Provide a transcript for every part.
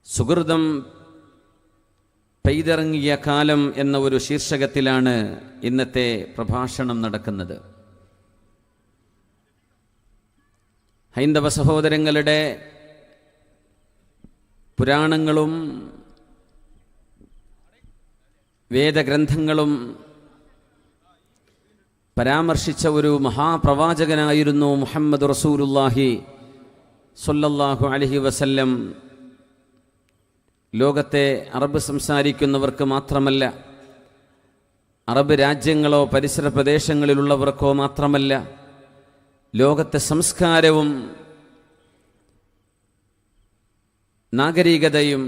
സുഹൃതം പെയ്തിറങ്ങിയ കാലം എന്ന ഒരു ശീർഷകത്തിലാണ് ഇന്നത്തെ പ്രഭാഷണം നടക്കുന്നത്. ഹൈന്ദവ സഹോദരങ്ങളുടെ പുരാണങ്ങളും വേദഗ്രന്ഥങ്ങളും പരാമർശിച്ച ഒരു മഹാപ്രവാചകനായിരുന്നു മുഹമ്മദ് റസൂലുള്ളാഹി സ്വല്ലല്ലാഹു അലൈഹി വസല്ലം. ലോകത്തെ അറബ് സംസാരിക്കുന്നവർക്ക് മാത്രമല്ല, അറബ് രാജ്യങ്ങളോ പരിസര പ്രദേശങ്ങളിലുള്ളവർക്കോ മാത്രമല്ല, ലോകത്തെ സംസ്കാരവും നാഗരികതയും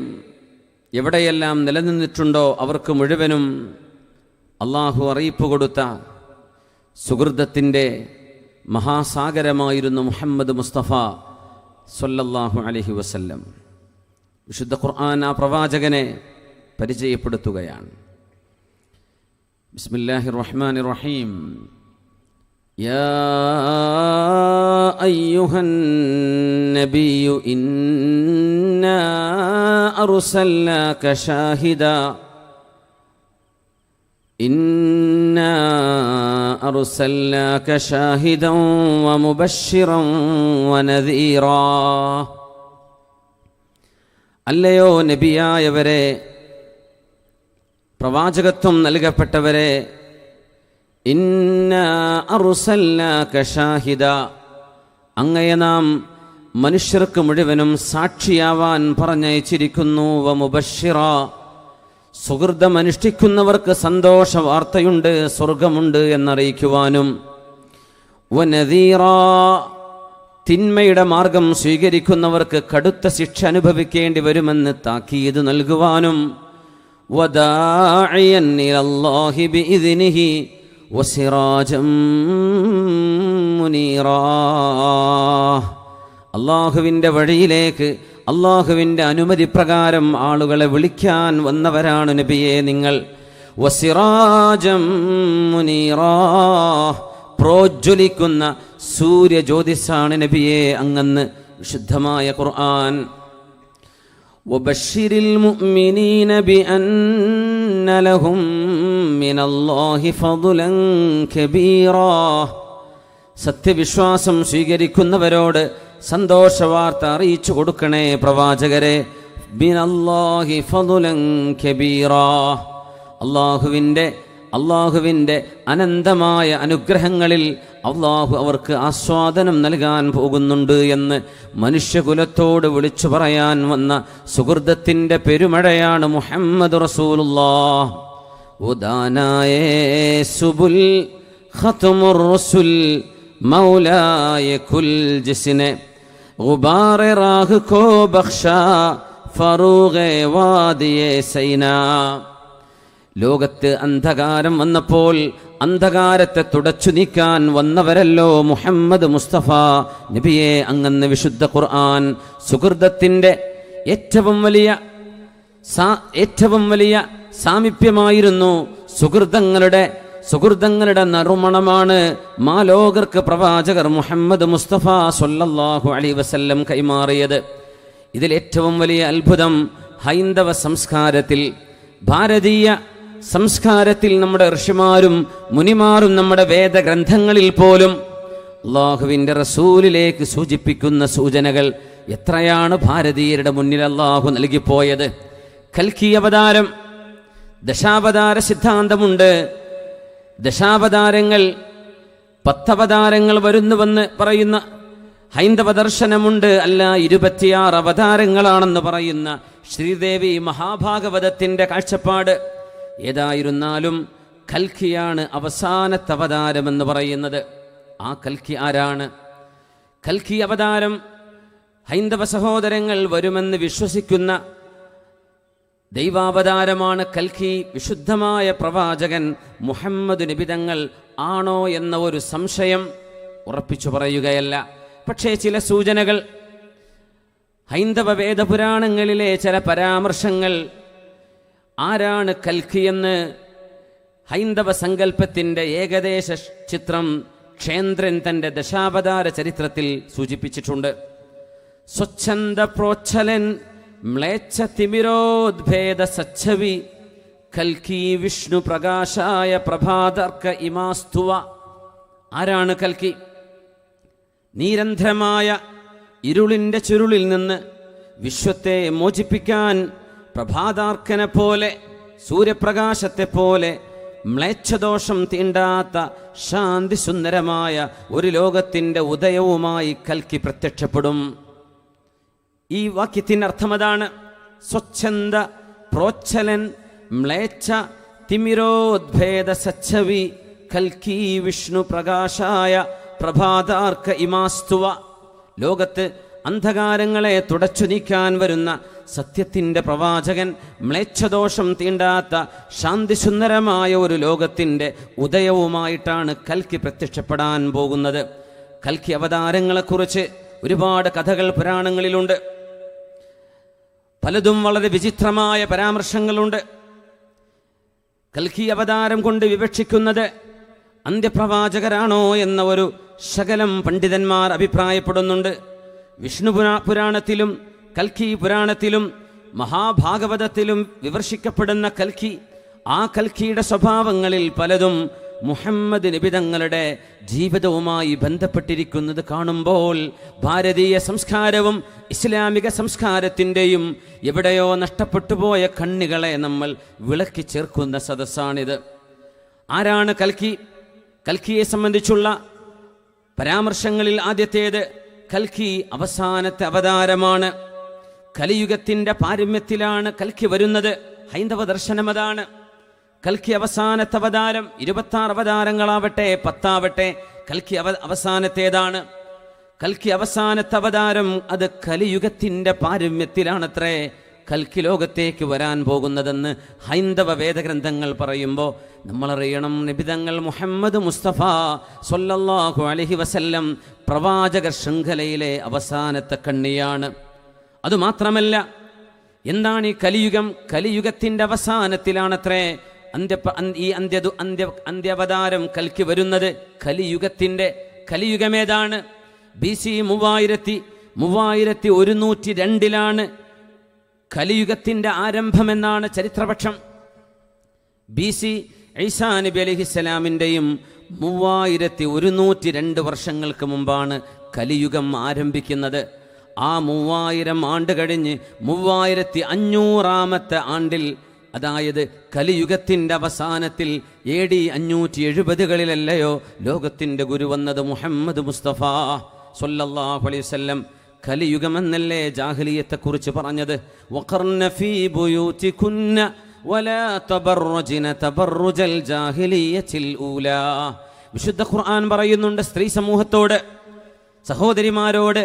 എവിടെയെല്ലാം നിലനിന്നിട്ടുണ്ടോ അവർക്ക് മുഴുവനും അള്ളാഹു അറിയിപ്പ് കൊടുത്ത സുഹൃതത്തിൻ്റെ മഹാസാഗരമായിരുന്നു മുഹമ്മദ് മുസ്തഫ സ്വല്ലല്ലാഹു അലൈഹി വസല്ലം. വിശുദ്ധ ഖുർആൻ ആ പ്രവാചകനെ പരിചയപ്പെടുത്തുകയാണ്. ബിസ്മില്ലാഹിർ റഹ്മാനിർ റഹീം. യാ അയ്യുഹൻ നബിയ്യു ഇന്നാ അർസൽനാക ഷാഹിദാ ഇന്നാ അർസൽനാക ഷാഹിദൻ വമുബശ്ശിറൻ വനദീറാ. അല്ലയോ നബിയായവരെ, പ്രവാചകത്വം നൽകപ്പെട്ടവരെ, ഇന്നാ അർസൽനാക ഷാഹിദ, അങ്ങയെ നാം മനുഷ്യർക്ക് മുഴുവനും സാക്ഷിയാവാൻ പറഞ്ഞയച്ചിരിക്കുന്നു. വമുബശ്ശിറ, സുഹൃതമനുഷ്ഠിക്കുന്നവർക്ക് സന്തോഷ വാർത്തയുണ്ട്, സ്വർഗമുണ്ട് എന്നറിയിക്കുവാനും. വനദീറ, തിന്മയുടെ മാർഗം സ്വീകരിക്കുന്നവർക്ക് കടുത്ത ശിക്ഷ അനുഭവിക്കേണ്ടി വരുമെന്ന് താക്കീത് നൽകുവാനും. വദാഇയൻ ഇലല്ലാഹി ബിഇദ്നിഹി വസിറാജം മുനീറാ, അല്ലാഹുവിൻ്റെ വഴിയിലേക്ക് അല്ലാഹുവിൻ്റെ അനുമതി പ്രകാരം ആളുകളെ വിളിക്കാൻ വന്നവരാണ് നബിയെ നിങ്ങൾ. വസിറാജം മുനീറാ, പ്രോജ്വലിക്കുന്ന സൂര്യജ്യോതിസാണ് നബിയെ അങ്ങന്ന്. വിശുദ്ധമായ ഖുർആൻ. വബശ്ശിരിൽ മുഅ്മിനീന ബിഅന്ന ലഹും മിനല്ലാഹി ഫദ്ലൻ കബീറാ, സത്യവിശ്വാസം സ്വീകരിക്കുന്നവരോട് സന്തോഷവാർത്ത അറിയിച്ചു കൊടുക്കണേ പ്രവാചകരെ. മിനല്ലാഹി ഫദ്ലൻ കബീറാ, അള്ളാഹുവിൻ്റെ അനന്തമായ അനുഗ്രഹങ്ങളിൽ അള്ളാഹു അവർക്ക് ആസ്വാദനം നൽകാൻ പോകുന്നുണ്ട് എന്ന് മനുഷ്യകുലത്തോട് വിളിച്ചു പറയാൻ വന്ന സുഹൃതത്തിൻ്റെ പെരുമഴയാണ് മുഹമ്മദ് റസൂലുള്ളാഹ്. ഉദാനായേ സുബുൽ ഖത്മുർ റസുൽ മൗലായ കുൽ ജിസ്നെ ഗുബാറെ റാഹ് കോ ബഖ്ഷാ ഫറൂഗെ വാദിയെ സൈനാ. ലോകത്ത് അന്ധകാരം വന്നപ്പോൾ അന്ധകാരത്തെ തുടച്ചു നീക്കാൻ വന്നവരല്ലോ മുഹമ്മദ് മുസ്തഫ നബിയെ അങ്ങന്ന്. വിശുദ്ധ ഖുർആൻ സുഹൃതത്തിൻ്റെ ഏറ്റവും വലിയ സാമീപ്യമായിരുന്നു. സുഹൃതങ്ങളുടെ നറുമണമാണ് മാലോകർക്ക് പ്രവാചകർ മുഹമ്മദ് മുസ്തഫ സ്വല്ലല്ലാഹു അലൈഹി വസല്ലം കൈമാറിയത്. ഇതിലേറ്റവും വലിയ അത്ഭുതം ഹൈന്ദവ സംസ്കാരത്തിൽ, ഭാരതീയ സംസ്കാരത്തിൽ നമ്മുടെ ഋഷിമാരും മുനിമാരും നമ്മുടെ വേദഗ്രന്ഥങ്ങളിൽ പോലും അള്ളാഹുവിൻ്റെ റസൂലിലേക്ക് സൂചിപ്പിക്കുന്ന സൂചനകൾ എത്രയാണ് ഭാരതീയരുടെ മുന്നിൽ അള്ളാഹു നൽകിപ്പോയത്. കൽക്കി അവതാരം, ദശാവതാര സിദ്ധാന്തമുണ്ട്. ദശാവതാരങ്ങൾ, 10 അവതാരങ്ങൾ വരുന്നുവെന്ന് പറയുന്ന ഹൈന്ദവ ദർശനമുണ്ട്. അല്ല, 26 അവതാരങ്ങളാണെന്ന് പറയുന്ന ശ്രീദേവി മഹാഭാഗവതത്തിൻ്റെ കാഴ്ചപ്പാട്. ഏതായിരുന്നാലും കൽക്കിയാണ് അവസാനത്തെ അവതാരമെന്ന് പറയുന്നത്. ആ കൽക്കി ആരാണ്? കൽക്കി അവതാരം ഹൈന്ദവ സഹോദരങ്ങൾ വരുമെന്ന് വിശ്വസിക്കുന്ന ദൈവാവതാരമാണ് കൽക്കി. വിശുദ്ധമായ പ്രവാചകൻ മുഹമ്മദ് നബി തങ്ങൾ ആണോ എന്ന ഒരു സംശയം ഉറപ്പിച്ചു പറയുകയല്ല. പക്ഷേ ചില സൂചനകൾ, ഹൈന്ദവ വേദപുരാണങ്ങളിലെ ചില പരാമർശങ്ങൾ ആരാണ് കൽക്കിയെന്ന് ഹൈന്ദവ സങ്കല്പത്തിൻ്റെ ഏകദേശ ചിത്രം ക്ഷേന്ദ്രൻ തൻ്റെ ദശാവതാര ചരിത്രത്തിൽ സൂചിപ്പിച്ചിട്ടുണ്ട്. സ്വച്ഛന്ദ പ്രോച്ഛലൻ മ്ലേച്ഛ തിമിരോദ്ഭേദ സച്ഛവി കൽക്കി വിഷ്ണു പ്രകാശായ പ്രഭാതർക്ക ഇമാസ്തുവ. ആരാണ് കൽക്കി? നിരന്തരമായ ഇരുളിൻ്റെ ചുരുളിൽ നിന്ന് വിശ്വത്തെ മോചിപ്പിക്കാൻ പ്രഭാതാർക്കനെ പോലെ, സൂര്യപ്രകാശത്തെ പോലെ മ്ലേച്ഛദോഷം തീണ്ടാത്ത ശാന്തി സുന്ദരമായ ഒരു ലോകത്തിൻ്റെ ഉദയവുമായി കൽക്കി പ്രത്യക്ഷപ്പെടും. ഈ വാക്യത്തിൻ്റെ അർത്ഥമതാണ്. സ്വച്ഛന്ദ പ്രോച്ഛലൻ മ്ലേച്ഛ തിമിരോദ്ഭേദ സച്ഛവി കൽക്കി വിഷ്ണു പ്രകാശായ പ്രഭാതാർക്ക ഇമാസ്തുവ. ലോകത്ത് അന്ധകാരങ്ങളെ തുടച്ചു നീക്കാൻ വരുന്ന സത്യത്തിൻ്റെ പ്രവാചകൻ, മ്ലേച്ഛദോഷം തീണ്ടാത്ത ശാന്തിസുന്ദരമായ ഒരു ലോകത്തിൻ്റെ ഉദയവുമായിട്ടാണ് കൽക്കി പ്രത്യക്ഷപ്പെടാൻ പോകുന്നത്. കൽക്കി അവതാരങ്ങളെക്കുറിച്ച് ഒരുപാട് കഥകൾ പുരാണങ്ങളിലുണ്ട്. പലതും വളരെ വിചിത്രമായ പരാമർശങ്ങളുണ്ട്. കൽക്കി അവതാരം കൊണ്ട് വിവക്ഷിക്കുന്നത് അന്ത്യപ്രവാചകരാണോ എന്ന ഒരു ശകലം പണ്ഡിതന്മാർ അഭിപ്രായപ്പെടുന്നുണ്ട്. വിഷ്ണു പുരാണത്തിലും കൽക്കി പുരാണത്തിലും മഹാഭാഗവതത്തിലും വിവർഷിക്കപ്പെടുന്ന കൽക്കി, ആ കൽക്കിയുടെ സ്വഭാവങ്ങളിൽ പലതും മുഹമ്മദ് നബി തങ്ങളുടെ ജീവിതവുമായി ബന്ധപ്പെട്ടിരിക്കുന്നത് കാണുമ്പോൾ ഭാരതീയ സംസ്കാരവും ഇസ്ലാമിക സംസ്കാരത്തിൻ്റെയും എവിടെയോ നഷ്ടപ്പെട്ടുപോയ കണ്ണികളെ നമ്മൾ വിളക്കി ചേർക്കുന്ന സദസ്സാണിത്. ആരാണ് കൽക്കി? കൽക്കിയെ സംബന്ധിച്ചുള്ള പരാമർശങ്ങളിൽ ആദ്യത്തേത്, കൽക്കി അവസാനത്തെ അവതാരമാണ്. കലിയുഗത്തിൻ്റെ പാരമ്യത്തിലാണ് കൽക്കി വരുന്നത്. ഹൈന്ദവ ദർശനം അതാണ്. കൽക്കി അവസാനത്തെ അവതാരം. 26 അവതാരങ്ങളാവട്ടെ 10 ആവട്ടെ, കൽക്കി അവസാനത്തേതാണ്. കൽക്കി അവസാനത്തെ അവതാരം അത് കലിയുഗത്തിൻ്റെ പാരമ്യത്തിലാണത്രേ കൽക്കി ലോകത്തേക്ക് വരാൻ പോകുന്നതെന്ന് ഹൈന്ദവ വേദഗ്രന്ഥങ്ങൾ പറയുമ്പോൾ നമ്മളറിയണം, നിബിതങ്ങൾ മുഹമ്മദ് മുസ്തഫ സ്വല്ലല്ലാഹു അലൈഹി വസല്ലം പ്രവാചക ശൃംഖലയിലെ അവസാനത്തെ കണ്ണിയാണ്. അതുമാത്രമല്ല, എന്താണ് ഈ കലിയുഗം? കലിയുഗത്തിൻ്റെ അവസാനത്തിലാണത്രേ അന്ത്യവതാരം കൽക്കി വരുന്നത്. കലിയുഗമേതാണ്? BC 3102 കലിയുഗത്തിൻ്റെ ആരംഭമെന്നാണ് ചരിത്രപക്ഷം. BC ഈസാ നബി അലൈഹിസ്സലാമിൻ്റെയും 3102 വർഷങ്ങൾക്ക് മുമ്പാണ് കലിയുഗം ആരംഭിക്കുന്നത്. ആ 3000 ആണ്ട് കഴിഞ്ഞ് 3500-ാമത്തെ ആണ്ടിൽ, അതായത് കലിയുഗത്തിൻ്റെ അവസാനത്തിൽ AD 570-കളിലല്ലയോ ലോകത്തിൻ്റെ ഗുരു വന്നത് മുഹമ്മദ് മുസ്തഫ സ്വല്ലല്ലാഹു അലൈഹി വസല്ലം. കലിയുഗമെന്നല്ലേ ജാഹിലിയത്തെക്കുറിച്ച് പറഞ്ഞത്? വഖർന ഫീ ബുയൂതികുന്ന വലാ തബർറജ്ന തബർറുജൽ ജാഹിലിയത്തിൽ ഊലാ. വിശുദ്ധ ഖുർആൻ പറയുന്നുണ്ട് സ്ത്രീ സമൂഹത്തോട്, സഹോദരിമാരോട്,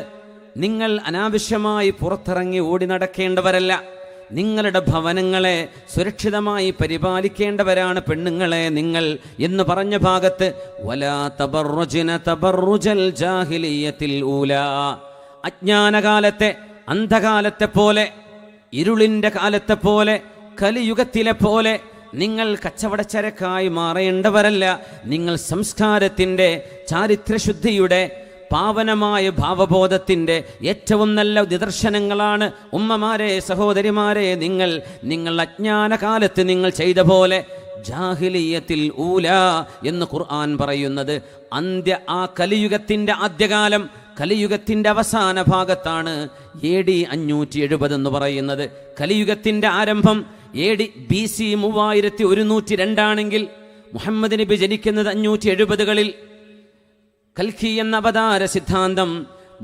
നിങ്ങൾ അനാവശ്യമായി പുറത്തിറങ്ങി ഓടി നടക്കേണ്ടവരല്ല. നിങ്ങളുടെ ഭവനങ്ങളെ സുരക്ഷിതമായി പരിപാലിക്കേണ്ടവരാണ് പെണ്ണുങ്ങളെ നിങ്ങൾ എന്ന് പറഞ്ഞ ഭാഗത്ത് വലാ തബർറുജ്ന തബർറുജൽ ജാഹിലിയത്തിൽ ഊലാ, അജ്ഞാനകാലത്തെ അന്ധകാലത്തെ പോലെ, ഇരുളിൻ്റെ കാലത്തെ പോലെ, കലിയുഗത്തിലെ പോലെ നിങ്ങൾ കച്ചവടച്ചരക്കായി മാറേണ്ടവരല്ല. നിങ്ങൾ സംസ്കാരത്തിൻ്റെ, ചാരിത്രശുദ്ധിയുടെ, പാവനമായ ഭാവബോധത്തിൻ്റെ ഏറ്റവും നല്ല നിദർശനങ്ങളാണ് ഉമ്മമാരെ, സഹോദരിമാരെ, നിങ്ങൾ അജ്ഞാനകാലത്ത് നിങ്ങൾ ചെയ്ത പോലെ ജാഹിലിയത്തിൽ ഊല എന്ന് ഖുർആൻ പറയുന്നത് ആ കലിയുഗത്തിൻ്റെ ആദ്യകാലം, കലിയുഗത്തിൻ്റെ അവസാന ഭാഗത്താണ് AD 570 എന്ന് പറയുന്നത്. കലിയുഗത്തിൻ്റെ ആരംഭം BC 3102 ആണെങ്കിൽ മുഹമ്മദ് നബി ജനിക്കുന്നത് 570-കളിൽ. കൽക്കി എന്ന അവതാര സിദ്ധാന്തം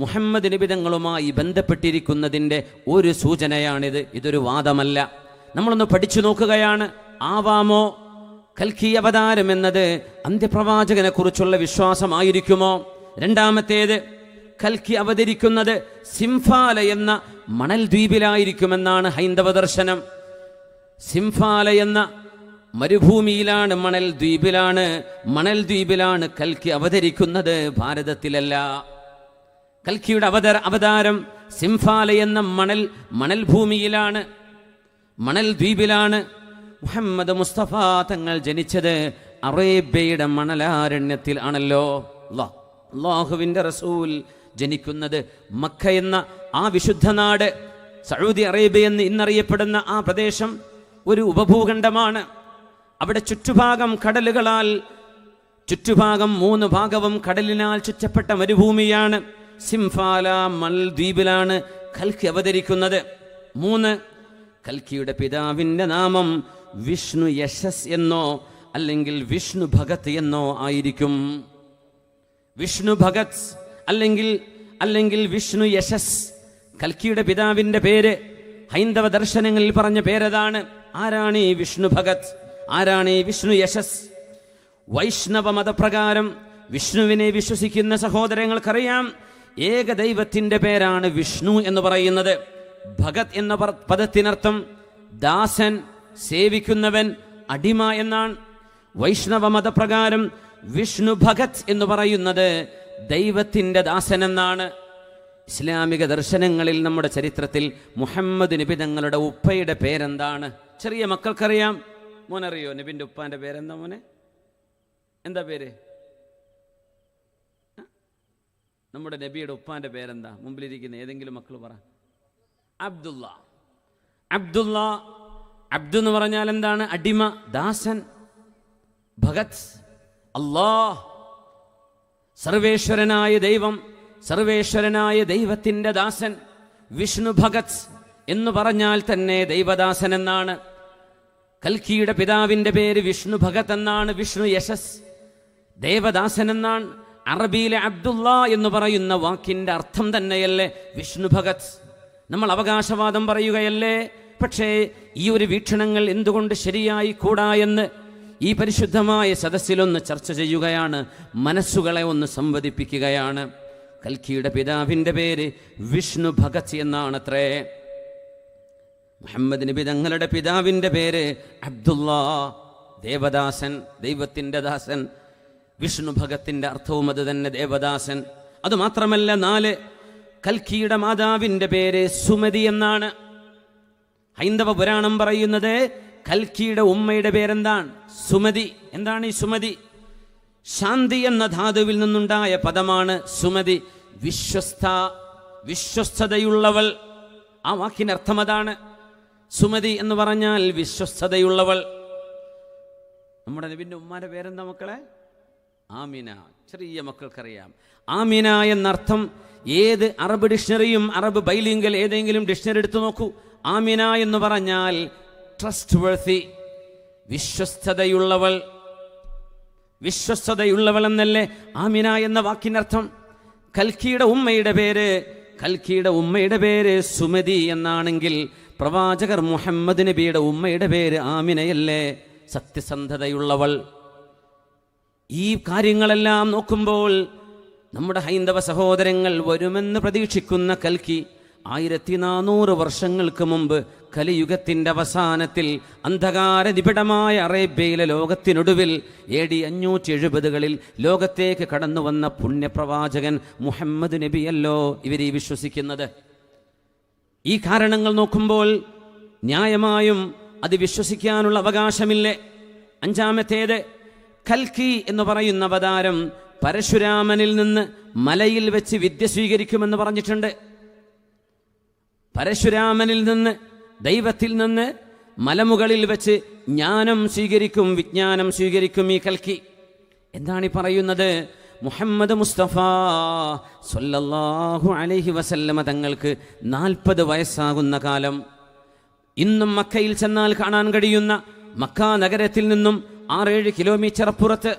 മുഹമ്മദ് നബി തങ്ങളുമായി ബന്ധപ്പെട്ടിരിക്കുന്നതിൻ്റെ ഒരു സൂചനയാണിത്. ഇതൊരു വാദമല്ല, നമ്മളൊന്ന് പഠിച്ചു നോക്കുകയാണ്. ആവാമോ കൽക്കി അവതാരം എന്നത് അന്ത്യപ്രവാചകനെ കുറിച്ചുള്ള വിശ്വാസമായിരിക്കുമോ? രണ്ടാമത്തേത്, കൽക്കി അവതരിക്കുന്നത് സിംഫാല എന്ന മണൽ ദ്വീപിലായിരിക്കുമെന്നാണ് ഹൈന്ദവ ദർശനം. സിംഫാല എന്ന മരുഭൂമിയിലാണ്, മണൽ ദ്വീപിലാണ് കൽക്കി അവതരിക്കുന്നത്, ഭാരതത്തിലല്ല. കൽക്കിയുടെ അവതാരം സിംഫാല എന്ന മണൽ ഭൂമിയിലാണ്, മണൽ ദ്വീപിലാണ്. മുഹമ്മദ് മുസ്തഫ തങ്ങൾ ജനിച്ചത് അറേബ്യയുടെ മണലാരണ്യത്തിൽ ആണല്ലോ. അല്ലാഹുവിൻ്റെ റസൂൽ ജനിക്കുന്നത് മക്ക എന്ന ആ വിശുദ്ധ നാട്, സൗദി അറേബ്യ എന്ന് ഇന്നറിയപ്പെടുന്ന ആ പ്രദേശം ഒരു ഉപഭൂഖണ്ഡമാണ്. അവിടെ ചുറ്റുഭാഗം കടലുകളാൽ, ചുറ്റുഭാഗം 3 ഭാഗവും കടലിനാൽ ചുറ്റപ്പെട്ട മരുഭൂമിയാണ്. സിംഫാല മൽദ്വീപിലാണ് കൽക്കി അവതരിക്കുന്നത്. 3, കൽക്കിയുടെ പിതാവിൻ്റെ നാമം വിഷ്ണു യശസ് എന്നോ അല്ലെങ്കിൽ വിഷ്ണു ഭഗത് എന്നോ ആയിരിക്കും. വിഷ്ണു ഭഗത് അല്ലെങ്കിൽ വിഷ്ണു യശസ്. കൽക്കിയുടെ പിതാവിൻ്റെ പേര് ഹൈന്ദവ ദർശനങ്ങളിൽ പറഞ്ഞ പേരതാണ്. ആരാണ് ഈ വിഷ്ണു ഭഗത്? ആരാണ് ഈ വിഷ്ണു യശസ്? വൈഷ്ണവ മതപ്രകാരം വിഷ്ണുവിനെ വിശ്വസിക്കുന്ന സഹോദരങ്ങൾക്കറിയാം, ഏകദൈവത്തിൻ്റെ പേരാണ് വിഷ്ണു എന്ന് പറയുന്നത്. ഭഗത് എന്ന പദത്തിനർത്ഥം ദാസൻ, സേവിക്കുന്നവൻ, അടിമ എന്നാണ്. വൈഷ്ണവ മതപ്രകാരം വിഷ്ണു ഭഗത് എന്ന് പറയുന്നത് ദൈവത്തിൻ്റെ ദാസൻ എന്നാണ്. ഇസ്ലാമിക ദർശനങ്ങളിൽ, നമ്മുടെ ചരിത്രത്തിൽ മുഹമ്മദ് നബി തങ്ങളുടെ ഉപ്പയുടെ പേരെന്താണ്? ചെറിയ മക്കൾക്കറിയാം. മോനറിയോ നബിൻ്റെ ഉപ്പാൻ്റെ പേരെന്താ? മോനെ എന്താ പേര്? നമ്മുടെ നബിയുടെ ഉപ്പാൻ്റെ പേരെന്താ? മുമ്പിലിരിക്കുന്ന ഏതെങ്കിലും മക്കൾ പറ. അബ്ദുള്ള. അബ്ദുള്ള, അബ്ദു എന്ന് പറഞ്ഞാൽ എന്താണ്? അടിമ, ദാസൻ. ഭഗത്, അല്ലാഹ്, സർവേശ്വരനായ ദൈവം, സർവേശ്വരനായ ദൈവത്തിൻ്റെ ദാസൻ. വിഷ്ണു ഭഗത് എന്ന് പറഞ്ഞാൽ തന്നെ ദൈവദാസൻ എന്നാണ്. കൽക്കിയുടെ പിതാവിൻ്റെ പേര് വിഷ്ണു ഭഗത് എന്നാണ്. വിഷ്ണു യശസ്, ദേവദാസൻ എന്നാണ്. അറബിയിലെ അബ്ദുള്ള എന്ന് പറയുന്ന വാക്കിൻ്റെ അർത്ഥം തന്നെയല്ലേ വിഷ്ണു ഭഗത്? നമ്മൾ അവകാശവാദം പറയുകയല്ലേ? പക്ഷേ ഈ ഒരു വീക്ഷണങ്ങൾ എന്തുകൊണ്ട് ശരിയായി കൂടാ എന്ന് ഈ പരിശുദ്ധമായ സദസ്സിലൊന്ന് ചർച്ച ചെയ്യുകയാണ്, മനസ്സുകളെ ഒന്ന് സംവദിപ്പിക്കുകയാണ്. കൽക്കിയുടെ പിതാവിൻ്റെ പേര് വിഷ്ണു ഭഗത് എന്നാണത്രേ. മുഹമ്മദ് നബി തങ്ങളുടെ പിതാവിൻ്റെ പേര് അബ്ദുള്ള, ദേവദാസൻ, ദൈവത്തിൻ്റെ ദാസൻ. വിഷ്ണു ഭഗത്തിൻ്റെ അർത്ഥവും അത് തന്നെ, ദേവദാസൻ. അതുമാത്രമല്ല, 4, കൽക്കിയുടെ മാതാവിൻ്റെ പേര് സുമതി എന്നാണ്. ഹൈന്ദവ പുരാണം പറയുന്നത് കൽക്കിയുടെ ഉമ്മയുടെ പേരെന്താണ്? സുമതി. എന്താണ് ഈ സുമതി? ശാന്തി എന്ന ധാതുവിൽ നിന്നുണ്ടായ പദമാണ് സുമതി. വിശ്വസ്ത, വിശ്വസ്തതയുള്ളവൾ. ആ വാക്കിനർത്ഥം അതാണ്. സുമതി എന്ന് പറഞ്ഞാൽ വിശ്വസ്തതയുള്ളവൾ. നമ്മുടെ നബിൻ്റെ ഉമ്മാന്റെ പേരെന്താ മക്കളെ? ആമിന. ചെറിയ മക്കൾക്കറിയാം. ആമിന എന്നർത്ഥം ഏത് അറബ് ഡിക്ഷണറിയും, അറബ് ബൈലിംഗൽ ഏതെങ്കിലും ഡിക്ഷണറി എടുത്തു നോക്കൂ. ആമിന എന്ന് പറഞ്ഞാൽ ട്രസ്റ്റ് വർത്തി, വിശ്വസ്തതയുള്ളവൾ. വിശ്വസ്തതയുള്ളവൾ എന്നല്ലേ ആമിന എന്ന വാക്കിനർത്ഥം. കൽക്കിയുടെ ഉമ്മയുടെ പേര് സുമതി എന്നാണെങ്കിൽ പ്രവാചകർ മുഹമ്മദ് നബിയുടെ ഉമ്മയുടെ പേര് ആമിനയല്ലേ? സത്യസന്ധതയുള്ളവൾ. ഈ കാര്യങ്ങളെല്ലാം നോക്കുമ്പോൾ നമ്മുടെ ഹൈന്ദവ സഹോദരങ്ങൾ വരുമെന്ന് പ്രതീക്ഷിക്കുന്ന കൽക്കി 1400 വർഷങ്ങൾക്ക് മുമ്പ് കലിയുഗത്തിൻ്റെ അവസാനത്തിൽ അന്ധകാര നിബിഡമായ അറേബ്യയിലെ ലോകത്തിനൊടുവിൽ AD 570കളിൽ ലോകത്തേക്ക് കടന്നു വന്ന പുണ്യപ്രവാചകൻ മുഹമ്മദ് നബിയല്ലോ ഇവരീ വിശ്വസിക്കുന്നത്. ഈ കാരണങ്ങൾ നോക്കുമ്പോൾ ന്യായമായും അത് വിശ്വസിക്കാനുള്ള അവകാശമില്ലേ? 5-ാമത്തേത്, കൽക്കി എന്ന് പറയുന്ന അവതാരം പരശുരാമനിൽ നിന്ന് മലയിൽ വെച്ച് വിദ്യ സ്വീകരിക്കുമെന്ന് പറഞ്ഞിട്ടുണ്ട്. പരശുരാമനിൽ നിന്ന്, ദൈവത്തിൽ നിന്ന് മലമുകളിൽ വെച്ച് ജ്ഞാനം സ്വീകരിക്കും, വിജ്ഞാനം സ്വീകരിക്കും ഈ കൽക്കി. എന്താണ് ഈ പറയുന്നത്? മുഹമ്മദ് മുസ്തഫ സ്വല്ലല്ലാഹു അലൈഹി വസല്ലമ തങ്ങൾക്ക് 40 വയസ്സാകുന്ന കാലം. ഇന്നും മക്കയിൽ ചെന്നാൽ കാണാൻ കഴിയുന്ന മക്ക നഗരത്തിൽ നിന്നും 6-7 കിലോമീറ്റർ അപ്പുറത്ത്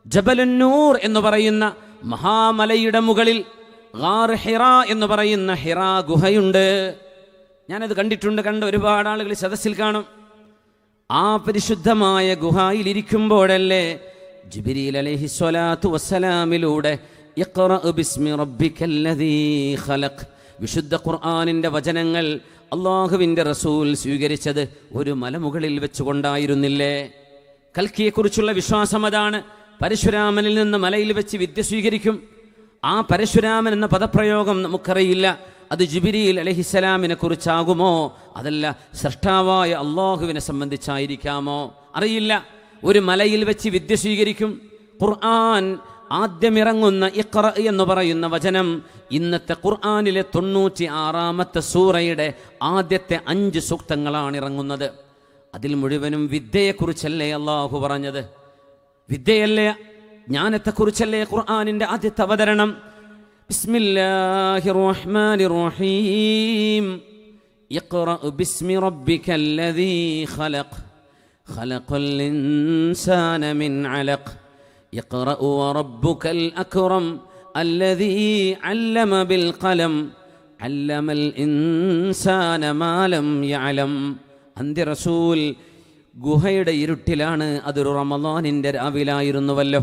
ജബലുന്നൂർ എന്ന് പറയുന്ന മഹാമലയുടെ മുകളിൽ ഗാർ ഹിറ എന്ന് പറയുന്ന ഹിറ ഗുഹയുണ്ട്. ഞാനത് കണ്ടിട്ടുണ്ട്, കണ്ട ഒരുപാട് ആളുകൾ സദസ്സിൽ കാണും. ആ പരിശുദ്ധമായ ഗുഹയിലിരിക്കുമ്പോഴല്ലേ ജിബ്രീൽ അലൈഹിസ്സലാത്തു വസ്സലാമിലൂടെ ഇഖ്റഅ ബിസ്മി റബ്ബിക്കല്ലദീ ഖലഖ്, വിശുദ്ധ ഖുർആനിൻ്റെ വചനങ്ങൾ അള്ളാഹുവിൻ്റെ റസൂൽ സ്വീകരിച്ചത് ഒരു മലമുകളിൽ വെച്ചുകൊണ്ടായിരുന്നില്ലേ? കൽക്കിയെക്കുറിച്ചുള്ള വിശ്വാസം അതാണ്. പരശുരാമനിൽ നിന്ന് മലയിൽ വെച്ച് വിദ്യ സ്വീകരിക്കും. ആ പരശുരാമൻ എന്ന പദപ്രയോഗം നമുക്കറിയില്ല. അത് ജിബ്രീൽ അലൈഹിസ്സലാമിനെ കുറിച്ചാകുമോ, അതല്ല സൃഷ്ടാവായ അള്ളാഹുവിനെ സംബന്ധിച്ചായിരിക്കാമോ? അറിയില്ല. ഒരു മലയിൽ വെച്ച് വിദ്യ സ്വീകരിക്കും. ഖുർആൻ ആദ്യമിറങ്ങുന്ന ഇഖ്റ എന്ന് പറയുന്ന വചനം ഇന്നത്തെ ഖുർആനിലെ 96-ാമത്തെ സൂറയുടെ ആദ്യത്തെ 5 സൂക്തങ്ങളാണ് ഇറങ്ങുന്നത്. അതിൽ മുഴുവനും വിദ്യയെക്കുറിച്ചല്ലേ അള്ളാഹു പറഞ്ഞത്? വിദ്യയല്ലേ, ജ്ഞാനത്തെക്കുറിച്ചല്ലേ ഖുർആനിന്റെ ആദ്യത്തെ അവതരണം? ബിസ്മില്ലാഹിർ റഹ്മാനിർ റഹീം. ഇഖ്റ ബിസ്മി റബ്ബിക്കല്ലദീ ഖലഖ് ഖലഖൽ ഇൻസാന മിൻ അലഖ് ഇഖ്റ വറബ്ബുക്കൽ അക്റം അല്ലദീ അല്ലമ ബിൽ ഖലം അല്ലമൽ ഇൻസാന മാ ലം യഅലം. അന്ത്യ റസൂൽ ഗുഹയുടെ ഇരുട്ടിലാണ്. അതൊരു റമളാനിന്റെ രാവിലായിരുന്നുവല്ലോ.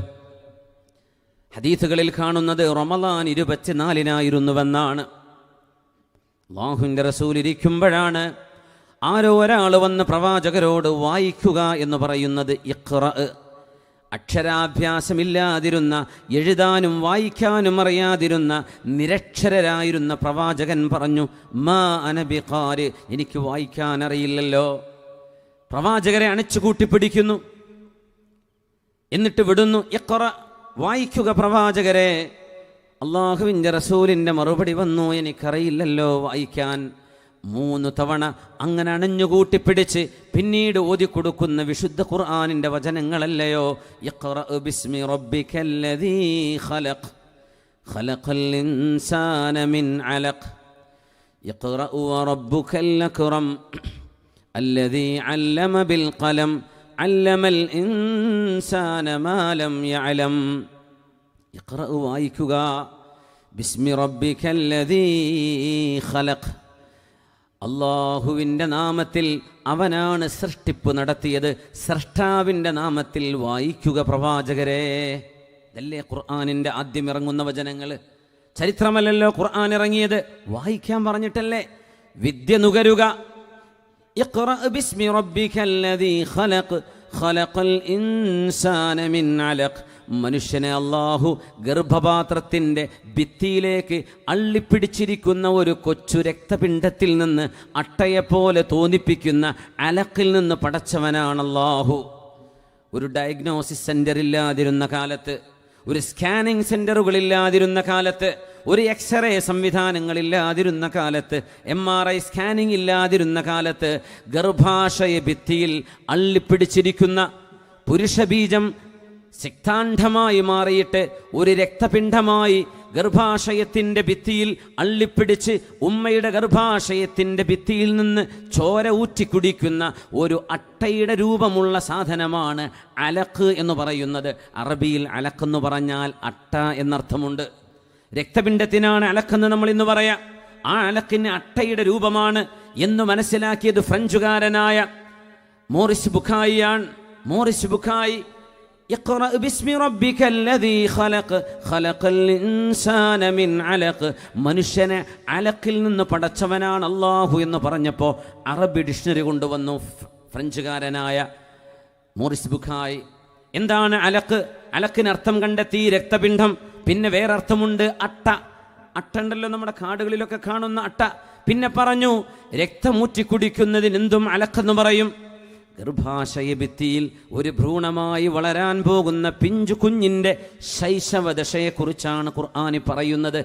ഹദീസുകളിൽ കാണുന്നത് റമളാൻ 24-നായിരുന്നുവെന്നാണ്. അല്ലാഹുവിൻ്റെ റസൂൽ ഇരിക്കുമ്പോഴാണ് ആരോ ഒരാൾ വന്ന് പ്രവാചകരോട് വായിക്കുക എന്ന് പറയുന്നത്. ഇഖ്റ, അക്ഷരാഭ്യാസമില്ലാതിരുന്ന, എഴുതാനും വായിക്കാനും അറിയാതിരുന്ന, നിരക്ഷരരായിരുന്ന പ്രവാചകൻ പറഞ്ഞു, മാ അന ബിഖാരി, എനിക്ക് വായിക്കാൻ അറിയില്ലല്ലോ. പ്രവാചകരെ അണച്ചു കൂട്ടിപ്പിടിക്കുന്നു, എന്നിട്ട് വിടുന്നു. ഇഖ്റ, വായിക്കുക പ്രവാചകരെ. അള്ളാഹുവിൻ്റെ റസൂലിൻ്റെ മറുപടി വന്നു, എനിക്കറിയില്ലല്ലോ വായിക്കാൻ. 3 തവണ അങ്ങനെ അണഞ്ഞുകൂട്ടിപ്പിടിച്ച് പിന്നീട് ഓതിക്കൊടുക്കുന്ന വിശുദ്ധ ഖുർആനിൻ്റെ വചനങ്ങളല്ലയോ. ഇഖ്റ ബിസ്മി റബ്ബിക്കല്ലദീ ഖലഖ് ഖലഖൽ ഇൻസാന മിൻ അലഖ് ഇഖ്റ വറബ്ബുക്കൽ അക്റം അല്ലദീ അല്ലമ ബിൽ ഖലം അല്ലമൽ ഇൻസാന മാ ലം യഅലം. ഇഖ്റ, വായിക്കുക. ബിസ്മി റബ്ബിക്കല്ലദീ ഖലഖ്, അള്ളാഹുവിൻ്റെ നാമത്തിൽ, അവനാണ് സൃഷ്ടിപ്പ് നടത്തിയത്. സൃഷ്ടാവിൻ്റെ നാമത്തിൽ വായിക്കുക പ്രവാചകരെ. ഇതല്ലേ ഖുർആനിൻ്റെ ആദ്യം ഇറങ്ങുന്ന വചനങ്ങൾ? ചരിത്രമല്ലല്ലോ ഖുർആൻ ഇറങ്ങിയത്, വായിക്കാൻ പറഞ്ഞിട്ടല്ലേ. വിദ്യ നുകരുക. ഇഖ്റ ബിസ്മി റബ്ബിക്കല്ലദീ ഖലഖ് ഖലഖൽ ഇൻസാന മിൻ അലഖ്. മനുഷ്യനെ അള്ളാഹു ഗർഭപാത്രത്തിൻ്റെ ഭിത്തിയിലേക്ക് അള്ളിപ്പിടിച്ചിരിക്കുന്ന ഒരു കൊച്ചു രക്തപിണ്ഡത്തിൽ നിന്ന്, അട്ടയെപ്പോലെ തോന്നിപ്പിക്കുന്ന അലക്കിൽ നിന്ന് പടച്ചവനാണ് അള്ളാഹു. ഒരു ഡയഗ്നോസിസ് സെൻ്റർ ഇല്ലാതിരുന്ന കാലത്ത്, ഒരു സ്കാനിങ് സെൻ്ററുകളില്ലാതിരുന്ന കാലത്ത്, ഒരു എക്സ്റേ സംവിധാനങ്ങളില്ലാതിരുന്ന കാലത്ത്, MRI സ്കാനിങ് ഇല്ലാതിരുന്ന കാലത്ത്, ഗർഭാശയ ഭിത്തിയിൽ അള്ളിപ്പിടിച്ചിരിക്കുന്ന പുരുഷബീജം സിക്താണ്ഡമായി മാറിയിട്ട് ഒരു രക്തപിണ്ഡമായി ഗർഭാശയത്തിൻ്റെ ഭിത്തിയിൽ അള്ളിപ്പിടിച്ച് ഉമ്മയുടെ ഗർഭാശയത്തിൻ്റെ ഭിത്തിയിൽ നിന്ന് ചോര ഊറ്റിക്കുടിക്കുന്ന ഒരു അട്ടയുടെ രൂപമുള്ള സാധനമാണ് അലക്ക് എന്ന് പറയുന്നത്. അറബിയിൽ അലക്കെന്ന് പറഞ്ഞാൽ അട്ട എന്നർത്ഥമുണ്ട്. രക്തപിണ്ഡത്തിനാണ് അലക്കെന്ന് നമ്മൾ ഇന്ന് പറയാം. ആ അലക്കിന് അട്ടയുടെ രൂപമാണ് എന്ന് മനസ്സിലാക്കിയത് ഫ്രഞ്ചുകാരനായ മോറിസ് ബുഖായിയാണ്. മോറിസ് ബുഖായി ഇഖ്റ ബിസ്മി റബ്ബിക്കല്ലദീ ഖലഖ് ഖലഖൽ ഇൻസാന മിൻ അലഖ്, മനുഷ്യനെ അലക്കിൽ നിന്ന് പടച്ചവനാണ് അല്ലാഹു എന്ന് പറഞ്ഞപ്പോൾ അറബി ഡിക്ഷണറി കൊണ്ടുവന്നു ഫ്രഞ്ചുകാരനായ മോറിസ് ബുഖായി. എന്താണ് അലക്ക്? അലക്കിന് അർത്ഥം കണ്ടെത്തി രക്തപിണ്ഡം. പിന്നെ വേറെ അർത്ഥമുണ്ട് അട്ട. അട്ട ഉണ്ടല്ലോ നമ്മുടെ കാടുകളിലൊക്കെ കാണുന്ന അട്ട. പിന്നെ പറഞ്ഞു രക്തമൂറ്റി കുടിക്കുന്നതിന് എന്തും അലക്കെന്ന് പറയും. ഗർഭാശയ ഭിത്തിയിൽ ഒരു ഭ്രൂണമായി വളരാൻ പോകുന്ന പിഞ്ചു കുഞ്ഞിൻ്റെ ശൈശവദശയെക്കുറിച്ചാണ് ഖുർആൻ പറയുന്നത്.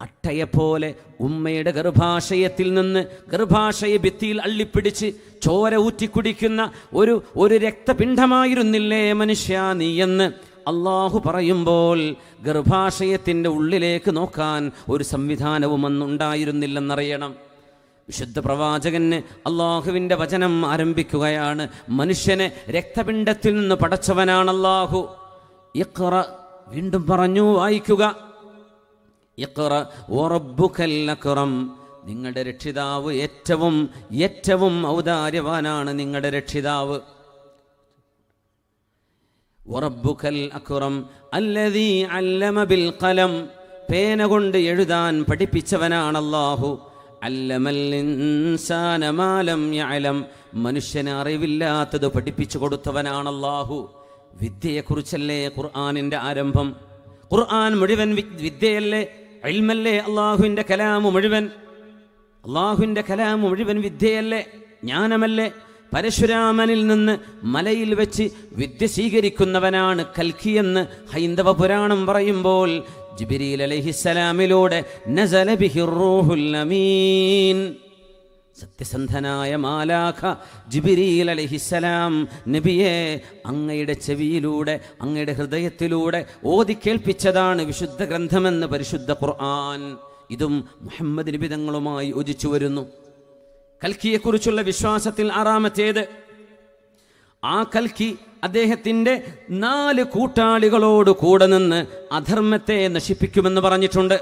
അട്ടയെപ്പോലെ ഉമ്മയുടെ ഗർഭാശയത്തിൽ നിന്ന് ഗർഭാശയ ഭിത്തിയിൽ അള്ളിപ്പിടിച്ച് ചോര ഊറ്റിക്കുടിക്കുന്ന ഒരു രക്തപിണ്ഡമായിരുന്നില്ലേ മനുഷ്യ നീ എന്ന് അള്ളാഹു പറയുമ്പോൾ ഗർഭാശയത്തിൻ്റെ ഉള്ളിലേക്ക് നോക്കാൻ ഒരു സംവിധാനവും അന്നുണ്ടായിരുന്നില്ലെന്നറിയണം. വിശുദ്ധ പ്രവാചകന് അള്ളാഹുവിൻ്റെ വചനം ആരംഭിക്കുകയാണ്. മനുഷ്യനെ രക്തപിണ്ഡത്തിൽ നിന്ന് പടച്ചവനാണ് അള്ളാഹു. ഇഖ്റ, വീണ്ടും പറഞ്ഞു വായിക്കുക. ഇഖ്റ വറബ്ബുക്കൽ അക്റം, നിങ്ങളുടെ രക്ഷിതാവ് ഏറ്റവും ഏറ്റവും ഔദാര്യവാനാണ് നിങ്ങളുടെ രക്ഷിതാവ്. വറബ്ബുക്കൽ അക്റം അല്ലദീ അല്ലമ ബിൽ ഖലം, പേന കൊണ്ട് എഴുതാൻ പഠിപ്പിച്ചവനാണ് അല്ലാഹു. അല്ലമൽ ഇൻസാന മാ ലം യഅലം, മനുഷ്യന് അറിവില്ലാത്തത് പഠിപ്പിച്ചു കൊടുത്തവനാണ് അല്ലാഹു. വിദ്യയെക്കുറിച്ചല്ലേ ഖുർആനിൻ്റെ ആരംഭം? ഖുർആൻ മുഴുവൻ വിദ്യയല്ലേ, ഇൽമല്ലേ? അള്ളാഹുവിൻ്റെ കലാമു മുഴുവൻ, അള്ളാഹുവിൻ്റെ കലാമു മുഴുവൻ വിദ്യയല്ലേ, ജ്ഞാനമല്ലേ? പരശുരാമനിൽ നിന്ന് മലയിൽ വെച്ച് വിദ്യ സ്വീകരിക്കുന്നവനാണ് കൽക്കി എന്ന് ഹൈന്ദവ പുരാണം പറയുമ്പോൾ ജിബ്രീൽ അലൈഹിസ്സലാമിലൂടെ നസല ബിഹിർ റൂഹുൽ അമീൻ, സത്യസന്ധനായ മാലാഖ ജിബ്രീൽ അലൈഹിസ്സലാം നബിയെ അങ്ങയുടെ ചെവിയിലൂടെ അങ്ങയുടെ ഹൃദയത്തിലൂടെ ഓതി കേൾപ്പിച്ചതാണ് വിശുദ്ധ ഗ്രന്ഥമെന്ന് പരിശുദ്ധ ഖുർആൻ. ഇതും മുഹമ്മദ് നബി തങ്ങളുമായി യോജിച്ചു വരുന്നു. കൽക്കിയെക്കുറിച്ചുള്ള വിശ്വാസത്തിൽ ആറാമത്തേത്, ആ കൽക്കി അദ്ദേഹത്തിൻ്റെ 4 കൂട്ടാളികളോട് കൂടെ നിന്ന് അധർമ്മത്തെ നശിപ്പിക്കുമെന്ന് പറഞ്ഞിട്ടുണ്ട്.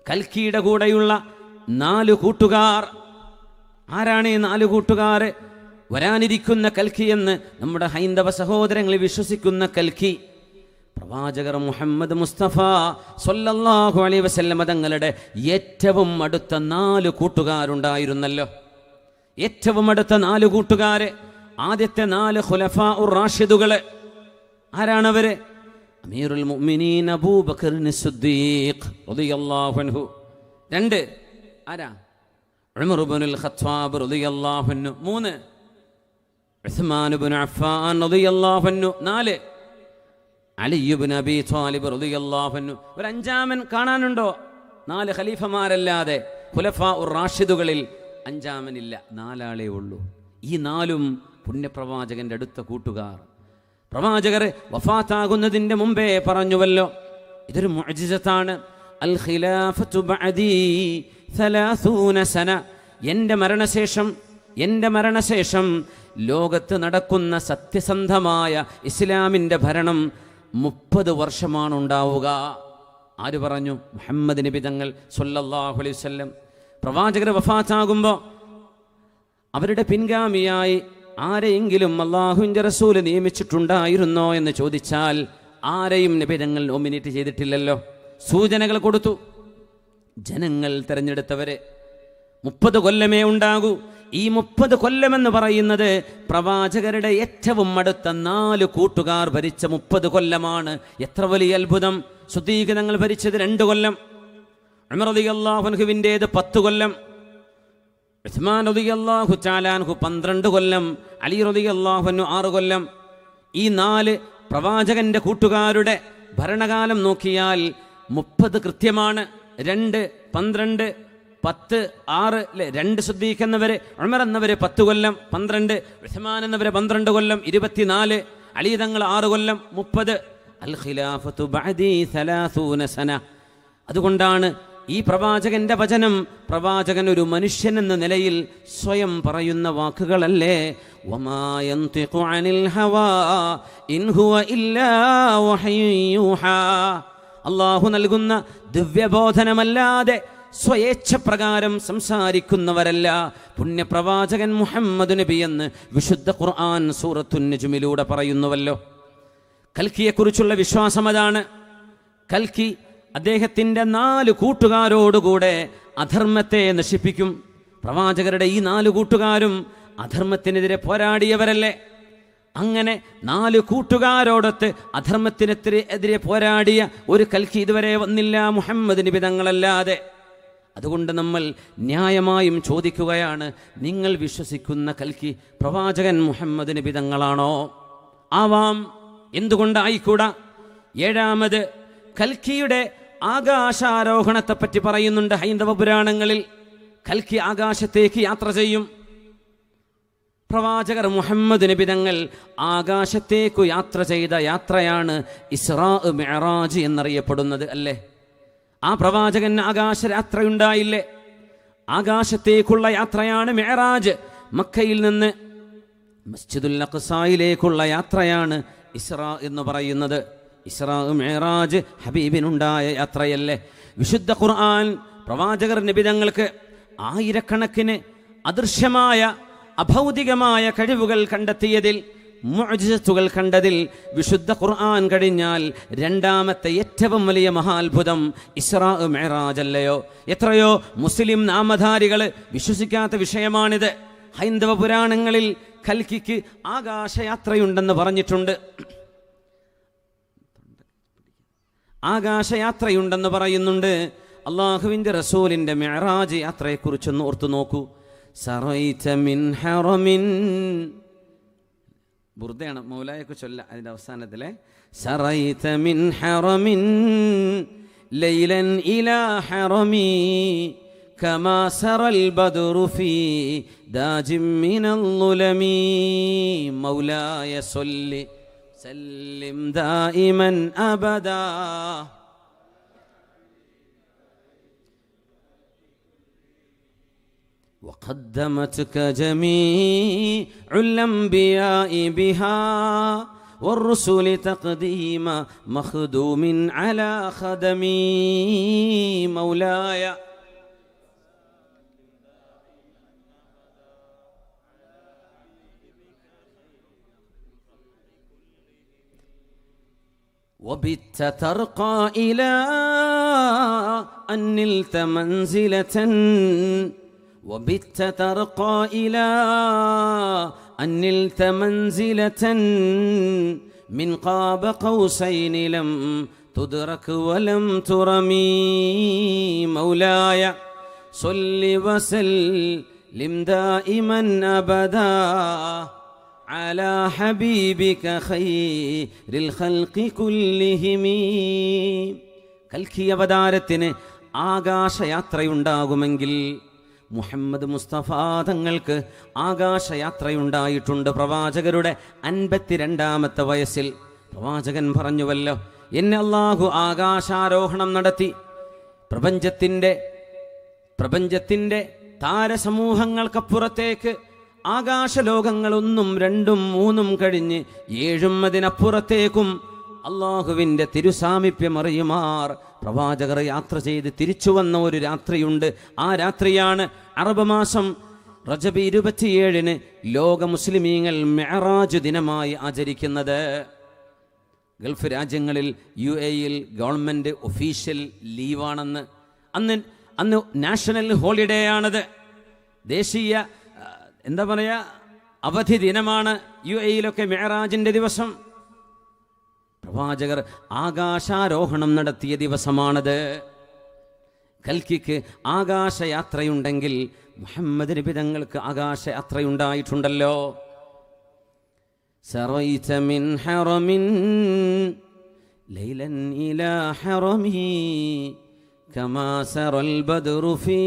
കൽക്കിയുടെ കൂടെയുള്ള 4 കൂട്ടുകാർ ആരാണ്? ഈ 4 കൂട്ടുകാർ വരാനിരിക്കുന്ന കൽക്കി എന്ന് നമ്മുടെ ഹൈന്ദവ സഹോദരങ്ങൾ വിശ്വസിക്കുന്ന കൽക്കി പ്രവാചകർ മുഹമ്മദ് മുസ്തഫ സ്വല്ലല്ലാഹു അലൈഹി വസല്ലം തങ്ങളുടെ ഏറ്റവും അടുത്ത 4 കൂട്ടുകാരുണ്ടായിരുന്നല്ലോ. ഏറ്റവും അടുത്ത 4 കൂട്ടുകാര്, ആദ്യത്തെ 4 ഖുലഫാ ഉർ റാഷിദുകള്. ആരാണവര്? അമീറുൽ മുഅ്മിനീൻ അബൂബക്കർ സിദ്ദീഖ് റളിയല്ലാഹു അൻഹു. 2 ആരാ? ഉമർ ഇബ്നുൽ ഖത്താബ് റളിയല്ലാഹു അൻഹു. 3 ഉസ്മാൻ ഇബ്നു അഫ്ഫാൻ റളിയല്ലാഹു അൻഹു. 4 അലി ഇബ്നു അബീ ത്വാലിബ് റളിയല്ലാഹു അൻഹു. ഒരു 5-ാമൻ കാണാനുണ്ടോ? 4 ഖലീഫമാരല്ലാതെ ഖുലഫാ ഉർ റാഷിദുകളിൽ 5-ാമനില്ല. 4 ആളേ ഉള്ളൂ. ഈ 4ഉം പുണ്യപ്രവാചകന്റെ അടുത്ത കൂട്ടുകാർ. പ്രവാചകർ വഫാത്താകുന്നതിൻ്റെ മുമ്പേ പറഞ്ഞുവല്ലോ, ഇതൊരു മുഅ്ജിസത്താണ്. അൽ ഖിലാഫത്തു ബഅദീ 30 സന, എൻ്റെ മരണശേഷം ലോകത്ത് നടക്കുന്ന സത്യസന്ധമായ ഇസ്ലാമിൻ്റെ ഭരണം 30 വർഷമാണ് ഉണ്ടാവുക. ആര് പറഞ്ഞു? മുഹമ്മദ് നബി തങ്ങൾ സ്വല്ലല്ലാഹു അലൈഹി വസല്ലം. പ്രവാചകർ വഫാത്താകുമ്പോൾ അവരുടെ പിൻഗാമിയായി ആരെയെങ്കിലും അല്ലാഹുവിൻ്റെ റസൂൽ നിയമിച്ചിട്ടുണ്ടായിരുന്നോ എന്ന് ചോദിച്ചാൽ ആരെയും നബി തങ്ങൾ നോമിനേറ്റ് ചെയ്തിട്ടില്ലല്ലോ. സൂചനകൾ കൊടുത്തു. ജനങ്ങൾ തിരഞ്ഞെടുത്തവരെ 30 കൊല്ലമേ ഉണ്ടാകൂ. ഈ 30 കൊല്ലമെന്ന് പറയുന്നത് പ്രവാചകരുടെ ഏറ്റവും അടുത്ത 4 കൂട്ടുകാർ ഭരിച്ച 30 കൊല്ലമാണ്. എത്ര വലിയ അത്ഭുതം! സിദ്ദീഖ് തങ്ങൾ ഭരിച്ചത് 2 കൊല്ലം, ഉമർ റളിയല്ലാഹു അൻഹുവിൻ്റേത് 10 കൊല്ലം, ഉസ്മാൻ റളിയല്ലാഹു തആല അൻഹു 12 കൊല്ലം, അലി റളിയല്ലാഹു അൻഹു 6 കൊല്ലം. ഈ 4 പ്രവാചകന്റെ കൂട്ടുകാരുടെ ഭരണകാലം നോക്കിയാൽ 30 കൃത്യമാണ്. 2, 12, 10, 6 അല്ലേ? 2 സിദ്ദീഖ് എന്നവര്, ഉമർ എന്നവര് 10 കൊല്ലം, 12 ഉസ്മാൻ എന്നവര് 12 കൊല്ലം, 24 അലി തങ്ങൾ 6 കൊല്ലം, 30. അൽ ഖിലാഫത്തു ബഅദീ 30 സന. അതുകൊണ്ടാണ് ഈ പ്രവാചകന്റെ വചനം പ്രവാചകൻ ഒരു മനുഷ്യൻ എന്ന നിലയിൽ സ്വയം പറയുന്ന വാക്കുകളല്ലേ. വമാ യൻതിഖു അനിൽ ഹവാ ഇൻ ഹുവ ഇല്ലാ വഹയ്യുൻ യൂഹാ. അല്ലാഹു നൽകുന്ന ദിവ്യബോധനമല്ലാതെ സ്വയേച്ഛപ്രകാരം സംസാരിക്കുന്നവരല്ല പുണ്യപ്രവാചകൻ മുഹമ്മദ് നബി എന്ന് വിശുദ്ധ ഖുർആൻ സൂറത്തുൻ നജ്മിലൂടെ പറയുന്നുവല്ലോ. കൽക്കിയെക്കുറിച്ചുള്ള വിശ്വാസം അതാണ്. കൽക്കി അദ്ദേഹത്തിൻ്റെ 4 കൂട്ടുകാരോടുകൂടെ അധർമ്മത്തെ നശിപ്പിക്കും. പ്രവാചകരുടെ ഈ 4 കൂട്ടുകാരും അധർമ്മത്തിനെതിരെ പോരാടിയവരല്ലേ. അങ്ങനെ 4 കൂട്ടുകാരോടൊത്ത് അധർമ്മത്തിനെതിരെ പോരാടിയ ഒരു കൽക്കി ഇതുവരെ വന്നില്ല മുഹമ്മദ് നബി തങ്ങളല്ലാതെ. അതുകൊണ്ട് നമ്മൾ ന്യായമായും ചോദിക്കുകയാണ്, നിങ്ങൾ വിശ്വസിക്കുന്ന കൽക്കി പ്രവാചകൻ മുഹമ്മദ് നബി തങ്ങളാണോ? ആവാം, എന്തുകൊണ്ടായിക്കൂടാ? 7-ാമത്, കൽക്കിയുടെ ആകാശാരോഹണത്തെപ്പറ്റി പറയുന്നുണ്ട് ഹൈന്ദവ പുരാണങ്ങളിൽ. കൽക്കി ആകാശത്തേക്ക് യാത്ര ചെയ്യും. പ്രവാചകർ മുഹമ്മദ് നബി തങ്ങൾ ആകാശത്തേക്കു യാത്ര ചെയ്ത യാത്രയാണ് ഇസ്രാ മിഅ്റാജ് എന്നറിയപ്പെടുന്നത് അല്ലേ. ആ പ്രവാചകൻ ആകാശയാത്രയുണ്ടായില്ലേ? ആകാശത്തേക്കുള്ള യാത്രയാണ് മിഅ്റാജ്. മക്കയിൽ നിന്ന് മസ്ജിദുൽ അഖ്സായിലേക്കുള്ള യാത്രയാണ് ഇസ്രാ എന്ന് പറയുന്നത്. ഇസ്രാ മിഅ്റാജ് ഹബീബിനുണ്ടായ യാത്രയല്ലേ. വിശുദ്ധ ഖുർആൻ പ്രവാചകർ നബി തങ്ങൾക്ക് ആയിരക്കണക്കിന് അദൃശ്യമായ അഭൗതികമായ കഴിവുകൾ കണ്ടെത്തിയതിൽ, മുഅ്ജിസത്തുകൾ കണ്ടതിൽ വിശുദ്ധ ഖുർആൻ കഴിഞ്ഞാൽ 2-ാമത്തെ ഏറ്റവും വലിയ മഹാത്ഭുതം ഇസ്രാ മിഅ്റാജ് അല്ലയോ. എത്രയോ മുസ്ലിം നാമധാരികൾ വിശ്വസിക്കാത്ത വിഷയമാണിത്. ഹൈന്ദവ പുരാണങ്ങളിൽ കൽക്കിക്ക് ആകാശയാത്രയുണ്ടെന്ന് പറഞ്ഞിട്ടുണ്ട്. ആകാശയാത്രയുണ്ടെന്ന് പറയുന്നുണ്ട്. അള്ളാഹുവിൻ്റെ റസൂലിൻ്റെ മിഅ്റാജ് യാത്രയെക്കുറിച്ചൊന്ന് ഓർത്തു നോക്കൂ. സറൈത മിൻ ഹറമിൻ. ബുർദയാണ്, മൗലായൊക്കെ ചൊല്ല അതിൻ്റെ അവസാനത്തിലെ സറൈത മിൻ ഹറമിൻ ലൈലൻ ഇലാ ഹറമി കമാ സറൽ ബദ്റു ഫീ ദാജിം മിനൽ ളുലമി മൗലായ സ്വല്ലി സല്ലിം ദായിമൻ അബദാ. وقدمتك جميع الأنبياء بها والرسل تقديم مخدوم على خدمي مولاي وبت ترقى إلى أن نلت منزلة وبت ترقى إلى أن نلت منزلة من قاب قوسين لم تدرك ولم ترمي مولاي صل وسلم دائما أبدا على حبيبك خير الخلق كلهم. കൽക്കി അവതാരത്തിന് ആകാശയാത്രയുണ്ടാകുമെങ്കിൽ മുഹമ്മദ് മുസ്തഫ തങ്ങൾക്ക് ആകാശയാത്രയുണ്ടായിട്ടുണ്ട്. പ്രവാചകരുടെ 52-ാമത്തെ വയസ്സിൽ പ്രവാചകൻ പറഞ്ഞുവല്ലോ, എന്നെ അല്ലാഹു ആകാശാരോഹണം നടത്തി പ്രപഞ്ചത്തിൻ്റെ താരസമൂഹങ്ങൾക്കപ്പുറത്തേക്ക് ആകാശലോകങ്ങൾ 1ഉം 2ഉം 3ഉം കഴിഞ്ഞ് 7ഉം അതിനപ്പുറത്തേക്കും അള്ളാഹുവിൻ്റെ തിരുസാമീപ്യം അറിയുമാർ പ്രവാചകർ യാത്ര ചെയ്ത് തിരിച്ചു വന്ന ഒരു രാത്രിയുണ്ട്. ആ രാത്രിയാണ് അറബ് മാസം റജബ് 27-ന് ലോക മുസ്ലിമീങ്ങൾ മെഅറാജ് ദിനമായി ആചരിക്കുന്നത്. ഗൾഫ് രാജ്യങ്ങളിൽ UAE-യിൽ ഗവൺമെൻറ് ഒഫീഷ്യൽ ലീവാണെന്ന്. അന്ന് നാഷണൽ ഹോളിഡേ ആണത്. ദേശീയ എന്താ പറയുക, അവധി ദിനമാണ്. UAE-യിലൊക്കെ മെഅറാജിൻ്റെ ദിവസം പ്രവാചകർ ആകാശാരോഹണം നടത്തിയ ദിവസമാണത്. കൽക്കിക്ക് ആകാശയാത്രയുണ്ടെങ്കിൽ മുഹമ്മദ് നബി തങ്ങൾക്ക് ആകാശയാത്രയുണ്ടായിട്ടുണ്ടല്ലോ. സറൈത മിൻ ഹറമിൻ ലൈലൻ ഇലാ ഹറമി കമാ സറൽ ബദ്റു ഫീ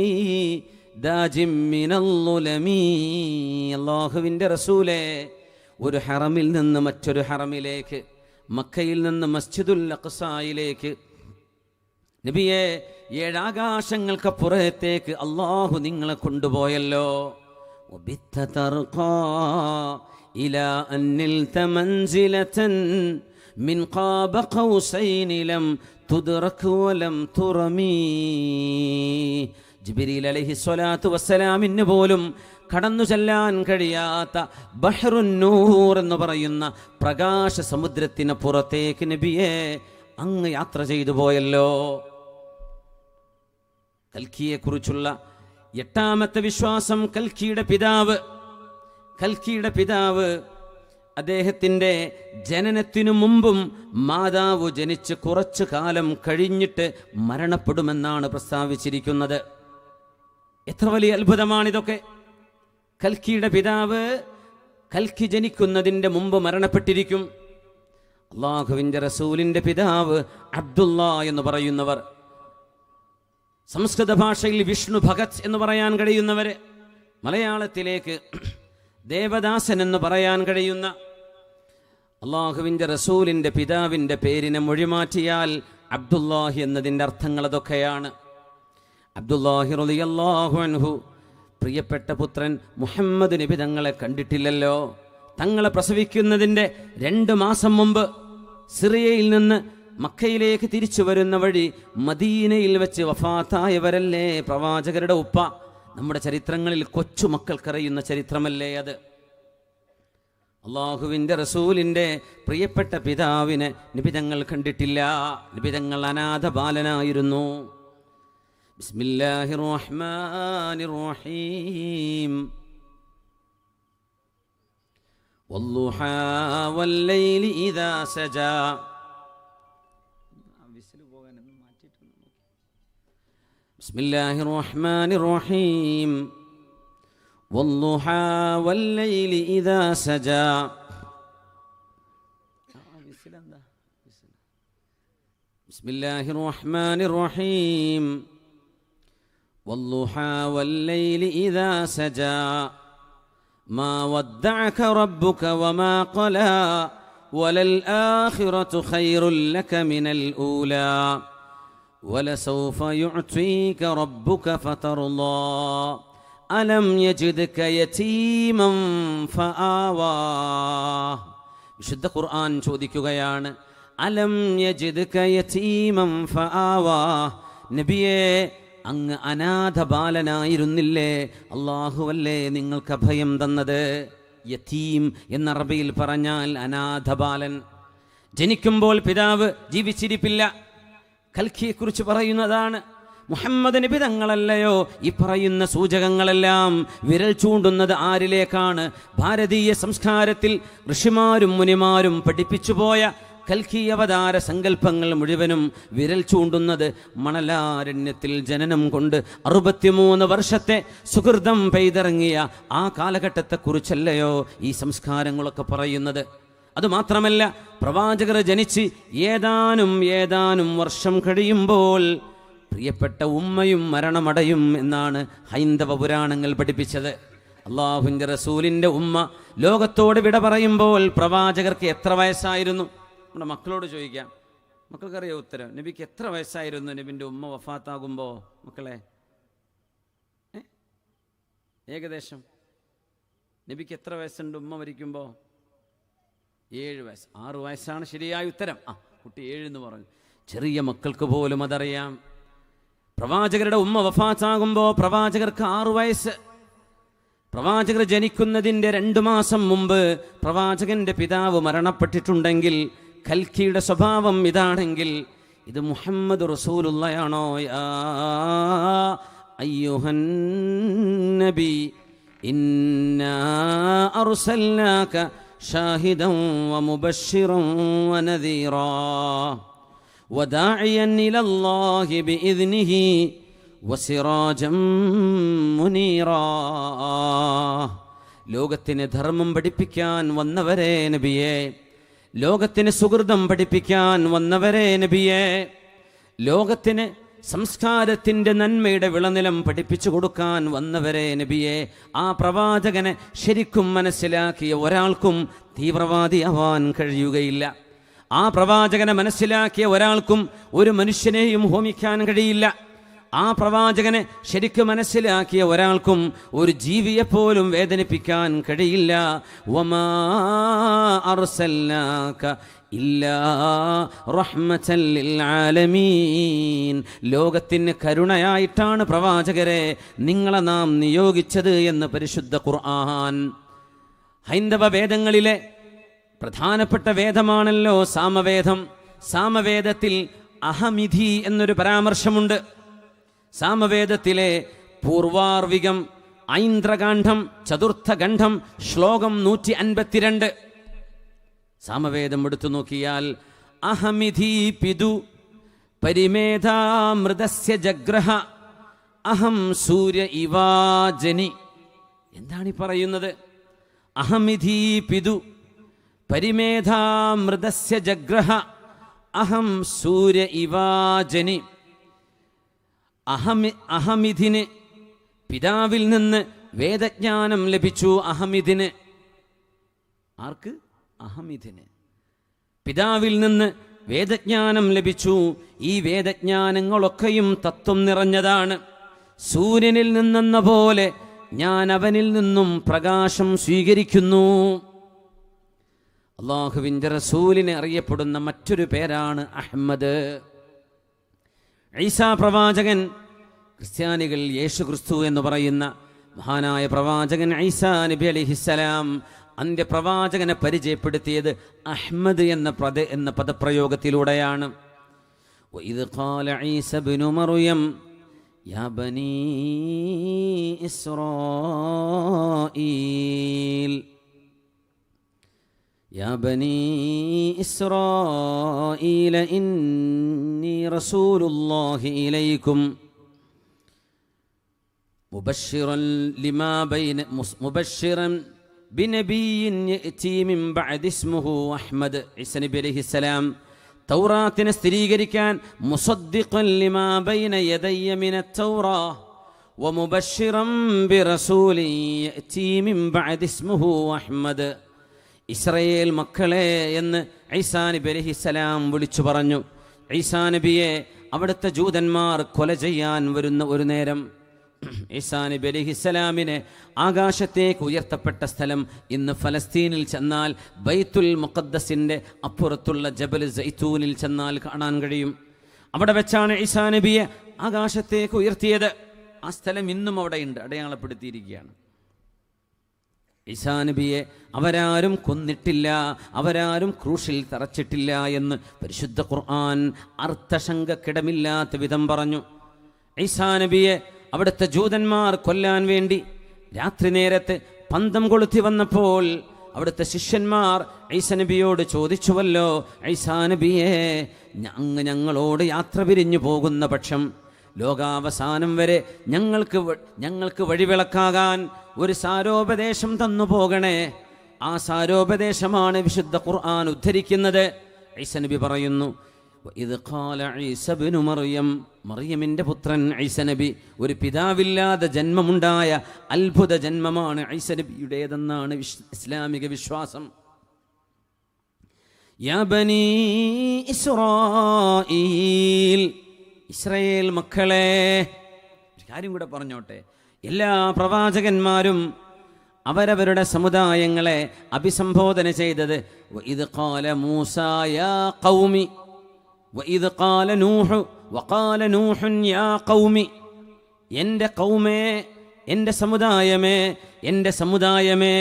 ദാജിം മിനൽ ളുലമി. അല്ലാഹുവിൻ്റെ റസൂലേ, ഒരു ഹറമിൽ നിന്ന് മറ്റൊരു ഹറമിലേക്ക്, മക്കയിൽ നിന്ന് മസ്ജിദുൽ അഖ്സായിലേക്ക് നബിയെ 7 ആകാശങ്ങൾക്കപ്പുറത്തേക്ക് അല്ലാഹു നിങ്ങളെ കൊണ്ടുപോയല്ലോ. വബിത്ത തർഖാ ഇലാ അൻ നിൽത മൻസിലതൻ മിൻ ഖാബ ഖൗസൈനി ലം തുദ്റക് വലം തുറമി. ജിബ്രീൽ അലൈഹിസ്സലാത്തു വസ്സലാമിന് പോലും കടന്നു ചെല്ലാൻ കഴിയാത്ത ബഹ്റുൻ നൂർ എന്ന് പറയുന്ന പ്രകാശ സമുദ്രത്തിന് പുറത്തേക്ക് നബിയെ അങ്ങ് യാത്ര ചെയ്തു പോയല്ലോ. കൽക്കിയെക്കുറിച്ചുള്ള 8ാമത്തെ വിശ്വാസം, കൽക്കിയുടെ പിതാവ് അദ്ദേഹത്തിൻ്റെ ജനനത്തിനു മുമ്പും മാതാവ് ജനിച്ച് കുറച്ചു കാലം കഴിഞ്ഞിട്ട് മരണപ്പെടുമെന്നാണ് പ്രസ്താവിച്ചിരിക്കുന്നത്. എത്ര വലിയ അത്ഭുതമാണിതൊക്കെ. കൽക്കിയുടെ പിതാവ് കൽക്കി ജനിക്കുന്നതിൻ്റെ മുമ്പ് മരണപ്പെട്ടിരിക്കും. അള്ളാഹുവിൻ്റെ റസൂലിൻ്റെ പിതാവ് അബ്ദുള്ള എന്ന് പറയുന്നവർ, സംസ്കൃത ഭാഷയിൽ വിഷ്ണു ഭഗത് എന്ന് പറയാൻ കഴിയുന്നവർ, മലയാളത്തിലേക്ക് ദേവദാസൻ എന്ന് പറയാൻ കഴിയുന്ന, അള്ളാഹുവിൻ്റെ റസൂലിൻ്റെ പിതാവിൻ്റെ പേരിനെ മൊഴിമാറ്റിയാൽ അബ്ദുല്ലാഹി എന്നതിൻ്റെ അർത്ഥങ്ങൾ അതൊക്കെയാണ്. അബ്ദുല്ലാഹി റളിയല്ലാഹു അൻഹു പ്രിയപ്പെട്ട പുത്രൻ മുഹമ്മദ് നബി തങ്ങളെ കണ്ടിട്ടില്ലല്ലോ. തങ്ങളെ പ്രസവിക്കുന്നതിൻ്റെ 2 മാസം മുമ്പ് സിറിയയിൽ നിന്ന് മക്കയിലേക്ക് തിരിച്ചു വരുന്ന വഴി മദീനയിൽ വെച്ച് വഫാത്തായവരല്ലേ പ്രവാചകരുടെ ഉപ്പ. നമ്മുടെ ചരിത്രങ്ങളിൽ കൊച്ചു മക്കൾക്കറിയുന്ന ചരിത്രമല്ലേ അത്. അള്ളാഹുവിൻ്റെ റസൂലിൻ്റെ പ്രിയപ്പെട്ട പിതാവിനെ നബി തങ്ങൾ കണ്ടിട്ടില്ല. നബി തങ്ങൾ അനാഥ ബാലനായിരുന്നു. ബിസ്മില്ലാഹിർ റഹ്മാനിർ റഹീം. വല്ളുഹാ വല്ലൈലി ഇദാ സജാ. ബിസ്മില്ലാഹിർ റഹ്മാനിർ റഹീം. വദ്ദുഹാ വല്ലൈലി ഇദാ സജാ. ബിസ്മില്ലാഹിർ റഹ്മാനിർ റഹീം. വദ്ദുഹാ വല്ലൈലി ഇദാ സജാ മാ വദ്ദഅക റബ്ബുക വമാ ഖലാ വലൽ ആഖിറതു ഖൈറുൽ ലക മിനൽ ഊലാ വലസൗഫ യുഅ്തീക റബ്ബുക ഫതർളാ അലം യജിദ്ക യതീമൻ ഫആവാ. വിശുദ്ധ ഖുർആൻ ചോദിക്കുകയാണ്, അലം യജിദ്ക യതീമൻ ഫആവാ. നബിയേ, അങ്ങ് അനാഥ ബാലനായിരുന്നില്ലേ? അല്ലാഹുവല്ലേ നിങ്ങൾക്ക് അഭയം തന്നത്. യതീം എന്ന അറബിയിൽ പറഞ്ഞാൽ അനാഥ ബാലൻ. ജനിക്കുമ്പോൾ പിതാവ് ജീവിച്ചിരിപ്പില്ല. കൽക്കിയെക്കുറിച്ച് പറയുന്നതാണ്. മുഹമ്മദ് നബി തങ്ങളല്ലയോ ഈ പറയുന്ന സൂചകങ്ങളെല്ലാം വിരൽ ചൂണ്ടുന്നത് ആരിലേക്കാണ്? ഭാരതീയ സംസ്കാരത്തിൽ ഋഷിമാരും മുനിമാരും പഠിപ്പിച്ചുപോയ കൽക്കി അവതാര സങ്കല്പങ്ങൾ മുഴുവനും വിരൽ ചൂണ്ടുന്നത് മണലാരണ്യത്തിൽ ജനനം കൊണ്ട് 63 വർഷത്തെ സുഹൃതം പെയ്തിറങ്ങിയ ആ കാലഘട്ടത്തെക്കുറിച്ചല്ലയോ ഈ സംസ്കാരങ്ങളൊക്കെ പറയുന്നത്. അതുമാത്രമല്ല, പ്രവാചകർ ജനിച്ച് ഏതാനും വർഷം കഴിയുമ്പോൾ പ്രിയപ്പെട്ട ഉമ്മയും മരണമടയും എന്നാണ് ഹൈന്ദവ പുരാണങ്ങൾ പഠിപ്പിച്ചത്. അള്ളാഹുവിൻ്റെ റസൂലിൻ്റെ ഉമ്മ ലോകത്തോട് വിട പറയുമ്പോൾ പ്രവാചകർക്ക് എത്ര വയസ്സായിരുന്നു? നമ്മുടെ മക്കളോട് ചോദിക്കാം, മക്കൾക്കറിയാം ഉത്തരം. നബിക്ക് എത്ര വയസ്സായിരുന്നു നബിൻ്റെ ഉമ്മ വഫാത്താകുമ്പോൾ? മക്കളെ, ഏകദേശം നബിക്ക് എത്ര വയസ്സുണ്ട് ഉമ്മ മരിക്കുമ്പോൾ? 7 വയസ്സ്. 6 വയസ്സാണ് ശരിയായ ഉത്തരം. കുട്ടി 7 എന്ന് പറഞ്ഞു. ചെറിയ മക്കൾക്ക് പോലും അതറിയാം. പ്രവാചകരുടെ ഉമ്മ വഫാത്താകുമ്പോൾ പ്രവാചകർക്ക് 6 വയസ്സ്. പ്രവാചകർ ജനിക്കുന്നതിൻ്റെ 2 മാസം മുമ്പ് പ്രവാചകന്റെ പിതാവ് മരണപ്പെട്ടിട്ടുണ്ടെങ്കിൽ, കൽക്കിയുടെ സ്വഭാവം ഇതാണെങ്കിൽ, ഇത് മുഹമ്മദ് റസൂലുള്ളയാണോ? യാ അയ്യുഹൻ നബി ഇന്നാ അർസൽനാക ഷാഹിദൻ വമുബശ്ശിറൻ വനദീറാ വദാഇയൻ ഇലല്ലാഹി ബിഇദ്നിഹി വസിറാജൻ മുനീറാ. ലോകത്തിന് ധർമ്മം പഠിപ്പിക്കാൻ വന്നവരെ നബിയെ, ലോകത്തിന് സുഹൃതം പഠിപ്പിക്കാൻ വന്നവരെ നബിയെ, ലോകത്തിന് സംസ്കാരത്തിൻ്റെ നന്മയുടെ വിളനിലം പഠിപ്പിച്ചു കൊടുക്കാൻ വന്നവരെ നബിയെ, ആ പ്രവാചകനെ ശരിക്കും മനസ്സിലാക്കിയ ഒരാൾക്കും തീവ്രവാദിയാവാൻ കഴിയുകയില്ല. ആ പ്രവാചകനെ മനസ്സിലാക്കിയ ഒരാൾക്കും ഒരു മനുഷ്യനെയും ഹോമിക്കാൻ കഴിയില്ല. ആ പ്രവാചകനെ ശരിക്കും മനസ്സിലാക്കിയ ഒരാൾക്കും ഒരു ജീവിയെപ്പോലും വേദനിപ്പിക്കാൻ കഴിയില്ല. വമാ അർസൽനാക ഇല്ലാ റഹ്മതൻ ലിൽ ആലമീൻ. ലോകത്തിന് കരുണയായിട്ടാണ് പ്രവാചകരെ നിങ്ങളെ നാം നിയോഗിച്ചത് എന്ന് പരിശുദ്ധ ഖുർആൻ. ഹൈന്ദവ വേദങ്ങളിലെ പ്രധാനപ്പെട്ട വേദമാണല്ലോ സാമവേദം. സാമവേദത്തിൽ അഹമിധി എന്നൊരു പരാമർശമുണ്ട്. സാമവേദത്തിലെ പൂർവാർവികം ഐന്ദ്രകാന്ഡം ചതുർത്ഥഖണ്ഡം ശ്ലോകം 152. സാമവേദം എടുത്തു നോക്കിയാൽ അഹമിധി പിതു പരിമേധാമൃതസ്യ ജഗ്രഹ അഹം സൂര്യ ഇവാജനി. എന്താണ് ഈ പറയുന്നത്? അഹമിധി പിതു പരിമേധാമൃതസ്യ ജഗ്രഹ അഹം സൂര്യ ഇവാജനി. അഹമിധിന് പിതാവിൽ നിന്ന് വേദജ്ഞാനം ലഭിച്ചു. അഹമിധിന്, ആർക്ക്? അഹമിധിന് പിതാവിൽ നിന്ന് വേദജ്ഞാനം ലഭിച്ചു. ഈ വേദജ്ഞാനങ്ങളൊക്കെയും തത്വം നിറഞ്ഞതാണ്. സൂര്യനിൽ നിന്നെന്ന പോലെ ഞാൻ അവനിൽ നിന്നും പ്രകാശം സ്വീകരിക്കുന്നു. അല്ലാഹുവിൻ്റെ റസൂലിനെ അറിയപ്പെടുന്ന മറ്റൊരു പേരാണ് അഹ്മദ്. ഈസാ പ്രവാചകൻ, ക്രിസ്ത്യാനികൾ യേശു ക്രിസ്തു എന്ന് പറയുന്ന മഹാനായ പ്രവാചകൻ ഈസാ നബി അലൈഹിസ്സലാം അന്ത്യപ്രവാചകനെ പരിചയപ്പെടുത്തിയത് അഹ്മദ് എന്ന പദപ്രയോഗത്തിലൂടെയാണ്. വഇദ് ഖാല ഈസ ഇബ്നു മർയം യാ ബനീ ഇസ്രായീൽ യാ ബനീ ഇസ്രായീല ഇന്നി റസൂലുള്ളാഹി ഇലൈക്കും മുബശ്ശിറൻ ബിനബിയ്യിൻ യഅതി മിൻ ബഅദി ഇസ്മുഹു അഹ്മദ്. ഈസാ നബി അലൈഹിസ്സലാം തൗറാത്തിനെ സ്ഥിരീകരിക്കാൻ മുസദ്ദിഖൻ ലിമാ ബൈന യദയ്യ മിനത് തൗറാത്ത് വമുബശ്ശിറൻ ബിറസൂലിൻ യഅതി മിൻ ബഅദി ഇസ്മുഹു അഹ്മദ്. ഇസ്രായേൽ മക്കളെ എന്ന് ഈസാ നബി അലൈഹിസ്സലാം വിളിച്ചു പറഞ്ഞു. ഈസാ നബിയെ അവിടുത്തെ ജൂതന്മാർ കൊല ചെയ്യാൻ വരുന്ന ഒരു നേരം ഈസാ നബി അലൈഹിസ്സലാമിനെ ആകാശത്തേക്ക് ഉയർത്തപ്പെട്ട സ്ഥലം ഇന്ന് ഫലസ്തീനിൽ ചെന്നാൽ ബൈത്തുൽ മുഖദ്ദസിൻ്റെ അപ്പുറത്തുള്ള ജബൽ സൈത്തൂനിൽ ചെന്നാൽ കാണാൻ കഴിയും. അവിടെ വെച്ചാണ് ഈസാ നബിയെ ആകാശത്തേക്ക് ഉയർത്തിയത്. ആ സ്ഥലം ഇന്നും അവിടെയുണ്ട്, അടയാളപ്പെടുത്തിയിരിക്കുകയാണ്. ഈസാ നബിയെ അവരാരും കൊന്നിട്ടില്ല, അവരാരും ക്രൂശിൽ തറച്ചിട്ടില്ല എന്ന് പരിശുദ്ധ ഖുർആൻ അർത്ഥശങ്കക്കിടമില്ലാത്ത വിധം പറഞ്ഞു. ഈസാ നബിയെ അവിടുത്തെ ജൂതന്മാർ കൊല്ലാൻ വേണ്ടി രാത്രി നേരത്ത് പന്തം കൊളുത്തി വന്നപ്പോൾ അവിടുത്തെ ശിഷ്യന്മാർ ഈസാ നബിയോട് ചോദിച്ചുവല്ലോ, ഈസാ നബിയെ ഞങ്ങളോട് യാത്ര പിരിഞ്ഞു പോകുന്ന പക്ഷം ലോകാവസാനം വരെ ഞങ്ങൾക്ക് വഴിവിളക്കാകാൻ ഒരു സാരോപദേശം തന്നു പോകണേ. ആ സാരോപദേശമാണ് വിശുദ്ധ ഖുർആൻ ഉദ്ധരിക്കുന്നത്. ഈസാ നബി പറയുന്നു, ഇത് ഖാല ഈസ ഇബ്നു മറിയം, മറിയമിൻ്റെ പുത്രൻ ഈസാ നബി, ഒരു പിതാവില്ലാതെ ജന്മമുണ്ടായ അത്ഭുത ജന്മമാണ് ഈസാ നബിയുടേതെന്നാണ് ഇസ്ലാമിക വിശ്വാസം. യാ ബനീ ഇസ്രായീൽ, ഇസ്രായേൽ മക്കളെ. ഒരു കാര്യം കൂടെ പറഞ്ഞോട്ടെ, എല്ലാ പ്രവാചകന്മാരും അവരവരുടെ സമുദായങ്ങളെ അഭിസംബോധന ചെയ്തത് വഇദ് ഖാല മൂസ യാ ഖൗമി വഇദ് ഖാല നൂഹ് വഖാല നൂഹുൻ യാ ഖൗമി, എൻ്റെ ഖൗമേ, എൻ്റെ സമുദായമേ, എൻ്റെ സമുദായമേ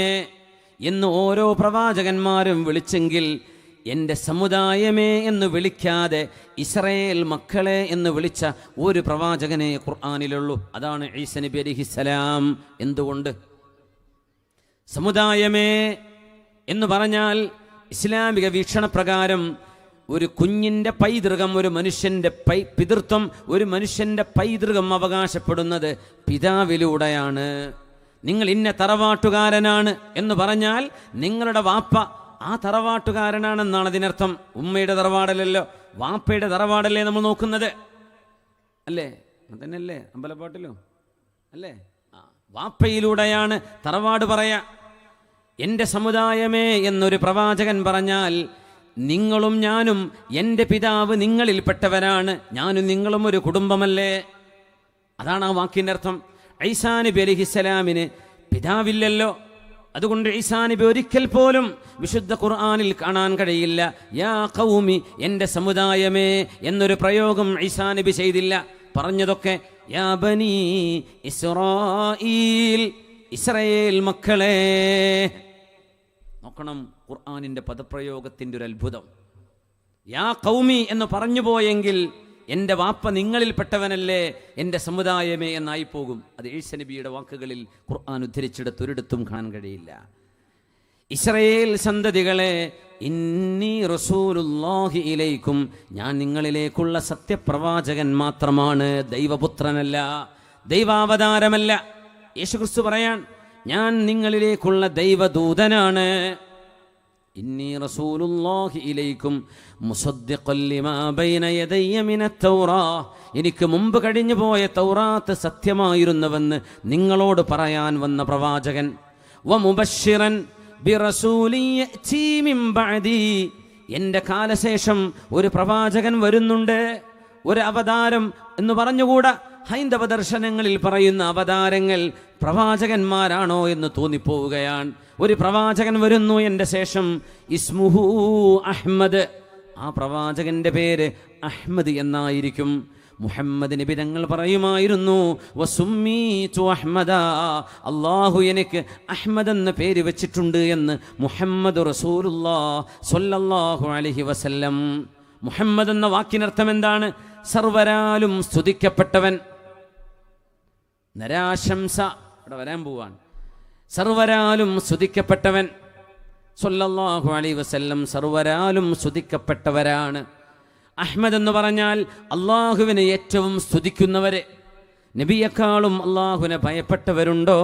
എന്ന് ഓരോ പ്രവാചകന്മാരും വിളിച്ചെങ്കിൽ എൻ്റെ സമുദായമേ എന്ന് വിളിക്കാതെ ഇസ്രായേൽ മക്കളെ എന്ന് വിളിച്ച ഒരു പ്രവാചകനെ ഖുർആനിലുള്ളൂ. അതാണ് ഈസാ നബി അലൈഹിസ്സലാം. എന്തുകൊണ്ട് സമുദായമേ എന്ന് പറഞ്ഞാൽ ഇസ്ലാമിക വീക്ഷണപ്രകാരം ഒരു കുഞ്ഞിൻ്റെ പൈതൃകം, ഒരു മനുഷ്യൻ്റെ പിതൃത്വം, ഒരു മനുഷ്യൻ്റെ പൈതൃകം അവകാശപ്പെടുന്നത് പിതാവിലൂടെയാണ്. നിങ്ങൾ ഇന്ന തറവാട്ടുകാരനാണ് എന്ന് പറഞ്ഞാൽ നിങ്ങളുടെ വാപ്പ ആ തറവാട്ടുകാരനാണെന്നാണ് അതിനർത്ഥം. ഉമ്മയുടെ തറവാടല്ലല്ലോ, വാപ്പയുടെ തറവാടല്ലേ നമ്മൾ നോക്കുന്നത്, അല്ലേ? അതന്നെയല്ലേ അമ്പലപ്പാട്ടിലും, അല്ലേ? വാപ്പയിലൂടെയാണ് തറവാട് പറയാ. എൻ്റെ സമുദായമേ എന്നൊരു പ്രവാചകൻ പറഞ്ഞാൽ നിങ്ങളും ഞാനും, എൻ്റെ പിതാവ് നിങ്ങളിൽപ്പെട്ടവരാണ്, ഞാനും നിങ്ങളും ഒരു കുടുംബമല്ലേ? അതാണ് ആ വാക്കിൻ്റെ അർത്ഥം. ഈസാ നബി അലൈഹിസ്സലാമിന് പിതാവില്ലല്ലോ. അതുകൊണ്ട് ഈസാ നബി ഒരിക്കൽ പോലും വിശുദ്ധ ഖുർആനിൽ കാണാൻ കഴിയില്ല യാ ഖൗമി, എൻ്റെ സമുദായമേ എന്നൊരു പ്രയോഗം ഈസാ നബി ചെയ്തില്ല. പറഞ്ഞതൊക്കെ യാ ബനീ ഇസ്രായീൽ, ഇസ്രായേൽ മക്കളെ. നോക്കണം ഖുർആനിൻ്റെ പദപ്രയോഗത്തിൻ്റെ ഒരു അത്ഭുതം. യാ ഖൗമി എന്ന് പറഞ്ഞു പോയെങ്കിൽ എൻ്റെ വാപ്പ നിങ്ങളിൽപ്പെട്ടവനല്ലേ, എൻ്റെ സമുദായമേ എന്നായി പോകും. അത് ഈസാ നബിയുടെ വാക്കുകളിൽ ഖുർആൻ ഉദ്ധരിച്ചിടത്തൊരിടത്തും കാണാൻ കഴിയില്ല. ഇസ്രായേൽ സന്തതികളെ, ഇന്നി റസൂലുള്ളാഹി ഇലൈക്കും, ഞാൻ നിങ്ങളിലേക്കുള്ള സത്യപ്രവാചകൻ മാത്രമാണ്, ദൈവപുത്രനല്ല, ദൈവാവതാരമല്ല. യേശുക്രിസ്തു പറയാൻ, ഞാൻ നിങ്ങളിലേക്കുള്ള ദൈവദൂതനാണ്. ഇന്നി റസൂലുള്ളാഹി ഇലൈക്കും മുസദ്ദിഖൻ ലിമാ ബൈന യദയ്യ മിനത് തൗറാത്ത്, എനിക്ക് മുമ്പ് കഴിഞ്ഞു പോയ തൗറാത്ത് സത്യമായിരുന്നുവെന്ന് നിങ്ങളോട് പറയാൻ വന്ന പ്രവാചകൻ. വമുബശ്ശിറൻ ബിറസൂലിൻ യഅതി മിൻ ബഅദി, എൻ്റെ കാലശേഷം ഒരു പ്രവാചകൻ വരുന്നുണ്ട്. ഒരു അവതാരം എന്ന് പറഞ്ഞുകൂടാ. ഹൈന്ദവ ദർശനങ്ങളിൽ പറയുന്ന അവതാരങ്ങൾ പ്രവാചകന്മാരാണോ എന്ന് തോന്നിപ്പോവുകയാണ്. ഒരു പ്രവാചകൻ വരുന്നു എൻ്റെ ശേഷം, ഇസ്മുഹു അഹ്മദ്, ആ പ്രവാചകന്റെ പേര് അഹ്മദ് എന്നായിരിക്കും. മുഹമ്മദ് നബി തങ്ങൾ പറയുമായിരുന്നു, വസുമ്മീതു അഹ്മദ, അല്ലാഹു എനിക്ക് അഹ്മദ് എന്ന പേര് വെച്ചിട്ടുണ്ട് എന്ന് മുഹമ്മദ് റസൂലുള്ളാഹി സ്വല്ലല്ലാഹു അലൈഹി വസല്ലം. മുഹമ്മദ് എന്ന വാക്കിനർത്ഥം എന്താണ്? സർവരാലും സ്തുതിക്കപ്പെട്ടവൻ. നരാശംസ ഇവിടെ വരാൻ പോവാൻ. സർവരാലും സ്തുതിക്കപ്പെട്ടവൻ സ്വല്ലല്ലാഹു അലൈഹി വസല്ലം സർവരാലും സ്തുതിക്കപ്പെട്ടവരാണ്. അഹ്മദ് എന്ന് പറഞ്ഞാൽ അള്ളാഹുവിനെ ഏറ്റവും സ്തുതിക്കുന്നവരെ. നബിയെക്കാളും അള്ളാഹുവിനെ ഭയപ്പെട്ടവരുണ്ടോ?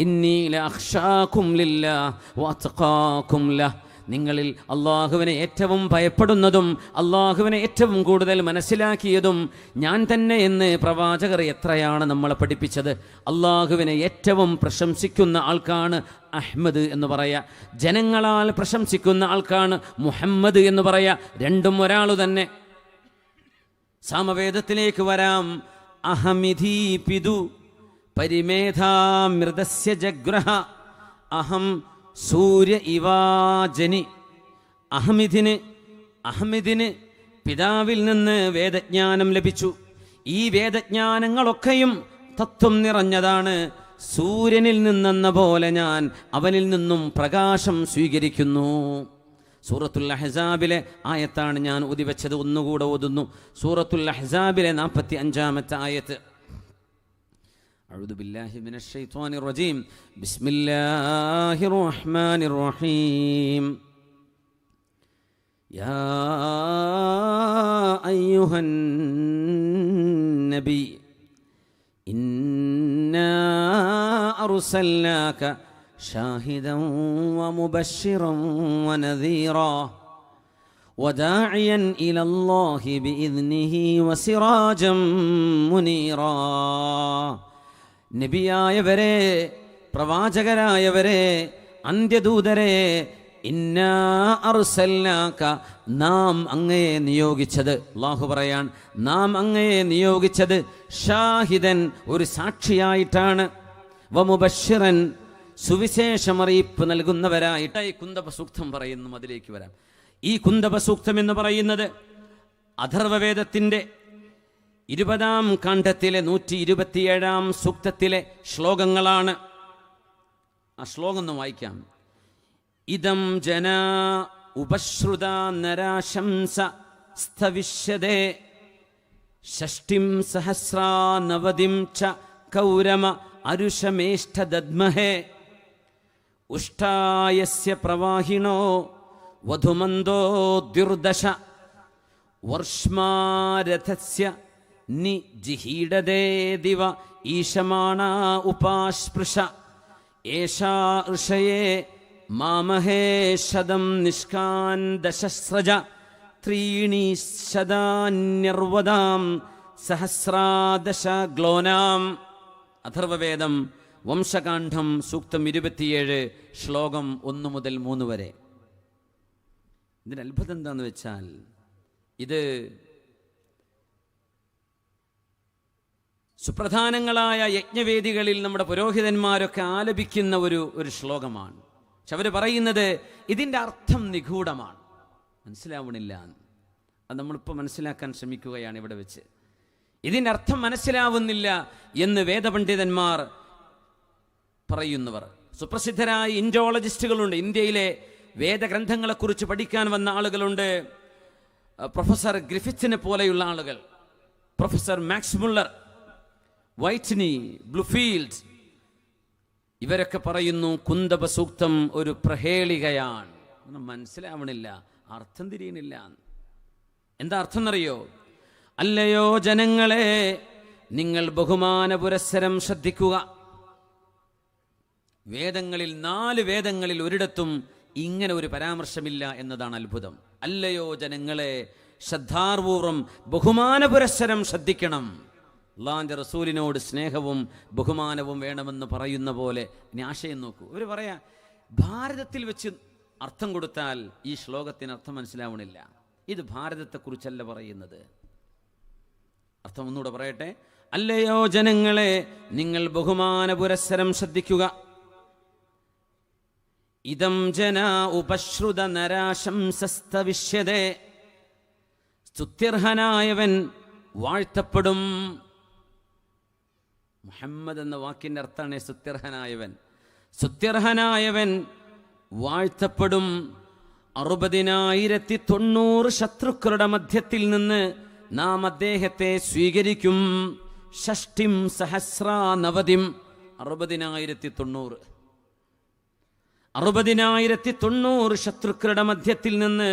ഇന്നി ലഅഖ്ശാകും ലില്ലാഹ് വഅത്ഖാകും ലഹ്. നിങ്ങളിൽ അള്ളാഹുവിനെ ഏറ്റവും ഭയപ്പെടുന്നതും അള്ളാഹുവിനെ ഏറ്റവും കൂടുതൽ മനസ്സിലാക്കിയതും ഞാൻ തന്നെ എന്ന് പ്രവാചകർ എത്രയാണ് നമ്മളെ പഠിപ്പിച്ചത്. അള്ളാഹുവിനെ ഏറ്റവും പ്രശംസിക്കുന്ന ആൾക്കാണ് അഹ്മദ് എന്ന് പറയാ, ജനങ്ങളാൽ പ്രശംസിക്കുന്ന ആൾക്കാണ് മുഹമ്മദ് എന്ന് പറയാ. രണ്ടും ഒരാൾ തന്നെ. സാമവേദത്തിലേക്ക് വരാം. അഹമിധീപിതു പരിമേധാമൃതസ്യ ജഗ്രഹ അഹം സൂര്യ ഇവാജനി. അഹ്മിദിന് പിതാവിൽ നിന്ന് വേദജ്ഞാനം ലഭിച്ചു. ഈ വേദജ്ഞാനങ്ങളൊക്കെയും തത്വം നിറഞ്ഞതാണ്. സൂര്യനിൽ നിന്നെന്ന പോലെ ഞാൻ അവനിൽ നിന്നും പ്രകാശം സ്വീകരിക്കുന്നു. സൂറത്തുൽ അഹ്സാബിലെ ആയത്താണ് ഞാൻ ഓതിവെച്ചത്. ഒന്നുകൂടെ ഓതുന്നു. സൂറത്തുൽ അഹ്സാബിലെ 45-ാമത്തെ ആയത്ത്. أعوذ بالله من الشيطان الرجيم. بسم الله الرحمن الرحيم. يا أيها النبي إنا أرسلناك شاهدا ومبشرا ونذيرا وداعيا إلى الله بإذنه وسراجا منيرا. നബിയായവരെ, പ്രവാചകരായവരെ, അന്ത്യദൂതരെ, ഇന്നാ അർസൽനാക, നാം അങ്ങയെ നിയോഗിച്ചത്. അല്ലാഹു പറയാൻ, നാം അങ്ങയെ നിയോഗിച്ചത് ഷാഹിദൻ, ഒരു സാക്ഷിയായിട്ടാണ്, വമുബശ്ശിറൻ, സുവിശേഷമറിയിപ്പ് നൽകുന്നവരായിട്ട്. ഈ കുന്തബ സൂക്തം പറയുന്നു. അതിലേക്ക് വരാം. ഈ കുന്തബ സൂക്തം എന്ന് പറയുന്നത് അഥർവവേദത്തിന്റെ 20-ാം കാണ്ഡത്തിലെ 127-ാം സൂക്തത്തിലെ ശ്ലോകങ്ങളാണ്. ആ ശ്ലോകം ഒന്ന് വായിക്കാം. ഇദം ജന ഉപശ്രുത നരാശംസ സ്ഥവിഷ്യതേ ഷഷ്ടിം സഹസ്രാ നവതിം ച കൗരമ അരുഷമേഷ്ഠദദ്മഹേ ഉഷ്ടായസ്യ പ്രവാഹിണോ വധുമന്ദോ ദ്യുർദശ വർഷ്മാരഥസ്യ നി ജിഹീടദേ ദിവ ഈശമാണ ഉപാസ്പൃശ ഏഷാ ഋഷയേ മാമഹേ ശതം നിഷ്കാൻ ദശസ്രജ ത്രീണി ശതാന്യർവദാം സഹസ്രാദശ ഗ്ലോനാം. അഥർവവേദം വംശകാണ്ഡം സൂക്തം 27 ശ്ലോകം 1 മുതൽ 3 വരെ. ഇതിന് അത്ഭുതം എന്താന്ന് വെച്ചാൽ, ഇത് സുപ്രധാനങ്ങളായ യജ്ഞവേദികളിൽ നമ്മുടെ പുരോഹിതന്മാരൊക്കെ ആലപിക്കുന്ന ഒരു ശ്ലോകമാണ്. പക്ഷെ അവർ പറയുന്നത് ഇതിൻ്റെ അർത്ഥം നിഗൂഢമാണ്, മനസ്സിലാവണില്ല. അത് നമ്മളിപ്പോൾ മനസ്സിലാക്കാൻ ശ്രമിക്കുകയാണ് ഇവിടെ വെച്ച്. ഇതിൻ്റെ അർത്ഥം മനസ്സിലാവുന്നില്ല എന്ന് വേദപണ്ഡിതന്മാർ പറയുന്നവർ, സുപ്രസിദ്ധരായ ഇൻഡോളജിസ്റ്റുകളുണ്ട്. ഇന്ത്യയിലെ വേദഗ്രന്ഥങ്ങളെക്കുറിച്ച് പഠിക്കാൻ വന്ന ആളുകളുണ്ട്. പ്രൊഫസർ ഗ്രിഫിത്തിനെ പോലെയുള്ള ആളുകൾ, പ്രൊഫസർ മാക്സ് മുള്ളർ, വൈറ്റ്നി, ബ്ലൂഫീൽഡ്, ഇവരൊക്കെ പറയുന്നു കുന്തബ സൂക്തം ഒരു പ്രഹേളികയാണ്. മനസ്സിലാവണില്ല, അർത്ഥം തിരിയണില്ല. എന്താ അർത്ഥം എന്നറിയോ? അല്ലയോ ജനങ്ങളെ, നിങ്ങൾ ബഹുമാന പുരസ്സരം ശ്രദ്ധിക്കുക. വേദങ്ങളിൽ 4 വേദങ്ങളിൽ ഒരിടത്തും ഇങ്ങനെ ഒരു പരാമർശമില്ല എന്നതാണ് അത്ഭുതം. അല്ലയോ ജനങ്ങളെ, ശ്രദ്ധാപൂർവം ബഹുമാന പുരസ്സരം ശ്രദ്ധിക്കണം. അല്ലാഹുവിൻ്റെ റസൂലിനോട് സ്നേഹവും ബഹുമാനവും വേണമെന്ന് പറയുന്ന പോലെ. ഇനി ആശയം നോക്കൂ. ഇവർ പറയാ, ഭാരതത്തിൽ വെച്ച് അർത്ഥം കൊടുത്താൽ ഈ ശ്ലോകത്തിന് അർത്ഥം മനസ്സിലാവണില്ല. ഇത് ഭാരതത്തെക്കുറിച്ചല്ല പറയുന്നത്. അർത്ഥം ഒന്നുകൂടെ പറയട്ടെ. അല്ലയോ ജനങ്ങളെ, നിങ്ങൾ ബഹുമാന പുരസ്സരം ശ്രദ്ധിക്കുക. ഇദം ജന ഉപശ്രുത നരാശംസസ്തവിഷ്യതേ, സ്തുത്യർഹനായവൻ വാഴ്ത്തപ്പെടും. മുഹമ്മദ് എന്ന വാക്കിൻ്റെ അർത്ഥമാണ് സ്തുത്യർഹനായവൻ. സ്തുത്യർഹനായവൻ വാഴ്ത്തപ്പെടും. 60,900 ശത്രുക്കളുടെ മധ്യത്തിൽ നിന്ന് നാം അദ്ദേഹത്തെ സ്വീകരിക്കും. ഷഷ്ടിം സഹസ്രാ നവതിം, 60,900. 60,900 ശത്രുക്കളുടെ മധ്യത്തിൽ നിന്ന്